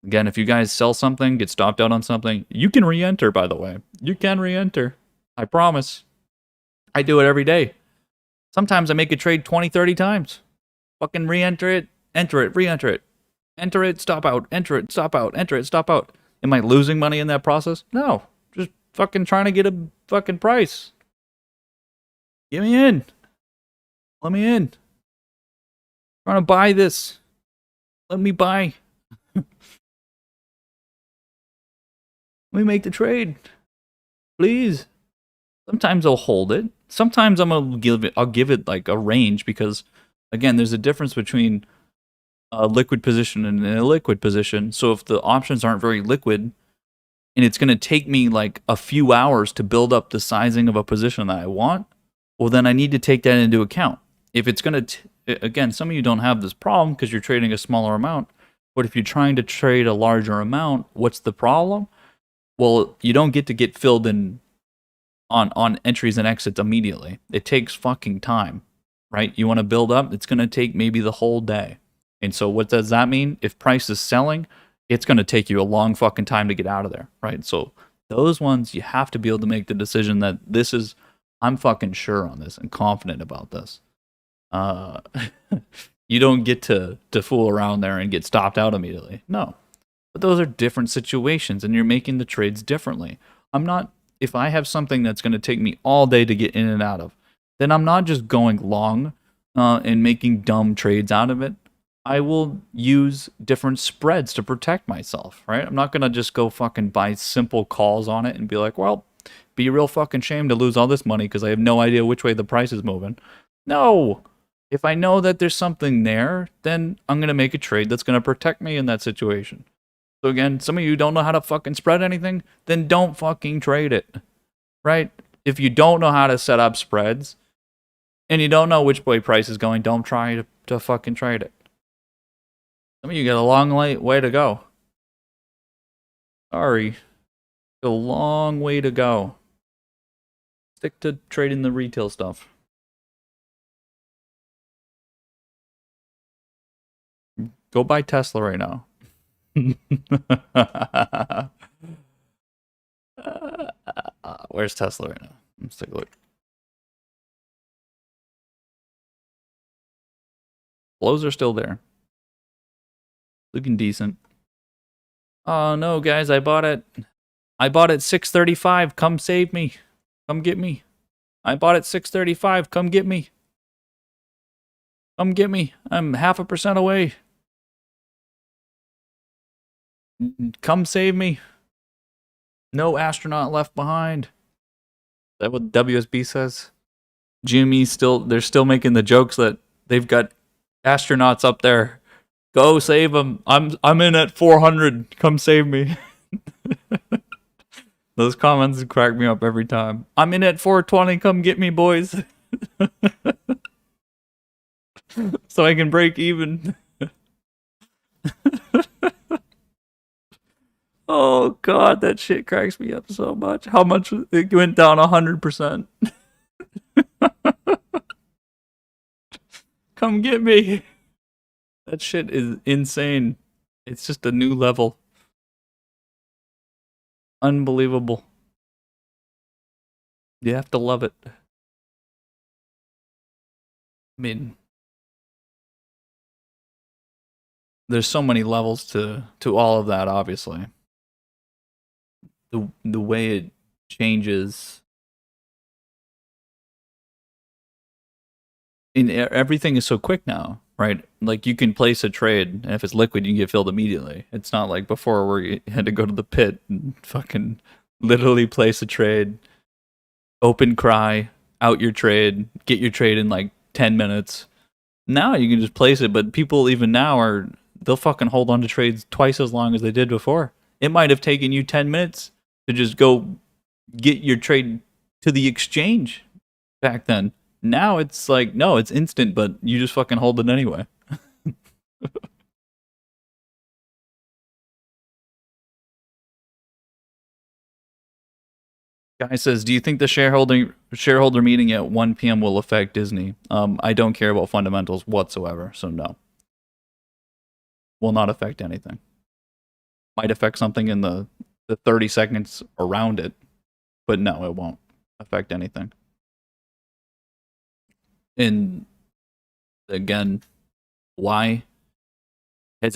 Again, if you guys sell something, get stopped out on something, you can re-enter, by the way. You can re-enter. I promise. I do it every day. Sometimes I make a trade 20, 30 times. Fucking re-enter it, enter it, re-enter it. Enter it, stop out, enter it, stop out, enter it, stop out. Am I losing money in that process? No. Just fucking trying to get a fucking price. Get me in. Let me in. Trying to buy this. Let me buy. Let me make the trade. Please. Sometimes I'll hold it. Sometimes I'll give it like a range because, again, there's a difference between a liquid position and an illiquid position. So if the options aren't very liquid and it's going to take me like a few hours to build up the sizing of a position that I want, well, then I need to take that into account. If it's going to, again, some of you don't have this problem because you're trading a smaller amount. But if you're trying to trade a larger amount, what's the problem? Well, you don't get filled in on entries and exits immediately. It takes fucking time, right? You want to build up, it's going to take maybe the whole day. And so what does that mean? If price is selling, it's going to take you a long fucking time to get out of there, right? So those ones, you have to be able to make the decision that I'm fucking sure on this and confident about this. You don't get to fool around there and get stopped out immediately. No. But those are different situations and you're making the trades differently. If I have something that's going to take me all day to get in and out of, then I'm not just going long and making dumb trades out of it. I will use different spreads to protect myself, right? I'm not going to just go fucking buy simple calls on it and be like, well, be a real fucking shame to lose all this money because I have no idea which way the price is moving. No. If I know that there's something there, then I'm going to make a trade that's going to protect me in that situation. So again, some of you don't know how to fucking spread anything, then don't fucking trade it, right? If you don't know how to set up spreads and you don't know which way price is going, don't try to fucking trade it. Some of you got a long way to go. Sorry. A long way to go. Stick to trading the retail stuff. Go buy Tesla right now. Where's Tesla right now? Let's take a look. Flows are still there. Looking decent. Oh no, guys, I bought it. I bought it $6.35. Come save me. Come get me. I bought it $6.35. Come get me. Come get me. I'm 0.5% away. Come save me. No astronaut left behind. Is that what WSB says? GME they're still making the jokes that they've got astronauts up there. Go save them. I'm in at 400. Come save me. Those comments crack me up every time. I'm in at 420. Come get me, boys. So I can break even. Oh god, that shit cracks me up so much. How much it went down 100%. Come get me. That shit is insane. It's just a new level. Unbelievable. You have to love it. I mean, there's so many levels to all of that. Obviously, the way it changes, and everything is so quick now, right? Like you can place a trade, and if it's liquid, you can get filled immediately. It's not like before where you had to go to the pit and fucking literally place a trade, open cry, out your trade, get your trade in like 10 minutes. Now you can just place it, but people even now are they'll fucking hold on to trades twice as long as they did before. It might have taken you 10 minutes to just go get your trade to the exchange back then. Now it's like no, it's instant, but you just fucking hold it anyway. Guy says, "Do you think the shareholder meeting at 1 p.m. will affect Disney?" I don't care about fundamentals whatsoever, so no, will not affect anything. Might affect something in the 30 seconds around it, but no, it won't affect anything. And again, why has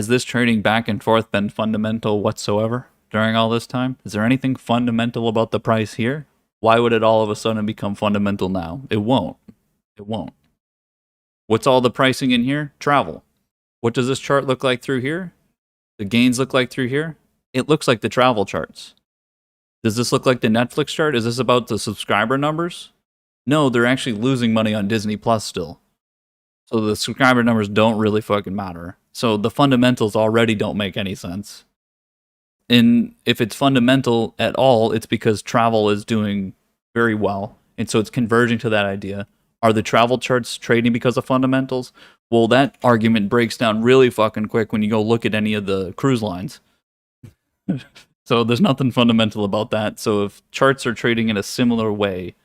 this trading back and forth been fundamental whatsoever during all this time? Is there anything fundamental about the price here? Why would it all of a sudden become fundamental now? It won't. It won't. What's all the pricing in here? Travel. What does this chart look like through here? The gains look like through here? It looks like the travel charts. Does this look like the Netflix chart? Is this about the subscriber numbers? No, they're actually losing money on Disney Plus still. So the subscriber numbers don't really fucking matter. So the fundamentals already don't make any sense. And if it's fundamental at all, it's because travel is doing very well. And so it's converging to that idea. Are the travel charts trading because of fundamentals? Well, that argument breaks down really fucking quick when you go look at any of the cruise lines. So there's nothing fundamental about that. So if charts are trading in a similar way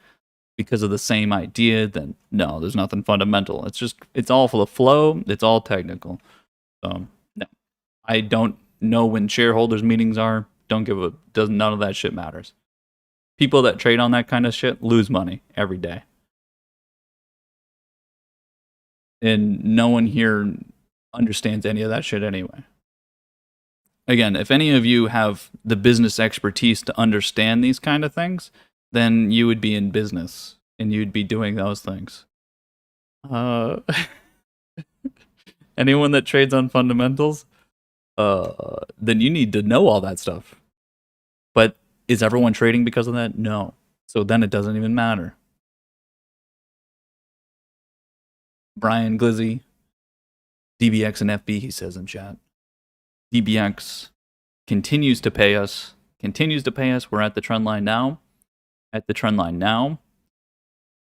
because of the same idea, then no, there's nothing fundamental. It's all for the flow. It's all technical. So no, I don't know when shareholders meetings are. Don't give a does none of that shit matters. People that trade on that kind of shit lose money every day, and no one here understands any of that shit anyway. Again, if any of you have the business expertise to understand these kind of things, then you would be in business and you'd be doing those things. Uh, anyone that trades on fundamentals, then you need to know all that stuff. But is everyone trading because of that? No. So then it doesn't even matter. Brian Glizzy, DBX and FB, he says in chat. DBX continues to pay us. We're at the trend line now.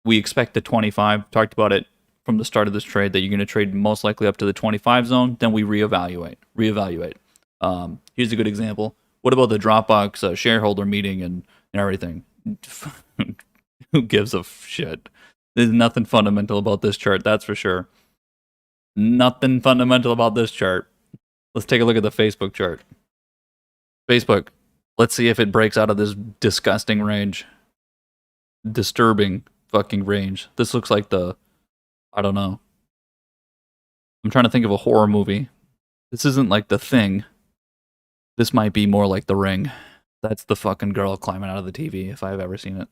We expect the 25. Talked about it from the start of this trade that you're going to trade most likely up to the 25 zone. Then we reevaluate. Here's a good example. What about the Dropbox shareholder meeting and everything? Who gives a shit? There's nothing fundamental about this chart, that's for sure. Nothing fundamental about this chart. Let's take a look at the Facebook chart. Facebook. Let's see if it breaks out of this disgusting range. Disturbing fucking range. This looks like I don't know. I'm trying to think of a horror movie. This isn't like The Thing. This might be more like The Ring. That's the fucking girl climbing out of the TV if I've ever seen it.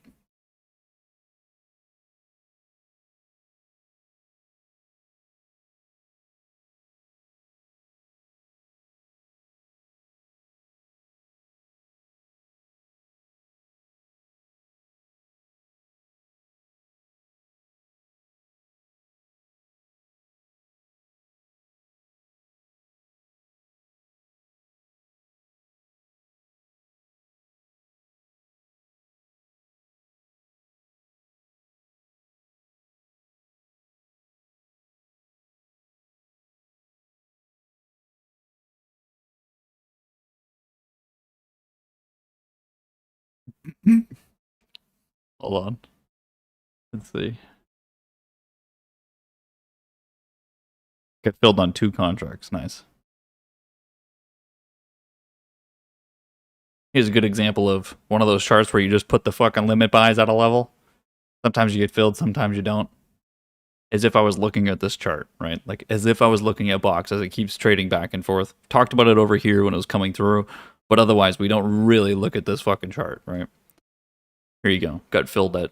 Hold on. Let's see. Get filled on 2 contracts. Nice. Here's a good example of one of those charts where you just put the fucking limit buys at a level. Sometimes you get filled, sometimes you don't. As if I was looking at this chart, right? Like as if I was looking at Box as it keeps trading back and forth. Talked about it over here when it was coming through, but otherwise we don't really look at this fucking chart, right? Here you go. Got filled at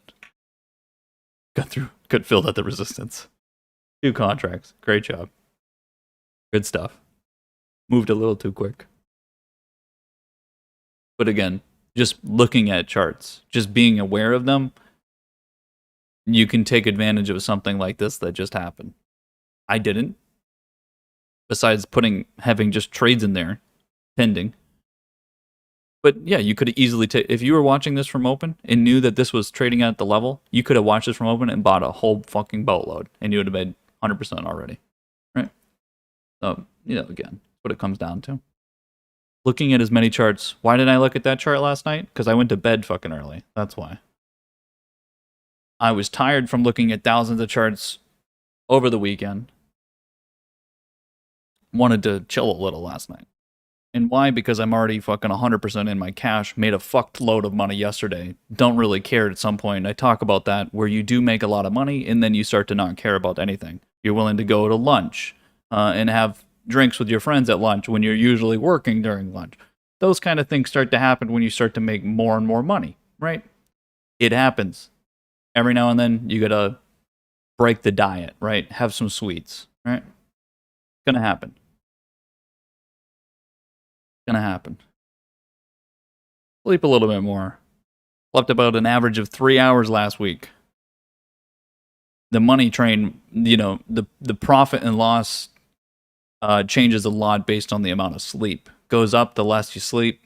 the resistance. 2 contracts. Great job. Good stuff. Moved a little too quick. But again, just looking at charts, just being aware of them, you can take advantage of something like this that just happened. I didn't. Besides having just trades in there, pending. But yeah, you could easily take, if you were watching this from open and knew that this was trading at the level, you could have watched this from open and bought a whole fucking boatload and you would have made 100% already, right? So, again, what it comes down to. Looking at as many charts. Why did I look at that chart last night? Because I went to bed fucking early. That's why. I was tired from looking at thousands of charts over the weekend. Wanted to chill a little last night. And why? Because I'm already fucking 100% in my cash. Made a fucked load of money yesterday. Don't really care at some point. I talk about that where you do make a lot of money and then you start to not care about anything. You're willing to go to lunch and have drinks with your friends at lunch when you're usually working during lunch. Those kind of things start to happen when you start to make more and more money, right? It happens. Every now and then you gotta break the diet, right? Have some sweets, right? It's gonna happen. Gonna happen. Sleep a little bit more. Slept about an average of 3 hours last week. The money train, the profit and loss changes a lot based on the amount of sleep. Goes up the less you sleep.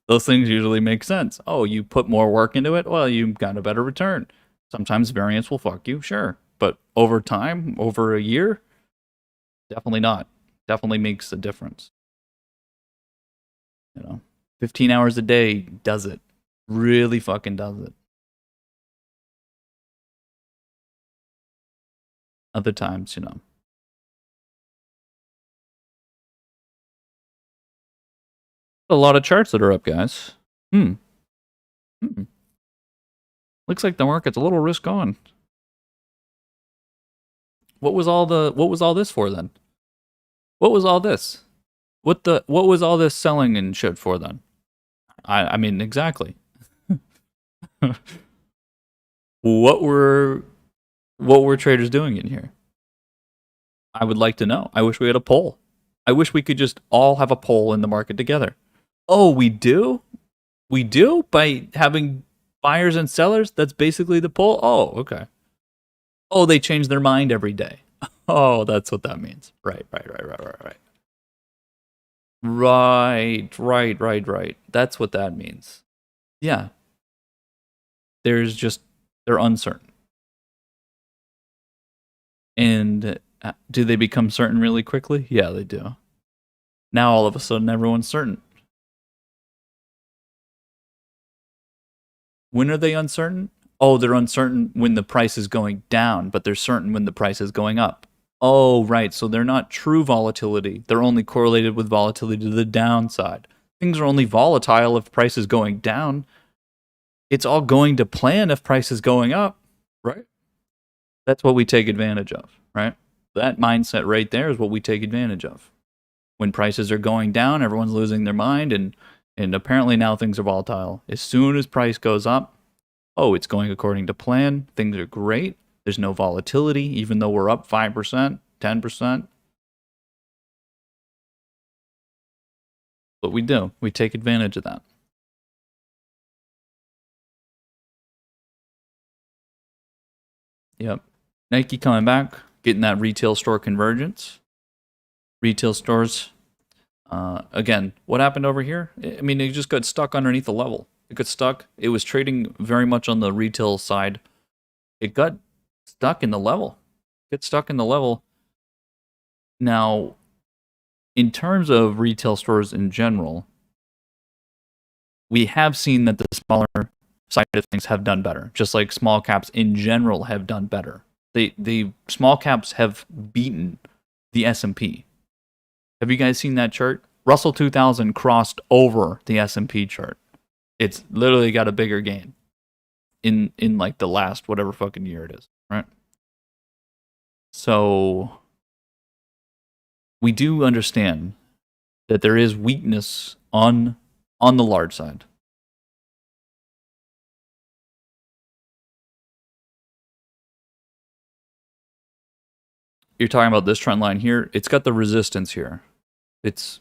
Those things usually make sense. Oh, you put more work into it? Well, you got a better return. Sometimes variance will fuck you, sure. But over time, over a year, definitely not. Definitely makes a difference. 15 hours a day does it. Really fucking does it. Other times, a lot of charts that are up, guys. Looks like the market's a little risk on. What was all this for then? What was all this? What was all this selling and shit for then? I mean, exactly. What were traders doing in here? I would like to know. I wish we had a poll. I wish we could just all have a poll in the market together. Oh, we do? We do? By having buyers and sellers? That's basically the poll? Oh, okay. Oh, they change their mind every day. Oh, that's what that means. Right. Right. That's what that means. Yeah. They're uncertain. And do they become certain really quickly? Yeah, they do. Now all of a sudden everyone's certain. When are they uncertain? Oh, they're uncertain when the price is going down, but they're certain when the price is going up. Oh, right. So they're not true volatility. They're only correlated with volatility to the downside. Things are only volatile if price is going down. It's all going to plan if price is going up, right? That's what we take advantage of, right? That mindset right there is what we take advantage of. When prices are going down, everyone's losing their mind, and apparently now things are volatile. As soon as price goes up, oh, it's going according to plan. Things are great. There's no volatility, even though we're up 5%, 10%. What we do, we take advantage of that. Yep. Nike coming back, getting that retail store convergence. Retail stores. Again, what happened over here? I mean, it just got stuck underneath the level. It got stuck. It was trading very much on the retail side. It got stuck in the level. Now, in terms of retail stores in general, we have seen that the smaller side of things have done better, just like small caps in general have done better. The small caps have beaten the S&P. Have you guys seen that chart? Russell 2000 crossed over the S&P chart. It's literally got a bigger gain in like the last whatever fucking year it is, right? So we do understand that there is weakness on the large side. You're talking about this trend line here. It's got the resistance here. It's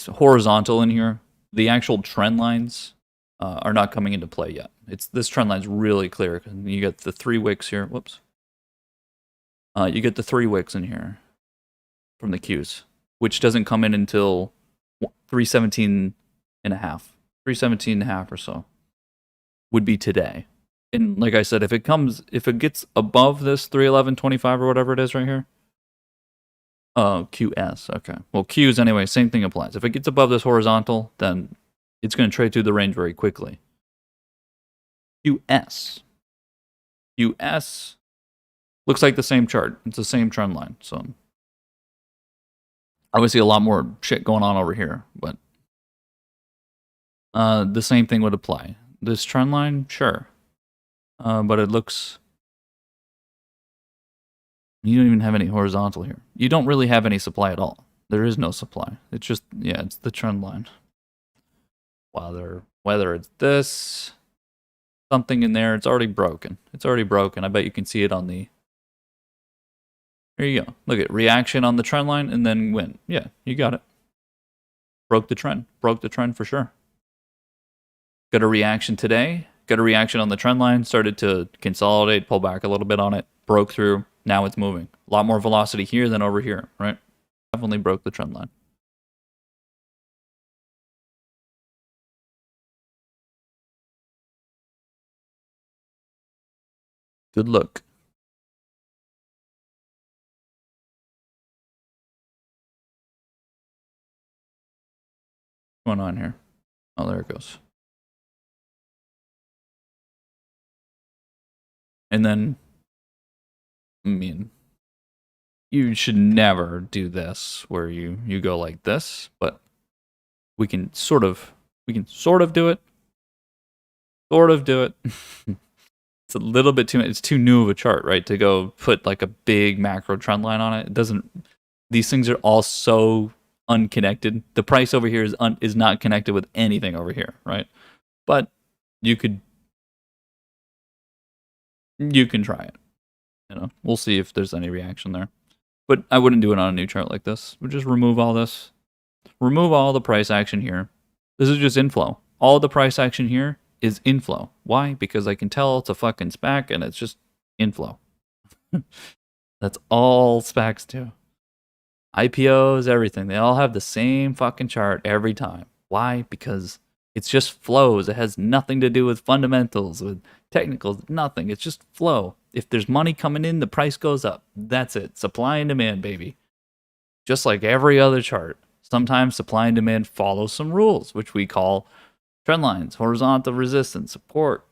horizontal in here. The actual trend lines are not coming into play yet. This trend line's really clear. You get the 3 wicks here. Whoops. You get the 3 wicks in here from the Qs, which doesn't come in until 317 and a half. 317 and a half or so would be today. And like I said, if it gets above this 311.25 or whatever it is right here. Oh, QS. Okay. Well, Qs anyway, same thing applies. If it gets above this horizontal, then it's going to trade through the range very quickly. QS looks like the same chart. It's the same trend line. So obviously a lot more shit going on over here, but the same thing would apply. This trend line, sure. But it looks... You don't even have any horizontal here. You don't really have any supply at all. There is no supply. It's just, yeah, it's the trend line. Whether it's this, something in there, it's already broken. It's already broken. I bet you can see it on the... Here you go. Look at reaction on the trend line and then win. Yeah, you got it. Broke the trend. Broke the trend for sure. Got a reaction today. Got a reaction on the trend line. Started to consolidate, pull back a little bit on it. Broke through. Now it's moving. A lot more velocity here than over here, right? Definitely broke the trend line. Good look. What's going on here? Oh, there it goes. And then, I mean, you should never do this where you go like this, but we can sort of do it. Sort of do it. It's a little bit too, it's too new of a chart, right? To go put like a big macro trend line on it. It doesn't, these things are all so unconnected. The price over here is not connected with anything over here, right? But you can try it. You know, we'll see if there's any reaction there. But I wouldn't do it on a new chart like this. We'll just remove all this. Remove all the price action here. This is just inflow. All the price action here is inflow. Why? Because I can tell it's a fucking SPAC and it's just inflow. That's all SPACs do. IPOs, everything. They all have the same fucking chart every time. Why? Because it's just flows. It has nothing to do with fundamentals, with technicals, nothing. It's just flow. If there's money coming in, the price goes up. That's it. Supply and demand, baby. Just like every other chart. Sometimes supply and demand follow some rules, which we call trend lines, horizontal resistance, support,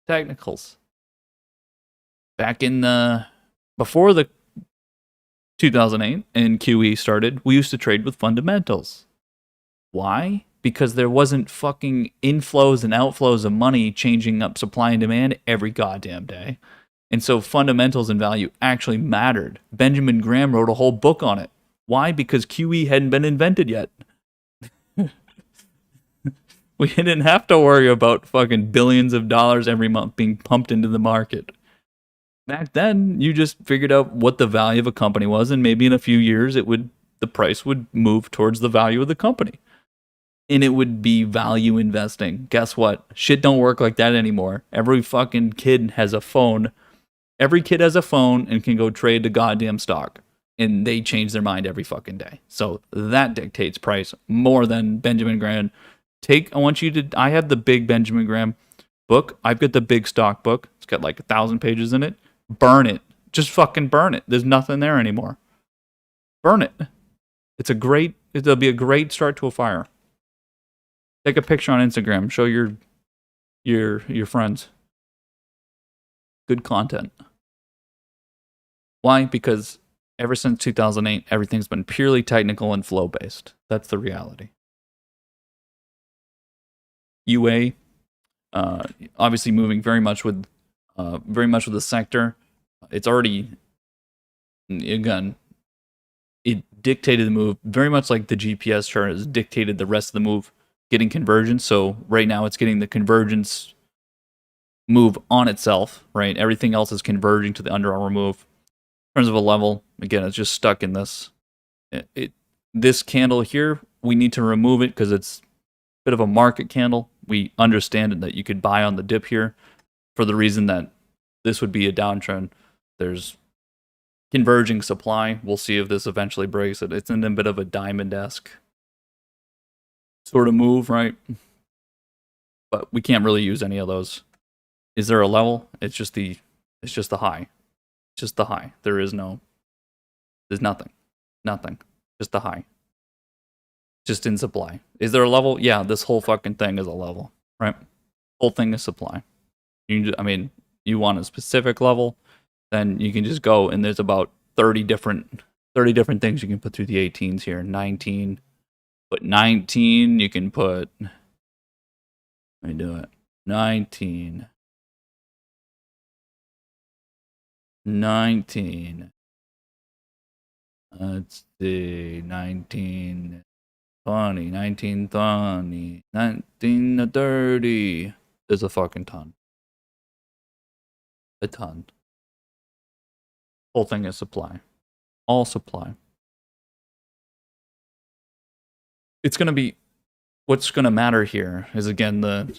technicals. Back in before the 2008 and QE started, we used to trade with fundamentals. Why? Because there wasn't fucking inflows and outflows of money changing up supply and demand every goddamn day. And so fundamentals and value actually mattered. Benjamin Graham wrote a whole book on it. Why? Because QE hadn't been invented yet. We didn't have to worry about fucking billions of dollars every month being pumped into the market. Back then, you just figured out what the value of a company was, and maybe in a few years the price would move towards the value of the company. And it would be value investing. Guess what? Shit don't work like that anymore. Every fucking kid has a phone. Every kid has a phone and can go trade the goddamn stock. And they change their mind every fucking day. So that dictates price more than Benjamin Graham. I have the big Benjamin Graham book. I've got the big stock book. It's got like 1,000 pages in it. Burn it. Just fucking burn it. There's nothing there anymore. Burn it. It'll be a great start to a fire. Take a picture on Instagram. Show your friends. Good content. Why? Because ever since 2008, everything's been purely technical and flow-based. That's the reality. UA, obviously moving very much with the sector. It's already, again, it dictated the move very much like the GPS chart has dictated the rest of the move, getting convergence. So right now it's getting the convergence move on itself, right? Everything else is converging to the Under Armour move. In terms of a level, again, it's just stuck in this. This candle here, we need to remove it because it's a bit of a market candle. We understand that you could buy on the dip here for the reason that this would be a downtrend. There's converging supply. We'll see if this eventually breaks it. It's in a bit of a diamond-esque sort of move, right? But we can't really use any of those. Is there a level? It's just the high. Just the high. There's nothing. Nothing. Just the high. Just in supply. Is there a level? Yeah, this whole fucking thing is a level, right? Whole thing is supply. You want a specific level, then you can just go and there's about 30 different things you can put through the 18s here. 19. Put 19, you can put, let me do it. 19. Let's see. 19, 20, 19, 20, 19, 30. There's a fucking ton. A ton. Whole thing is supply. All supply. It's going to be, what's going to matter here is, again, the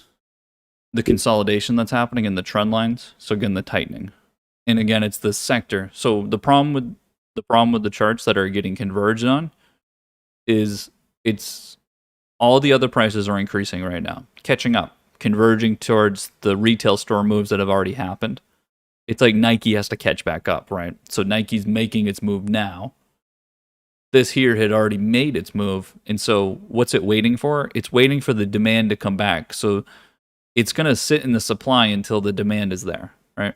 consolidation that's happening in the trend lines. So again, the tightening. And again, it's the sector. So the problem with the charts that are getting converged on is it's all the other prices are increasing right now, catching up, converging towards the retail store moves that have already happened. It's like Nike has to catch back up, right? So Nike's making its move now. This here had already made its move. And so what's it waiting for? It's waiting for the demand to come back. So it's going to sit in the supply until the demand is there, right?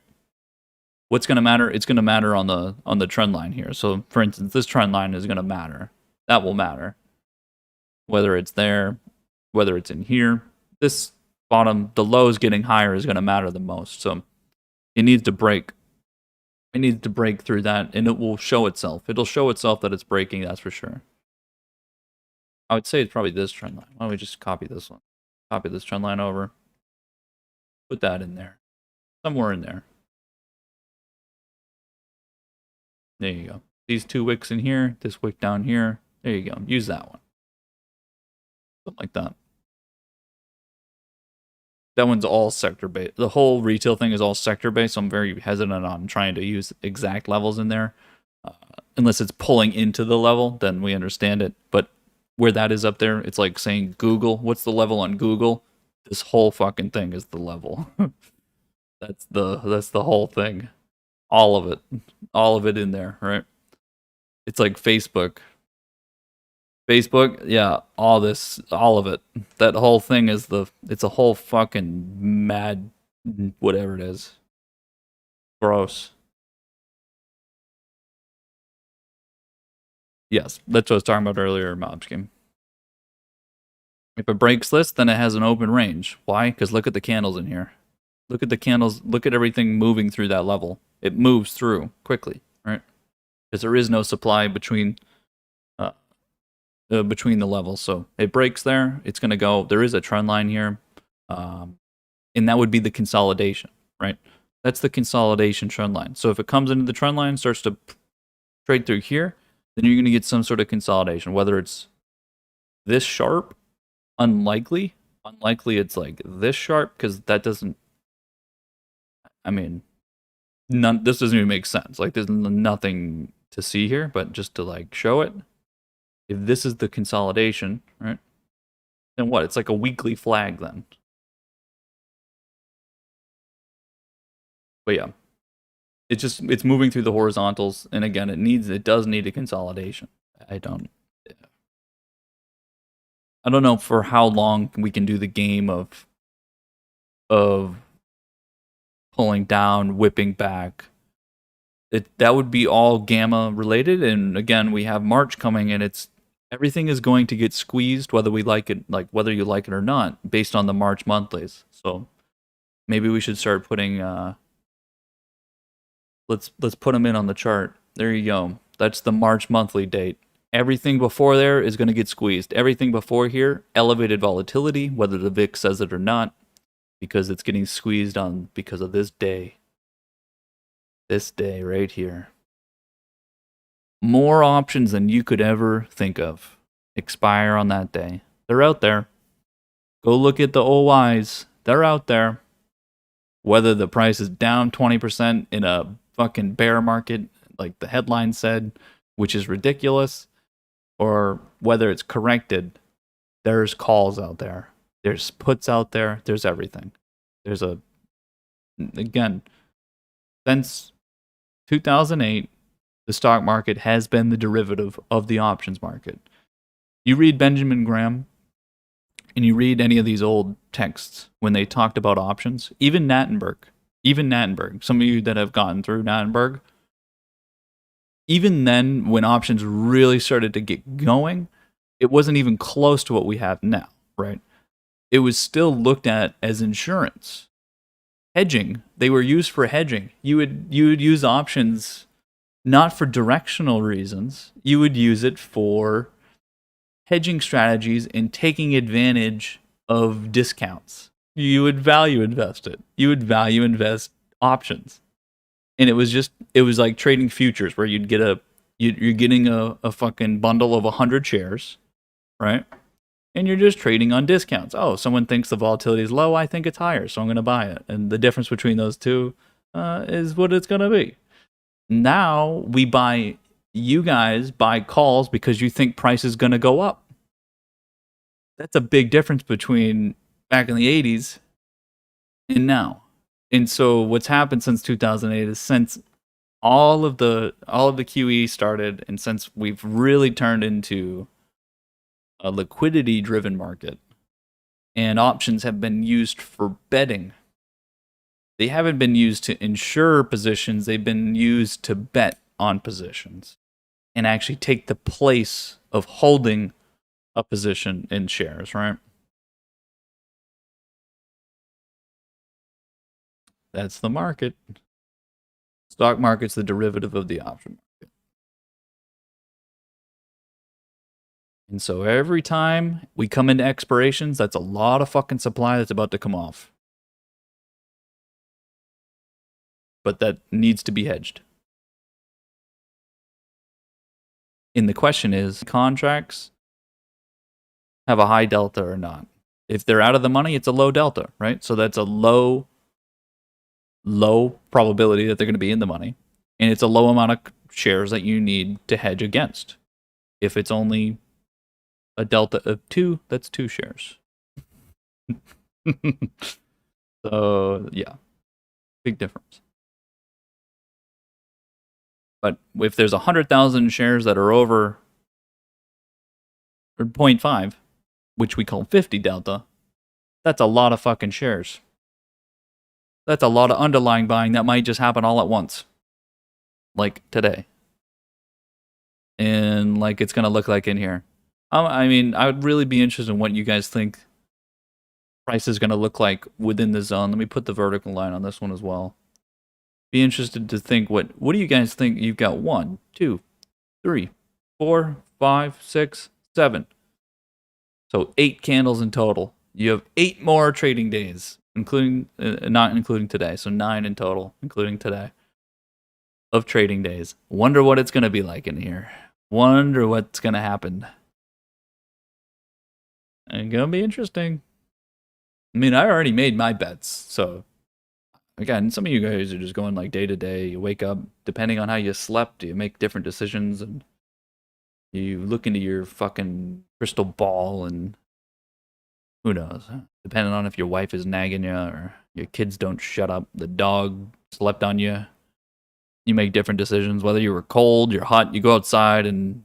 What's going to matter? It's going to matter on the trend line here. So for instance, this trend line is going to matter. That will matter. Whether it's there, whether it's in here. This bottom, the low is getting higher is going to matter the most. So it needs to break. It needs to break through that, and it will show itself. It'll show itself that it's breaking, that's for sure. I would say it's probably this trend line. Why don't we just copy this one? Copy this trend line over. Put that in there. Somewhere in there. There you go. These two wicks in here, this wick down here. There you go. Use that one. Something like that. That one's all sector-based. The whole retail thing is all sector-based, so I'm very hesitant on trying to use exact levels in there. Unless it's pulling into the level, then we understand it. But where that is up there, it's like saying Google. What's the level on Google? This whole fucking thing is the level. That's the whole thing. All of it. All of it in there, right? It's like Facebook. Facebook, yeah, all of it. That whole thing is it's a whole fucking mad, whatever it is. Gross. Yes, that's what I was talking about earlier, Mob Scheme. If it breaks this, then it has an open range. Why? Because look at the candles in here. Look at the candles. Look at everything moving through that level. It moves through quickly, right? Because there is no supply between the levels. So it breaks there. It's going to go. There is a trend line here. And that would be the consolidation, right? That's the consolidation trend line. So if it comes into the trend line, starts to trade through here, then you're going to get some sort of consolidation. Whether it's this sharp, unlikely it's like this sharp, because that doesn't, I mean, this doesn't even make sense. Like there's nothing to see here, but just to like show it. If this is the consolidation, right? Then what? It's like a weekly flag then. But yeah, it's moving through the horizontals, and again, it does need a consolidation. I don't know for how long we can do the game of pulling down, whipping back. That would be all gamma related, and again, we have March coming, and Everything is going to get squeezed whether we like it, like whether you like it or not, based on the March monthlies. So maybe we should start putting let's put them in on the chart. There you go. That's the March monthly date. Everything before there is going to get squeezed. Everything before here, elevated volatility, whether the VIX says it or not, because it's getting squeezed on because of this day. This day right here. More options than you could ever think of expire on that day. They're out there. Go look at the OYs. They're out there. Whether the price is down 20% in a fucking bear market, like the headline said, which is ridiculous, or whether it's corrected, there's calls out there. There's puts out there. There's everything. Again, since 2008, the stock market has been the derivative of the options market. You read Benjamin Graham and you read any of these old texts when they talked about options, even Nattenberg, some of you that have gotten through Nattenberg, even then when options really started to get going, it wasn't even close to what we have now, right? It was still looked at as insurance. Hedging, they were used for hedging. You would use options not for directional reasons. You would use it for hedging strategies and taking advantage of discounts. You would value invest it. You would value invest options. And it was like trading futures where you're getting a fucking bundle of 100 shares, right? And you're just trading on discounts. Oh, someone thinks the volatility is low. I think it's higher, so I'm going to buy it. And the difference between those two is what it's going to be. Now you guys buy calls because you think price is going to go up. That's a big difference between back in the 80s and now. And so what's happened since 2008 is since all of the QE started, and since we've really turned into a liquidity driven market, and options have been used for betting. They haven't been used to insure positions, they've been used to bet on positions and actually take the place of holding a position in shares, right? That's the market. Stock market's the derivative of the option market. And so every time we come into expirations, that's a lot of fucking supply that's about to come off. But that needs to be hedged. And the question is, contracts have a high delta or not? If they're out of the money, it's a low delta, right? So that's a low probability that they're going to be in the money. And it's a low amount of shares that you need to hedge against. If it's only a delta of 2, that's 2 shares. So, yeah. Big difference. But if there's 100,000 shares that are over or 0.5, which we call 50 delta, that's a lot of fucking shares. That's a lot of underlying buying that might just happen all at once. Like today. And like it's going to look like in here. I mean, I would really be interested in what you guys think price is going to look like within the zone. Let me put the vertical line on this one as well. Be interested to think what do you guys think? You've got 1, 2, 3, 4, 5, 6, 7. So 8 candles in total. You have 8 more trading days, including not including today. So 9 in total, including today, of trading days. Wonder what it's going to be like in here. Wonder what's going to happen. It's going to be interesting. I mean, I already made my bets. So, again, some of you guys are just going like day to day. You wake up, depending on how you slept, you make different decisions, and you look into your fucking crystal ball, and who knows? Depending on if your wife is nagging you or your kids don't shut up, the dog slept on you. You make different decisions, whether you were cold, you're hot, you go outside and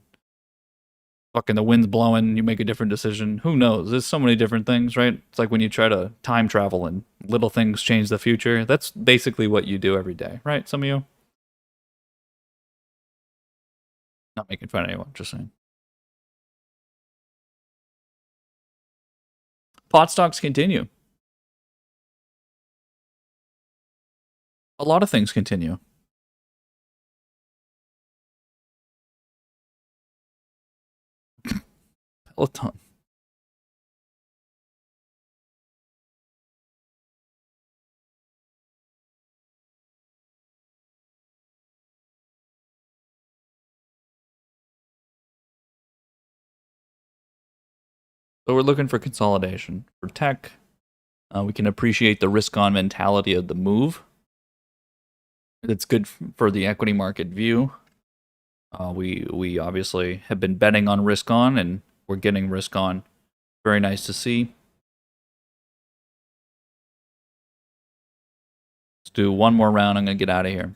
fucking the wind's blowing, you make a different decision. Who knows? There's so many different things, right? It's like when you try to time travel and little things change the future. That's basically what you do every day, right? Some of you? Not making fun of anyone, just saying. Pot stocks continue. A lot of things continue. Peloton. So we're looking for consolidation. For tech, we can appreciate the risk-on mentality of the move. It's good for the equity market view. We obviously have been betting on risk-on, and we're getting risk-on. Very nice to see. Let's do one more round. I'm going to get out of here.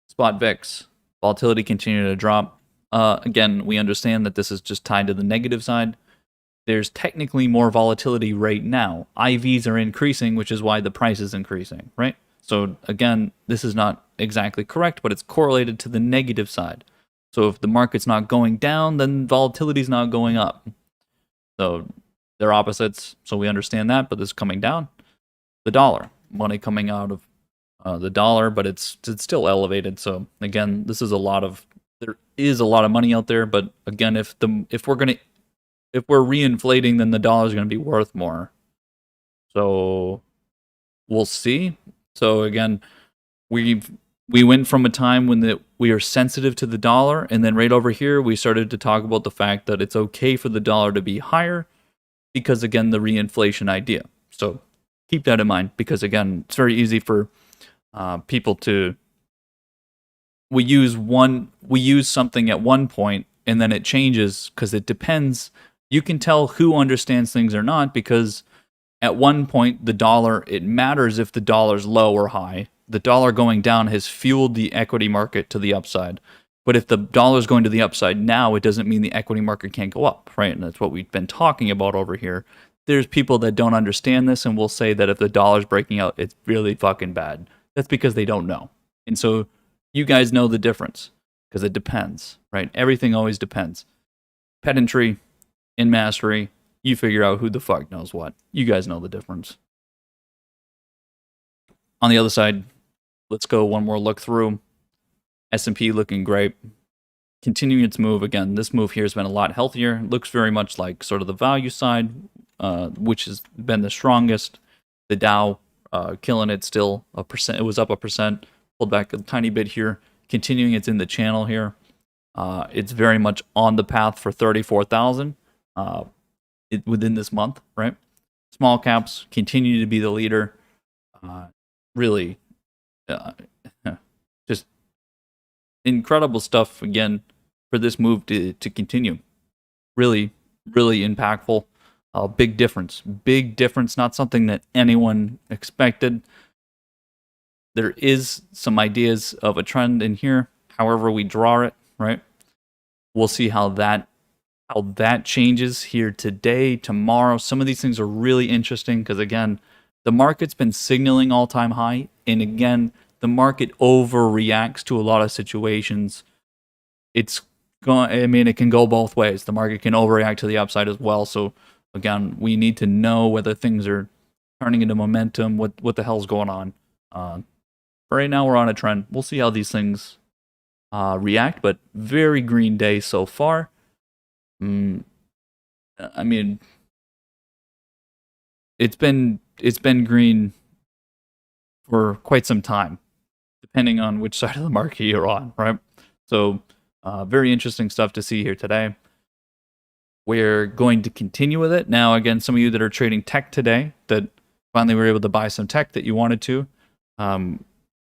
Spot VIX. Volatility continued to drop. Again, we understand that this is just tied to the negative side. There's technically more volatility right now. IVs are increasing, which is why the price is increasing, right? So again, this is not exactly correct, but it's correlated to the negative side. So if the market's not going down, then volatility is not going up. So they're opposites, so we understand that, but this is coming down. The dollar, money coming out of the dollar, but it's still elevated. So again, there is a lot of money out there, but again, if we're reinflating, then the dollar is going to be worth more. So we'll see. So again, we went from a time when we are sensitive to the dollar, and then right over here we started to talk about the fact that it's okay for the dollar to be higher because, again, the reinflation idea. So keep that in mind, because again, it's very easy for people to we use something at one point and then it changes because it depends. You can tell who understands things or not, because at one point the dollar, it matters if the dollar's low or high. The dollar going down has fueled the equity market to the upside. But if the dollar's going to the upside now, it doesn't mean the equity market can't go up, right? And that's what we've been talking about over here. There's people that don't understand this and will say that if the dollar's breaking out, it's really fucking bad. That's because they don't know. And so you guys know the difference, because it depends, right? Everything always depends. Pedantry, in mastery, you figure out who the fuck knows what. You guys know the difference. On the other side, let's go one more look through. S&P looking great. Continuing its move. Again, this move here has been a lot healthier. It looks very much like sort of the value side, which has been the strongest. The Dow killing it still. 1%. It was up 1%. Pulled back a tiny bit here. Continuing, it's in the channel here. It's very much on the path for 34,000 within this month, right? Small caps continue to be the leader. Really, just incredible stuff again for this move to continue. Really, really impactful. Big difference. Big difference. Not something that anyone expected. There is some ideas of a trend in here. However we draw it, right? We'll see how that changes here today, tomorrow. Some of these things are really interesting because, again, the market's been signaling all-time high, and again, the market overreacts to a lot of situations. It can go both ways. The market can overreact to the upside as well. So again, we need to know whether things are turning into momentum, what the hell's going on. Right now we're on a trend. We'll see how these things react, but very green day so far. I mean, it's been green for quite some time, depending on which side of the market you're on, right? So very interesting stuff to see here today. We're going to continue with it. Now, again, some of you that are trading tech today, that finally were able to buy some tech that you wanted to,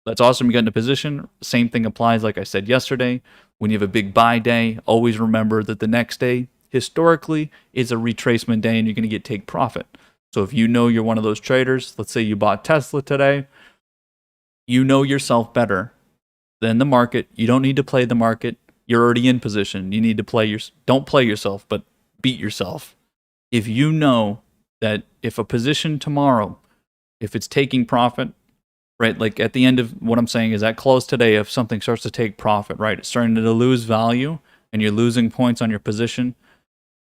that's awesome. You got in a position. Same thing applies, like I said yesterday. When you have a big buy day, always remember that the next day, historically, is a retracement day and you're going to take profit. So if you know you're one of those traders, let's say you bought Tesla today, you know yourself better than the market. You don't need to play the market. You're already in position. You need to don't play yourself, but beat yourself. If you know that if a position tomorrow, if it's taking profit, right, like at the end of what I'm saying is at close today, if something starts to take profit, right, it's starting to lose value and you're losing points on your position,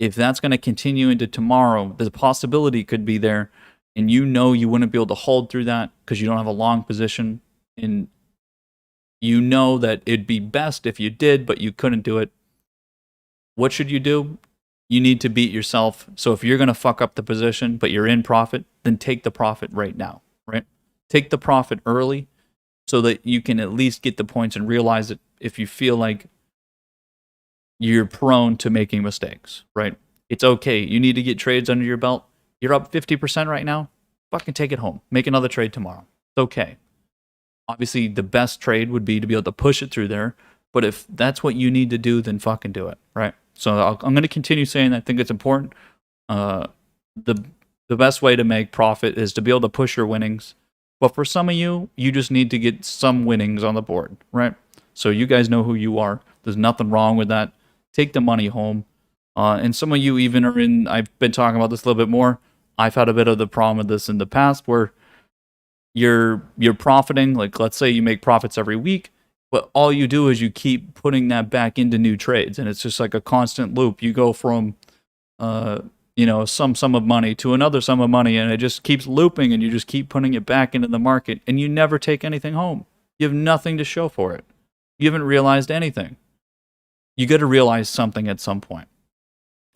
If that's going to continue into tomorrow, the possibility could be there, and you know you wouldn't be able to hold through that because you don't have a long position, and you know that it'd be best if you did, but you couldn't do it. What should you do? You need to beat yourself. So if you're going to fuck up the position, but you're in profit, then take the profit right now, right? Take the profit early so that you can at least get the points and realize it if you feel like you're prone to making mistakes, right? It's okay. You need to get trades under your belt. You're up 50% right now. Fucking take it home. Make another trade tomorrow. It's okay. Obviously, the best trade would be to be able to push it through there. But if that's what you need to do, then fucking do it, right? So I'm going to continue saying that. I think it's important. The best way to make profit is to be able to push your winnings. But for some of you, you just need to get some winnings on the board, right? So you guys know who you are. There's nothing wrong with that. Take the money home. And some of you even are in, I've been talking about this a little bit more. I've had a bit of the problem with this in the past where you're profiting. Like, let's say you make profits every week, but all you do is you keep putting that back into new trades. And it's just like a constant loop. You go from, some sum of money to another sum of money, and it just keeps looping, and you just keep putting it back into the market, and you never take anything home. You have nothing to show for it. You haven't realized anything. You got to realize something at some point.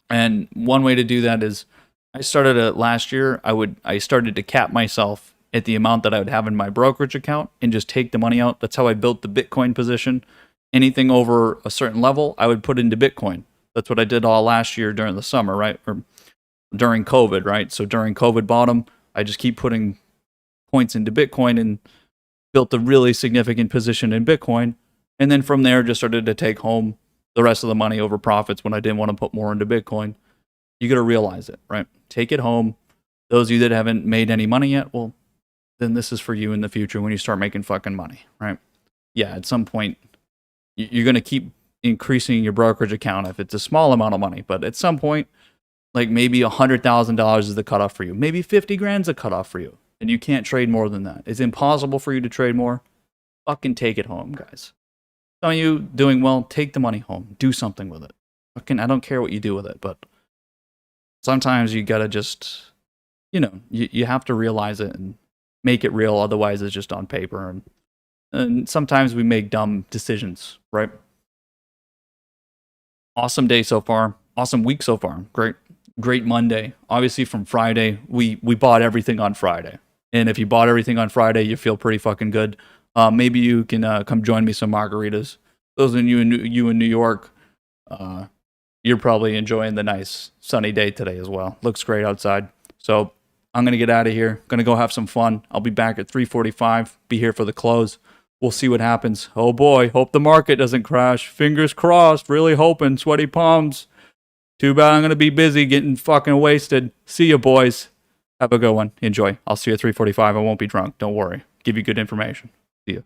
And one way to do that is, I started it last year. I started to cap myself at the amount that I would have in my brokerage account and just take the money out. That's how I built the Bitcoin position. Anything over a certain level, I would put into Bitcoin. That's what I did all last year during the summer, right? Or during COVID, right? So during COVID bottom, I just keep putting points into Bitcoin and built a really significant position in Bitcoin. And then from there, just started to take home the rest of the money over profits when I didn't want to put more into Bitcoin. You got to realize it, right? Take it home. Those of you that haven't made any money yet, well, then this is for you in the future when you start making fucking money, right? Yeah, at some point, you're going to keep increasing your brokerage account if it's a small amount of money. But at some point, like maybe $100,000 is the cutoff for you. Maybe 50 grand's a cutoff for you. And you can't trade more than that. It's impossible for you to trade more. Fucking take it home, guys. Some of you doing well, take the money home. Do something with it. Fucking, I don't care what you do with it, but sometimes you gotta just, you have to realize it and make it real. Otherwise, it's just on paper. And sometimes we make dumb decisions, right? Awesome day so far. Awesome week so far. Great Monday. Obviously, from Friday, we bought everything on Friday. And if you bought everything on Friday, you feel pretty fucking good. Maybe you can come join me some margaritas. Those of you in New York, you're probably enjoying the nice sunny day today as well. Looks great outside. So I'm going to get out of here. Going to go have some fun. I'll be back at 3:45. Be here for the close. We'll see what happens. Oh boy, hope the market doesn't crash. Fingers crossed. Really hoping. Sweaty palms. Too bad I'm going to be busy getting fucking wasted. See you, boys. Have a good one. Enjoy. I'll see you at 3:45. I won't be drunk. Don't worry. Give you good information. See ya.